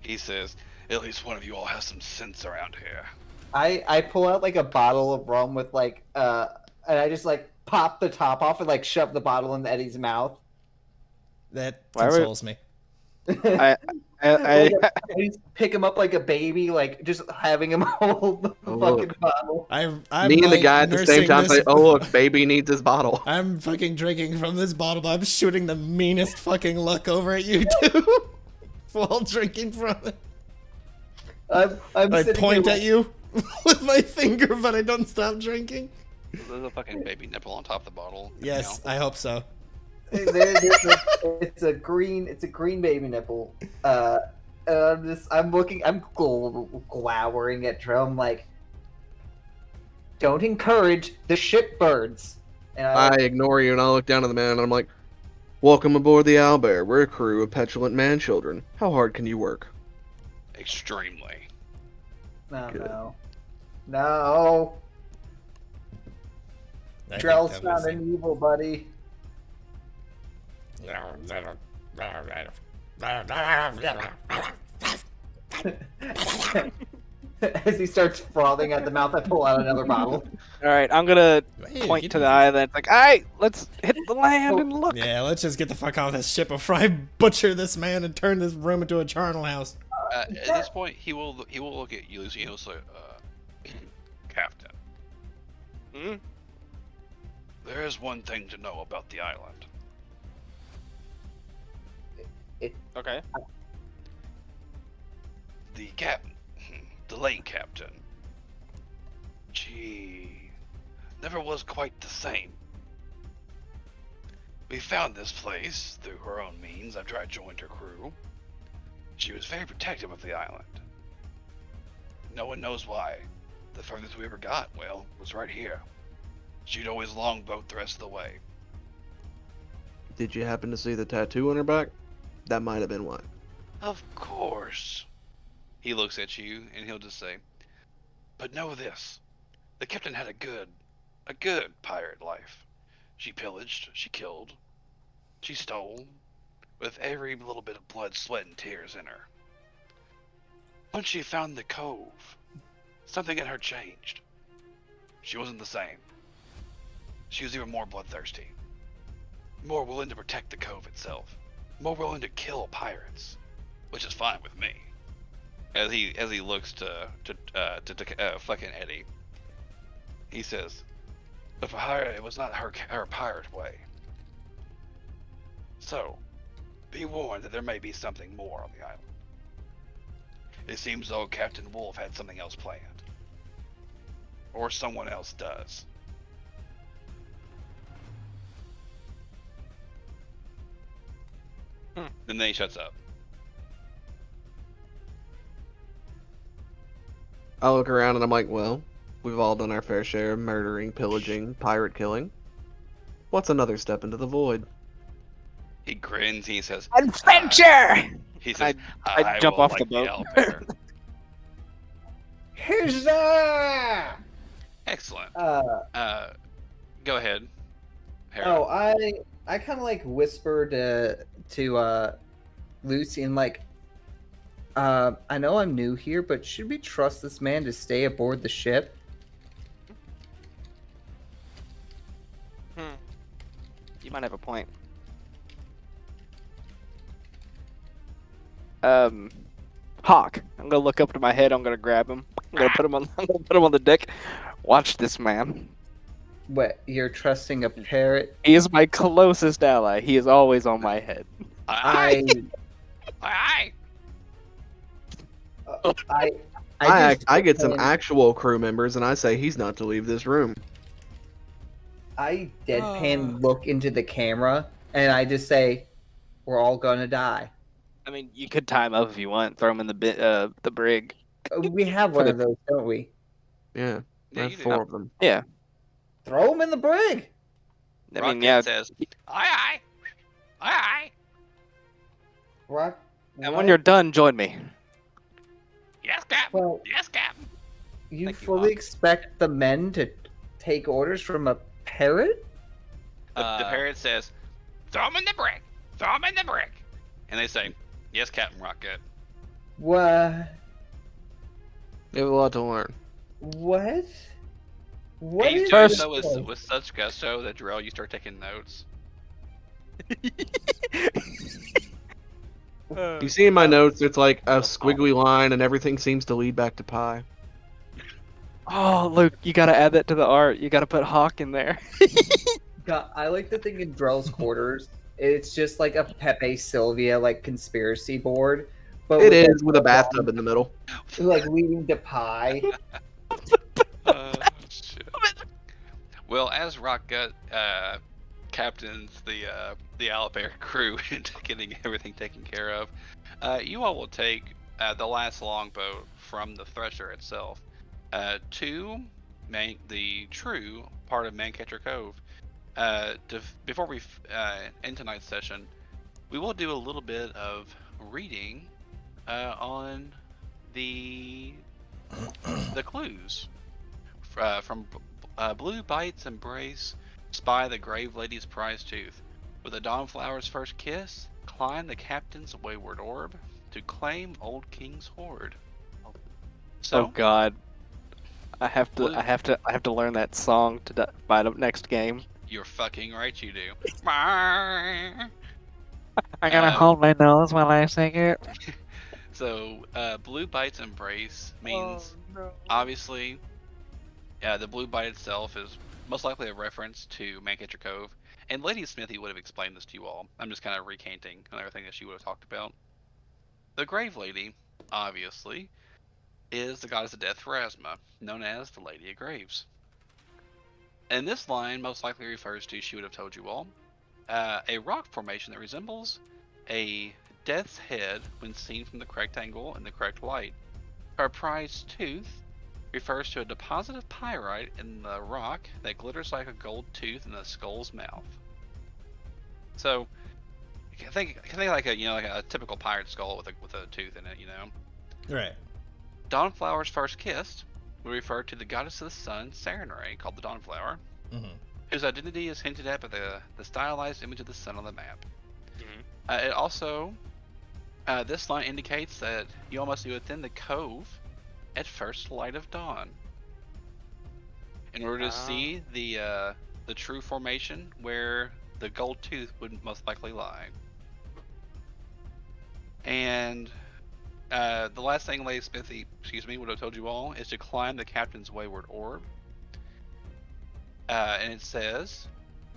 He says, "At least one of you all has some sense around here." I pull out like a bottle of rum with like and I just like pop the top off and like shove the bottle in Eddie's mouth. That consoles me. I just pick him up like a baby, like just having him hold the fucking bottle. I'm Me and the like guy at the same time say, "Oh look, baby needs his bottle." I'm fucking drinking from this bottle, but I'm shooting the meanest fucking look over at you two while drinking from it. I point at you with my finger, but I don't stop drinking. There's a fucking baby nipple on top of the bottle. Yes, I hope so. It's a green baby nipple. I'm glowering at Drum like, don't encourage the shitbirds. And I ignore you and I look down at the man and I'm like, "Welcome aboard the Owlbear. We're a crew of petulant man-children. How hard can you work?" Extremely. No. Drell's not an evil, buddy. As he starts frothing at the mouth, I pull out another bottle. All right, I'm gonna point to the island. Like, all right, let's hit the land and look. Yeah, let's just get the fuck off this ship before I butcher this man and turn this room into a charnel house. At this point, he will look at you, Lucy, and he'll say, "Captain, there is one thing to know about the island." Okay. The captain, the late captain, she never was quite the same. We found this place through her own means after I joined her crew. She was very protective of the island. No one knows why. The furthest we ever got, well, was right here. She'd always longboat the rest of the way. Did you happen to see the tattoo on her back? That might have been why. Of course. He looks at you and he'll just say, "But know this. The captain had a good pirate life. She pillaged, she killed, she stole, with every little bit of blood, sweat, and tears in her. Once she found the cove, something in her changed. She wasn't the same. She was even more bloodthirsty, more willing to protect the cove itself, more willing to kill pirates, which is fine with me." As he looks to fucking Eddie, He says, "The pirate, it was not her pirate way. So, be warned that there may be something more on the island. It seems though Captain Wolf had something else planned. Or someone else does." And then he shuts up. I look around and I'm like, well, we've all done our fair share of murdering, pillaging, pirate killing. What's another step into the void? He grins and he says, Adventure! he says, I jump will off like the boat. owlbear." Huzzah! Excellent. Go ahead, Hera. Oh, I kind of like whispered to Lucy and like, I know I'm new here, but should we trust this man to stay aboard the ship? You might have a point. Hawk. I'm gonna look up to my head. I'm gonna grab him. I'm gonna put him on. I'm gonna put him on the deck. Watch this man. What, you're trusting a parrot? He is my closest ally. He is always on my head. Aye, aye. I get some actual crew members and I say he's not to leave this room. I deadpan look into the camera and I just say, "We're all gonna die." I mean, you could tie him up if you want. Throw him in the brig. We have one of those, don't we? Yeah, Yeah, I have you do. 4 of them. Yeah. Throw him in the brig. I mean, Rocket yeah. says, aye, aye. Rock. And when you're done, join me. Yes, Captain. Well, Yes, Captain. you Thank you, fully Hawk. expect the men to take orders from a parrot? The parrot says, "Throw him in the brick. Throw him in the brick." And they say, "Yes, Captain Rocket." What? They have a lot to learn. What? What He's is doing this so place? with such gusto that Jarrell, you start taking notes. You see in my notes, it's like a squiggly line and everything seems to lead back to pie. Oh, Luke, you gotta add that to the art. You gotta put Hawk in there. God, I like the thing in Drell's quarters. It's just like a Pepe Sylvia like conspiracy board, but It is with a bathtub in the middle. like leading to pie. Shit. Well, as Rockgut captains the Owlbear crew into getting everything taken care of, you all will take the last longboat from the Thresher itself to the true part of Mancatcher Cove. Before we end tonight's session, we will do a little bit of reading on the clues from Blue Bite's Embrace. Spy the Grave Lady's prized tooth. With a Dawnflower's first kiss, climb the captain's wayward orb to claim Old King's hoard. So, Oh God, I have to learn that song by the next game. you're fucking right, you do. I gotta hold my nose while I sing it. So, Blue Bite's Embrace means, obviously, the Blue Bite itself is most likely a reference to Mancatcher Cove. And Lady Smithy would have explained this to you all. I'm just kind of recanting on everything that she would have talked about. The Grave Lady, obviously, is the goddess of death Pharasma, known as the Lady of Graves. And this line most likely refers to, she would have told you all, a rock formation that resembles a death's head when seen from the correct angle and the correct light. Her prized tooth refers to a deposit of pyrite in the rock that glitters like a gold tooth in the skull's mouth. So, you can think like a typical pirate skull with a tooth in it, you know. Right. Dawnflower's first kiss would refer to the goddess of the sun, Serenray, called the Dawnflower, whose identity is hinted at by the stylized image of the sun on the map. It also, this line indicates that you all must be within the cove at first light of dawn in order to see the true formation where the gold tooth would most likely lie. And the last thing Lady Smithy, would have told you all is to climb the captain's wayward orb. And it says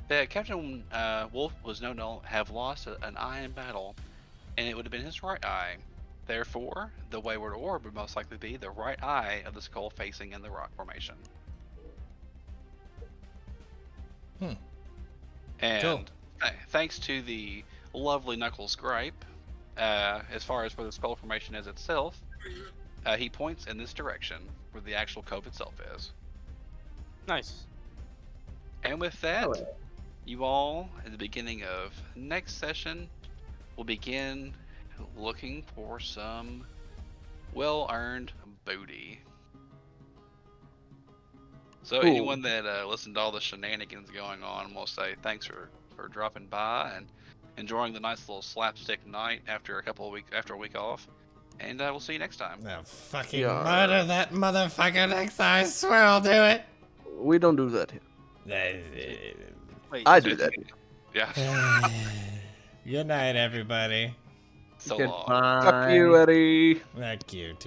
that Captain Wolf was known to have lost an eye in battle, and it would have been his right eye. Therefore, the wayward orb would most likely be the right eye of the skull facing in the rock formation. And Cool. Thanks to the lovely Knuckles gripe, as far as where the skull formation is itself, he points in this direction where the actual cove itself is. Nice. And with that, you all, at the beginning of next session, will begin looking for some well-earned booty. So Cool. anyone that listened to all the shenanigans going on will say thanks for dropping by and enjoying the nice little slapstick night after a week off. And we'll see you next time. Now fucking Yeah. murder that motherfucker next time. I swear I'll do it. We don't do that here. Wait, I do that. Yeah. Good night, everybody. So long. Fuck you, Eddie. Fuck you too.